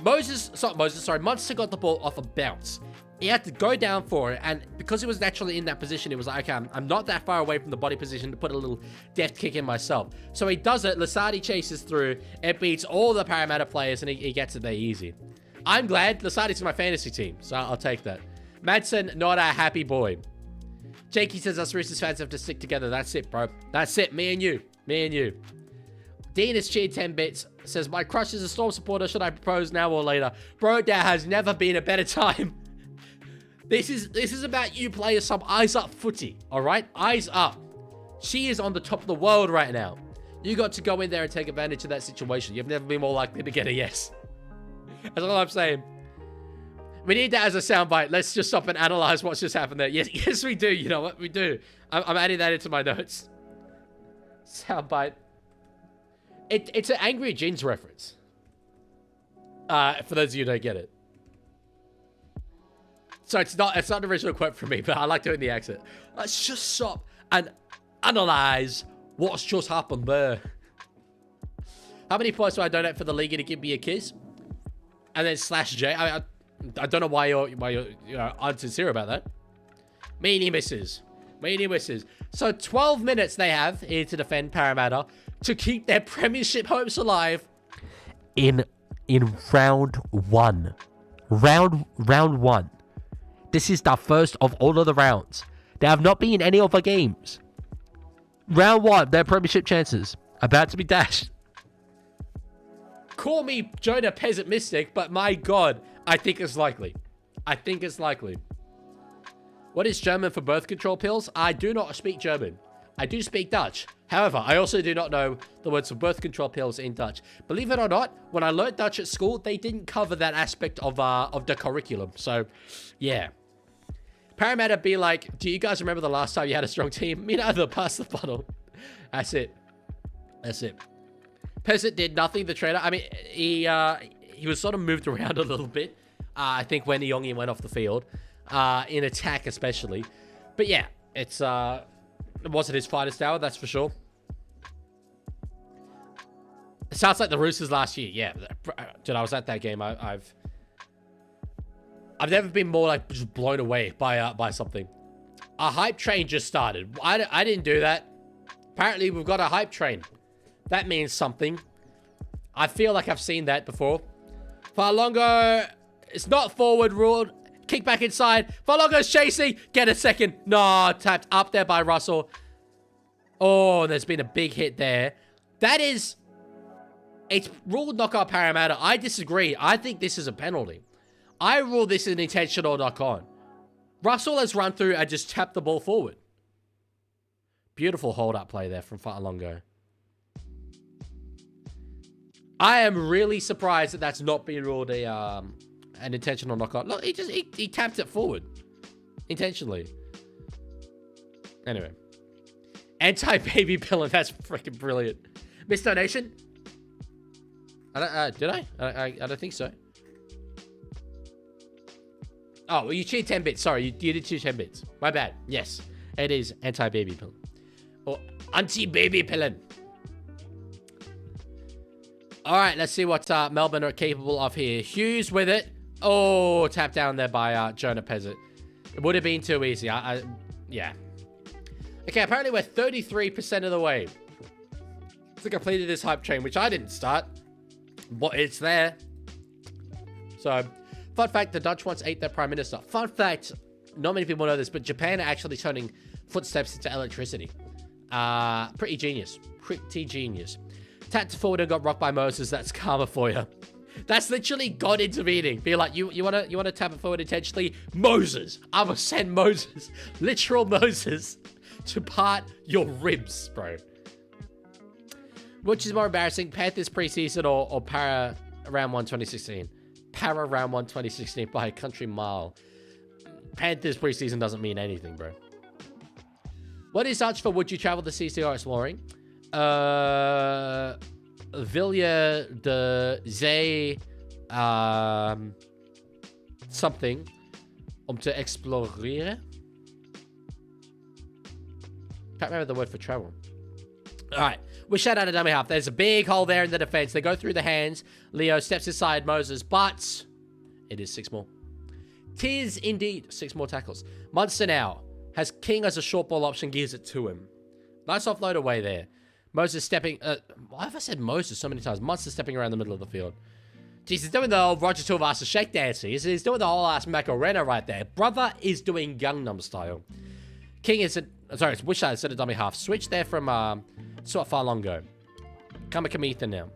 Munster got the ball off a bounce. He had to go down for it, and because he was naturally in that position, it was like, okay, I'm not that far away from the body position to put a little deft kick in myself. So he does it, Lasati chases through, it beats all the Parramatta players, and he gets it there easy. I'm glad Lasati's my fantasy team, so I'll take that. Madsen, not a happy boy. Jakey says us Roosters fans have to stick together. That's it, bro. That's it. Me and you. Me and you. Dean has cheered 10 bits. Says, my crush is a Storm supporter. Should I propose now or later? Bro, there has never been a better time. This is about you playing some eyes up footy. All right? Eyes up. She is on the top of the world right now. You got to go in there and take advantage of that situation. You've never been more likely to get a yes. That's all I'm saying. We need that as a soundbite. Let's just stop and analyze what's just happened there. Yes, we do. You know what? We do. I'm adding that into my notes. Soundbite. It's an Angry Jeans reference. For those of you who don't get it. So it's not an original quote from me, but I like doing the accent. Let's just stop and analyze what's just happened there. How many points do I donate for the Leaguie to give me a kiss? And then /J. I don't know why you're unsincere about that. Meanie misses. Meanie misses. So 12 minutes they have here to defend Parramatta to keep their premiership hopes alive in round one. Round one. This is the first of all of the rounds. There have not been any other games. Round one, their premiership chances about to be dashed. Call me Jonah Peasant Mystic, but my God, I think it's likely. I think it's likely. What is German for birth control pills? I do not speak German. I do speak Dutch. However, I also do not know the words for birth control pills in Dutch. Believe it or not, when I learned Dutch at school, they didn't cover that aspect of the curriculum. So, yeah. Parramatta be like, do you guys remember the last time you had a strong team? Me neither, pass the bottle. That's it. That's it. Peasant did nothing, the trainer. I mean, he was sort of moved around a little bit. I think when Yongi went off the field. In attack especially. But yeah, it wasn't his finest hour, that's for sure. It sounds like the Roosters last year. Yeah, dude, I was at that game. I've never been more like just blown away by something. A hype train just started. I didn't do that. Apparently, we've got a hype train. That means something. I feel like I've seen that before. Farlongo, it's not forward ruled. Kick back inside. Farlongo's chasing. Get a second. No, tapped up there by Russell. Oh, there's been a big hit there. That is... It's ruled knock-on Parramatta. I disagree. I think this is a penalty. I rule this an intentional knock-on. Russell has run through and just tapped the ball forward. Beautiful hold-up play there from Farlongo. I am really surprised that that's not been ruled an intentional knock-on. Look, he tapped it forward. Intentionally. Anyway. Anti-baby pillar. That's freaking brilliant. Missed donation? Did I? I don't think so. Oh, well, you cheered 10 bits. Sorry, you did cheer 10 bits. My bad. Yes, it is anti-baby pill. Or anti-baby pillin. All right, let's see what Melbourne are capable of here. Hughes with it. Oh, tap down there by Jonah Pezzett. It would have been too easy. Yeah. Okay, apparently we're 33% of the way to completing this hype train, which I didn't start, but it's there. So, fun fact, the Dutch once ate their prime minister. Fun fact, not many people know this, but Japan are actually turning footsteps into electricity. Pretty genius. Pretty genius. Tapped forward and got rocked by Moses. That's karma for you. That's literally God intervening. Be like, you wanna tap it forward intentionally? Moses. I'm gonna send Moses. Literal Moses. To part your ribs, bro. Which is more embarrassing, Panthers preseason or Para round 1 2016? Para round 1 2016 by a country mile. Panthers preseason doesn't mean anything, bro. What is Dutch for would you travel to CCR exploring? Villa de Zee, something to exploreren. Can't remember the word for travel. All right, we shut out a dummy half. There's a big hole there in the defense. They go through the hands. Leo steps inside Moses, but it is 6 more. Tis indeed 6 more tackles. Munster now has King as a short ball option, gives it to him. Nice offload away there. Moses stepping... why have I said Moses so many times? Munster stepping around the middle of the field. Jeez, he's doing the old Roger Tuivasa shake dance. He's doing the whole ass Macarena right there. Brother is doing Gangnam style. King is... Sorry, it's Wishart instead of dummy half. Switch there from Falongo. Kamikamitha now.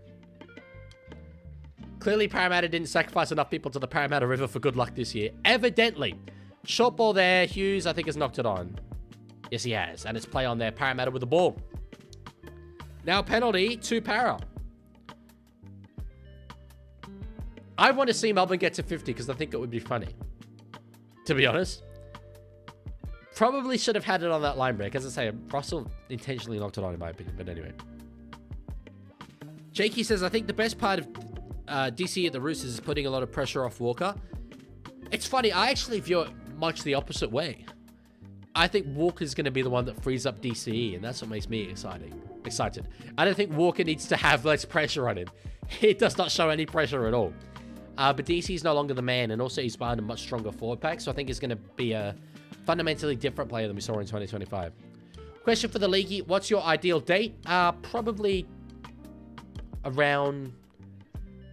Clearly, Parramatta didn't sacrifice enough people to the Parramatta River for good luck this year. Evidently. Short ball there. Hughes, I think, has knocked it on. Yes, he has. And it's play on there. Parramatta with the ball. Now penalty to Para. I want to see Melbourne get to 50 because I think it would be funny. To be honest. Probably should have had it on that line break. As I say, Russell intentionally knocked it on in my opinion. But anyway. Jakey says, I think the best part of DC at the Roosters is putting a lot of pressure off Walker. It's funny. I actually view it much the opposite way. I think Walker's going to be the one that frees up DCE. And that's what makes me excited. I don't think Walker needs to have less pressure on him. He does not show any pressure at all. But DC's no longer the man. And also he's behind a much stronger forward pack. So I think he's going to be a fundamentally different player than we saw in 2025. Question for the Leaguie. What's your ideal date? Probably around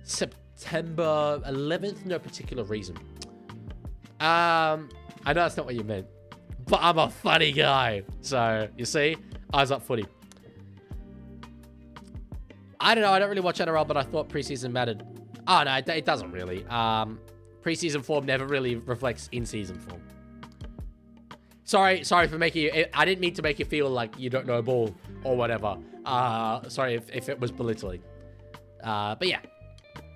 September 11th. No particular reason. I know that's not what you meant. But I'm a funny guy. So, you see? Eyes up footy. I don't know. I don't really watch NRL, but I thought preseason mattered. Oh, no, it doesn't really. Preseason form never really reflects in-season form. Sorry for making you... I didn't mean to make you feel like you don't know ball or whatever. Sorry if it was belittling. But yeah.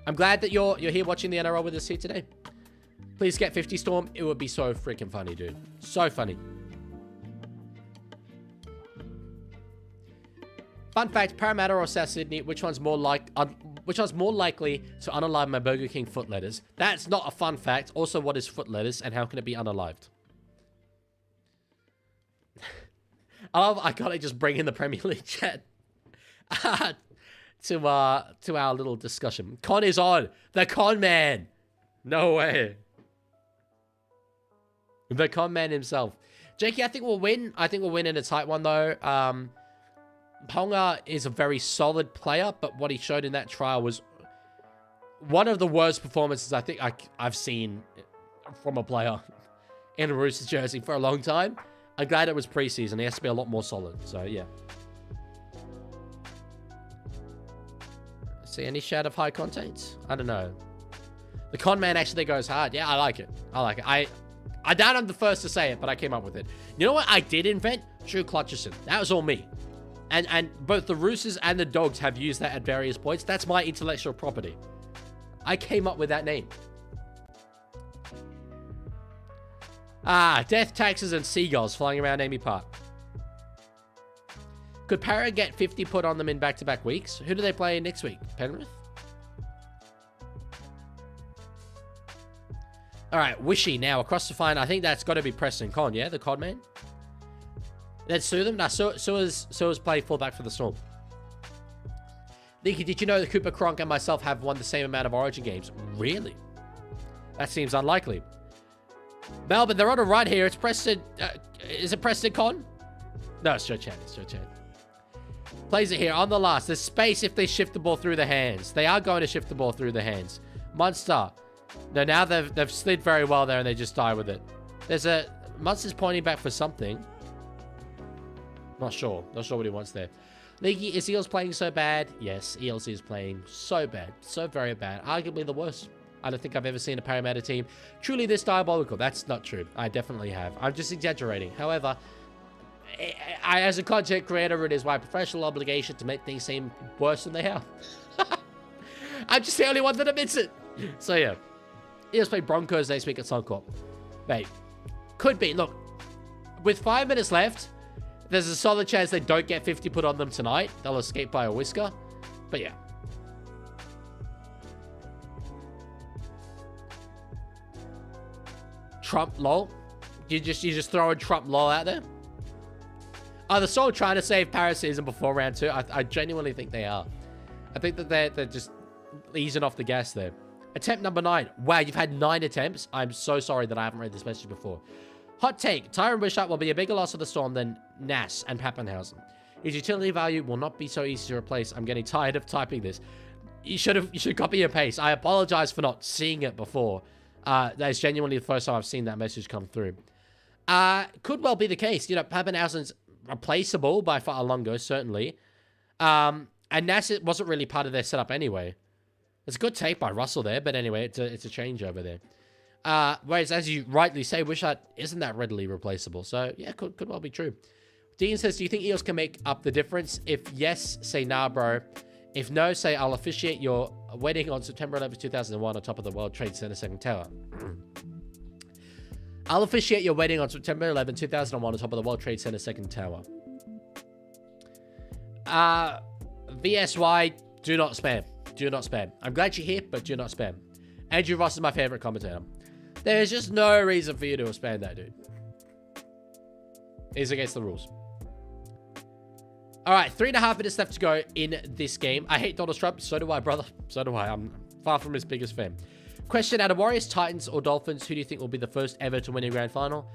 I'm glad that you're here watching the NRL with us here today. Please get 50 Storm. It would be so freaking funny, dude. So funny. Fun fact, Parramatta or South Sydney, which one's more likely to unalive my Burger King foot letters? That's not a fun fact. Also, what is foot letters and how can it be unalived? I gotta just bring in the Premier League chat to our little discussion. Con is on. The con man. No way. The con man himself. Jakey, I think we'll win. I think we'll win in a tight one, though. Ponga is a very solid player, but what he showed in that trial was one of the worst performances I think I've seen from a player in a Roosters jersey for a long time. I'm glad it was preseason. He has to be a lot more solid. So, yeah. See any shout of high content? I don't know. The con man actually goes hard. Yeah, I like it. I doubt I'm the first to say it, but I came up with it. You know what I did invent? Drew Clutcherson. That was all me. And both the Roosters and the Dogs have used that at various points. That's my intellectual property. I came up with that name. Death, taxes, and seagulls flying around Amy Park. Could Para get 50 put on them in back-to-back weeks? Who do they play next week? Penrith? All right, Wishy now across the fine. I think that's got to be Preston Con, yeah? The Cod man? Let's sue them. Now, Sua's play fullback for the Storm. Leaky, did you know that Cooper Cronk and myself have won the same amount of Origin games? Really? That seems unlikely. Melbourne, they're on a run here. It's Preston. Is it Preston Con? No, it's Joe Chan. It's Joe Chan. Plays it here on the last. There's space if they shift the ball through the hands. They are going to shift the ball through the hands. Munster. No, now they've slid very well there and they just die with it. There's a... Munster's pointing back for something. Not sure. Not sure what he wants there. Leaguie, is Eels playing so bad? Yes, Eels is playing so bad. So very bad. Arguably the worst. I don't think I've ever seen a Parramatta team truly this diabolical. That's not true. I definitely have. I'm just exaggerating. However, as a content creator, it is my professional obligation to make things seem worse than they are. I'm just the only one that admits it. So yeah. Eels play Broncos next week at Suncorp. Mate, could be. Look, with 5 minutes left, there's a solid chance they don't get 50 put on them tonight. They'll escape by a whisker. But yeah. Trump lol. You just throwing Trump lol out there? Are the Storm trying to save Paris season before round 2? I genuinely think they are. I think that they're just easing off the gas there. Attempt number 9. Wow, you've had 9 attempts. I'm so sorry that I haven't read this message before. Hot take. Tyron Wishart will be a bigger loss for the Storm than Nass and Pappenhausen. His utility value will not be so easy to replace. I'm getting tired of typing this. You should copy and paste. I apologize for not seeing it before. That is genuinely the first time I've seen that message come through. Could well be the case. You know, Pappenhausen's replaceable by Fa'alongo, certainly. And Nass wasn't really part of their setup anyway. It's a good take by Russell there, but anyway, it's a changeover there. Whereas, as you rightly say, Wishart isn't that readily replaceable. So, yeah, could well be true. Dean says, do you think Eels can make up the difference? If yes, say nah, bro. If no, say I'll officiate your wedding on September 11th, 2001 on top of the World Trade Center second tower. I'll officiate your wedding on September 11th, 2001 on top of the World Trade Center second tower. VSY, do not spam. Do not spam. I'm glad you're here, but do not spam. Andrew Ross is my favorite commentator. There's just no reason for you to spam that dude. It's against the rules. All right, 3.5 minutes left to go in this game. I hate Donald Trump. So do I, brother. So do I. I'm far from his biggest fan. Question, out of Warriors, Titans, or Dolphins, who do you think will be the first ever to win a grand final?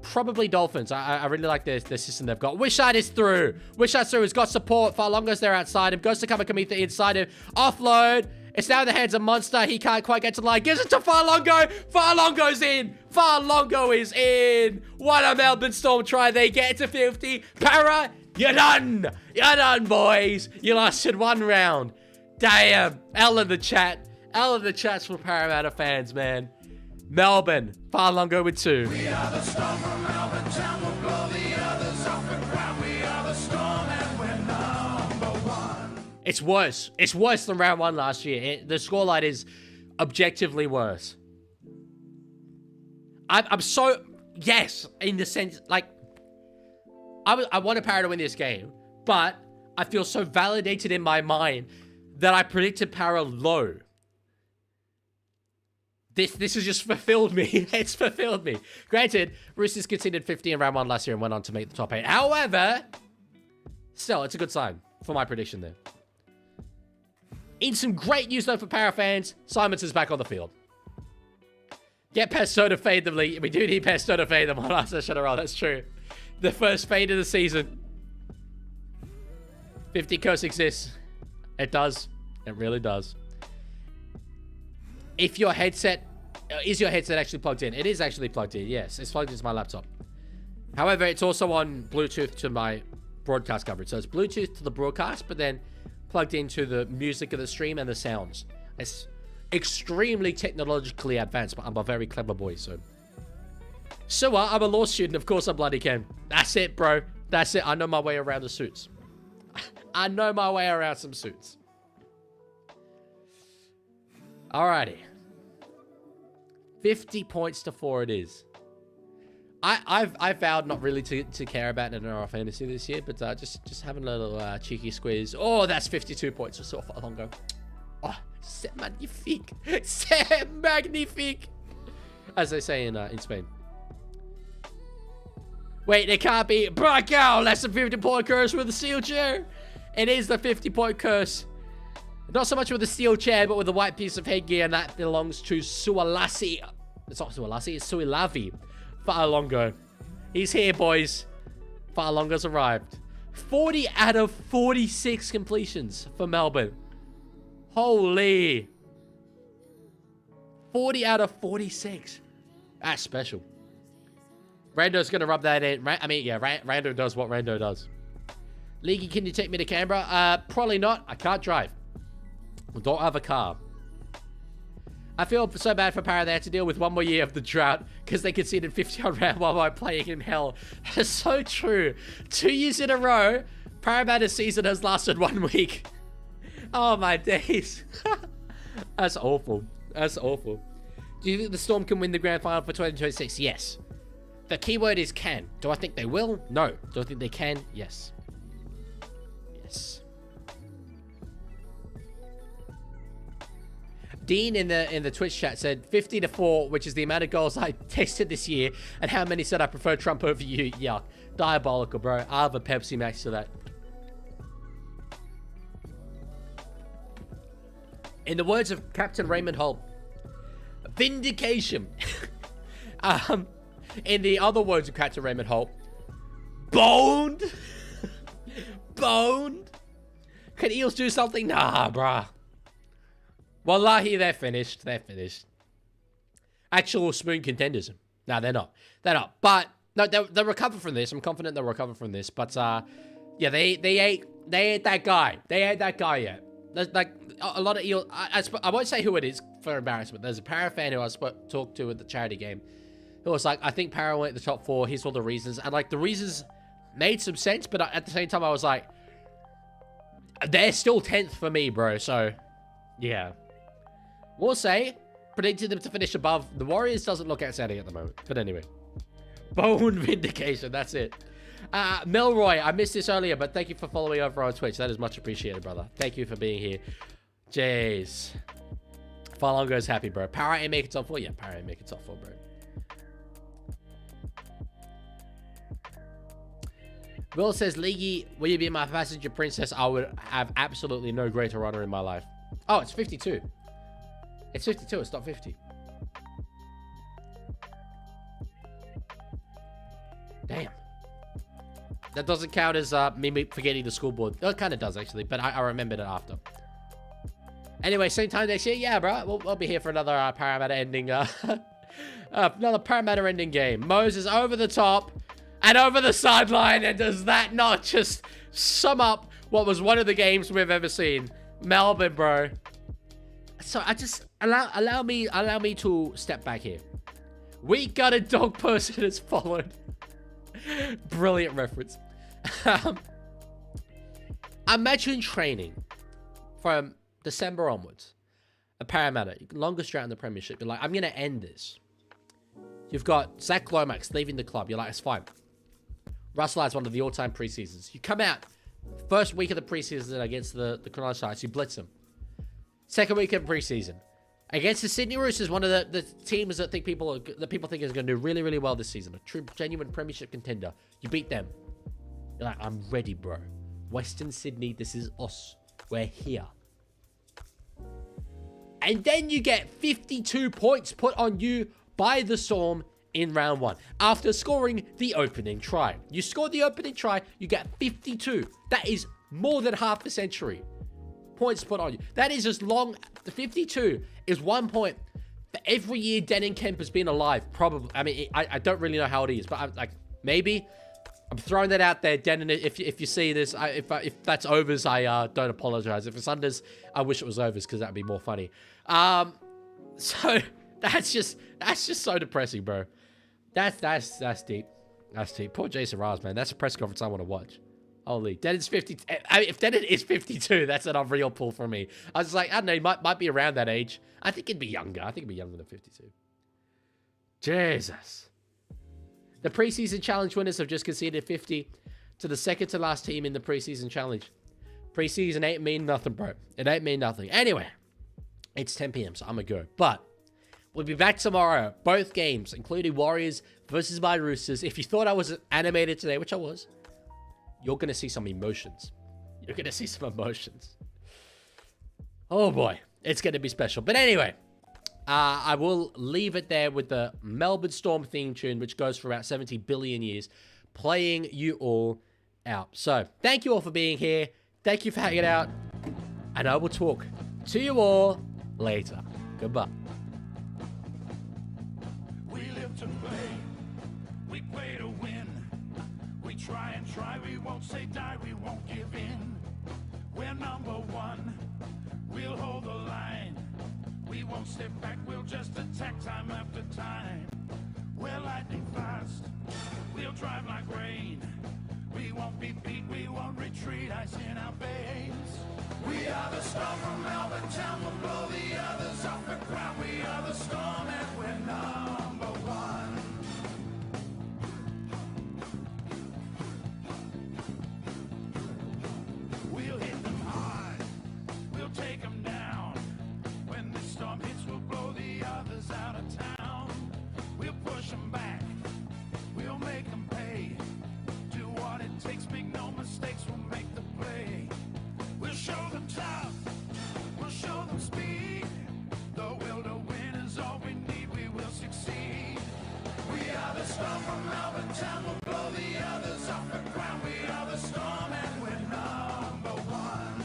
Probably Dolphins. I really like their system they've got. Wishart is through. Wishart's through. He's got support. Fa'alongo's there outside him. Goes to Kamikamitha inside him. Offload. It's now in the hands of Munster. He can't quite get to the line. Gives it to Fa'alongo. Fa'alongo's in. Fa'alongo is in. What a Melbourne Storm try. They get to 50. Para, you're done. You're done, boys. You lasted 1 round. Damn. L in the chat. L in the chat's for Parramatta fans, man. Melbourne. Fa'alongo with 2. We are the Storm from Melbourne town. We'll blow the others off the ground. We are the Storm and we're number 1. It's worse. It's worse than round 1 last year. The scoreline is objectively worse. I'm so... Yes, in the sense... Like, I want Para to win this game, but I feel so validated in my mind that I predicted Para low. This has just fulfilled me. It's fulfilled me. Granted, Roosters conceded 50 in round 1 last year and went on to make the top 8. However, still, it's a good sign for my prediction there. In some great news, though, for Para fans, Simonson's back on the field. Get Pesto to fade them, Lee. We do need Pesto to fade them on our session roll. That's true. The first fade of the season. 50 curse exists. It does. It really does. If your headset... Is your headset actually plugged in? It is actually plugged in, yes. It's plugged into my laptop. However, it's also on Bluetooth to my broadcast coverage. So it's Bluetooth to the broadcast, but then plugged into the music of the stream and the sounds. It's extremely technologically advanced, but I'm a very clever boy, so... I'm a law student. Of course I bloody can. That's it, bro. That's it. I know my way around the suits. I know my way around some suits. Alrighty. 50 points to 4 it is. I've vowed not really to care about an NRL fantasy this year, but just having a little cheeky squeeze. Oh, that's 52 points for so far longer. Oh, c'est magnifique. C'est magnifique. as they say in Spain. Wait, it can't be. Bracao, that's a 50-point curse with the steel chair. It is the 50-point curse. Not so much with the steel chair, but with the white piece of headgear, and that belongs to Sualasi. It's not Sualasi, it's Suilavi. Fa'alongo. He's here, boys. Fa'alongo's arrived. 40 out of 46 completions for Melbourne. Holy. 40 out of 46. That's special. Rando's going to rub that in. I mean, yeah, Rando does what Rando does. Leaguie, can you take me to Canberra? Probably not. I can't drive. I don't have a car. I feel so bad for Parra. They had to deal with one more year of the drought because they conceded 50 on round one while playing in hell. That's so true. 2 years in a row, Parramatta's season has lasted 1 week. Oh, my days. That's awful. That's awful. Do you think the Storm can win the grand final for 2026? Yes. The key word is can. Do I think they will? No. Do I think they can? Yes. Yes. Dean in the Twitch chat said 50-4, which is the amount of goals I tested this year, and how many said I prefer Trump over you. Yuck. Diabolical, bro. I'll have a Pepsi Max to that. In the words of Captain Raymond Holt, vindication. In the other words of Captain Raymond Holt, boned. Boned. Can Eels do something? Nah, bruh. Wallahi, they're finished. They're finished. Actual spoon contenders. No, they're not. They're not. But no, they'll recover from this. I'm confident they'll recover from this. But yeah, they ate that guy. They ate that guy yet. There's like a lot of Eels. I won't say who it is for embarrassment. There's a Parra fan who I talked to at the charity game who was like, I think Parra went the top 4. Here's all the reasons. And like the reasons made some sense, but at the same time I was like, they're still 10th for me, bro. So yeah. We'll say, predicted them to finish above. The Warriors doesn't look outstanding at the moment. But anyway. Bone vindication. That's it. Milroy, I missed this earlier, but thank you for following over on Twitch. That is much appreciated, brother. Thank you for being here. Jeez. Falongo's happy, bro. Parra ain't making top 4? Yeah, Parra ain't making top 4, bro. Will says, Leaguie, will you be my passenger princess? I would have absolutely no greater honor in my life. Oh, it's 52. It's 52, it's not 50. Damn. That doesn't count as me forgetting the school board. It kind of does, actually, but I remembered it after. Anyway, same time next year. Yeah, bro. We'll be here for another Parramatta ending. Another Parramatta ending game. Moses over the top and over the sideline. And does that not just sum up what was one of the games we've ever seen? Melbourne, bro. So I just allow me to step back here. We got a dog person has followed. Brilliant reference. Imagine training from December onwards. A Parramatta, longest drought in the premiership. You're like, I'm gonna end this. You've got Zach Lomax leaving the club. You're like, it's fine. Russell has one of the all-time preseasons. You come out first week of the preseason against the Cronulla Sharks. You blitz them. Second week of preseason against the Sydney Roosters, one of the teams that people think is going to do really, really well this season, a true, genuine premiership contender. You beat them. You're like, I'm ready, bro. Western Sydney, this is us. We're here. And then you get 52 points put on you by the Storm in round 1 after scoring the opening try. You scored the opening try, you get 52. That is more than half a century. Points put on you. That is just long. The 52 is 1 point for every year Denon Kemp has been alive. Probably. I mean, I don't really know how it is, but I'm like, maybe. I'm throwing that out there, Denon. If you see this, if that's overs, I don't apologize. If it's unders, I wish it was overs because that'd be more funny. So that's just so depressing, bro. That's deep. That's deep. Poor Jason Raz, man. That's a press conference I want to watch. Holy, Denon's 50. I mean, if Denon is 52, that's an unreal pull for me. I was like, I don't know, he might be around that age. I think he'd be younger. I think he'd be younger than 52. Jesus. The preseason challenge winners have just conceded 50 to the second to last team in the preseason challenge. Preseason ain't mean nothing, bro. It ain't mean nothing. Anyway, it's 10 p.m., so I'm gonna go. But We'll be back tomorrow. Both games, including Warriors versus my Roosters. If you thought I was animated today, which I was, you're going to see some emotions. You're going to see some emotions. Oh boy, it's going to be special. But anyway, I will leave it there with the Melbourne Storm theme tune, which goes for about 70 billion years, playing you all out. So, thank you all for being here. Thank you for hanging out. And I will talk to you all later. Goodbye. We live to play, we play to win. We try and try, we won't say die, we won't give in. We're number one, we'll hold the line. We won't step back, we'll just attack time after time. We're lightning fast, we'll drive like rain. We won't be beat, we won't retreat, ice in our veins. We are the storm from Melbourne town, we'll blow the others off the ground. We are the storm and we're number one. We'll hit them hard, we'll take them down. When the storm hits, we'll blow the others out of town. We'll push them back, we'll make them pay. Do what it takes, make no mistakes, we'll make the play. We'll show them tough, we'll show them speed. The will to win is all we need, we will succeed. We are the storm from Melbourne town, we'll blow the others off the ground. We are the storm and we're number one.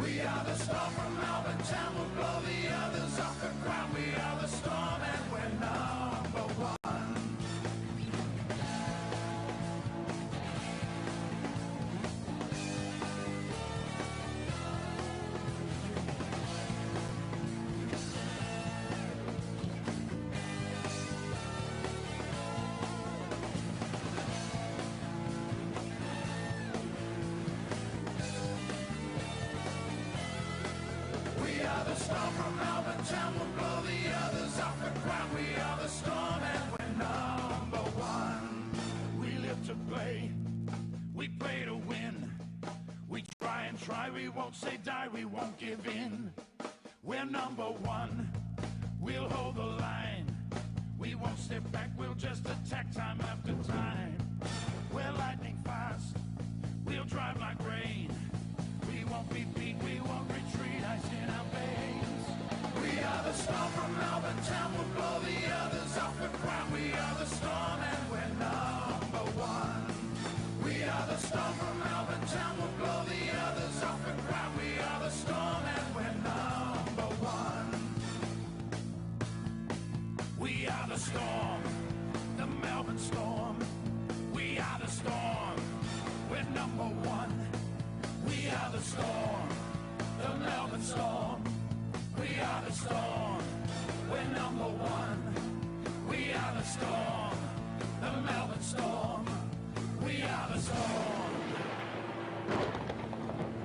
We are the storm from Melbourne town, we'll blow the others off the ground. We are the storm and we're number one. We are the storm from Melbourne town, we'll blow the others off the ground. We are the storm and we're number one. We live to play, we play to win. We try and try, we won't say die, we won't give in. We're number one, we'll hold the line. We won't step back, we'll just attack time after time. We're lightning fast, we'll drive like rain. We won't be beat, we won't retreat.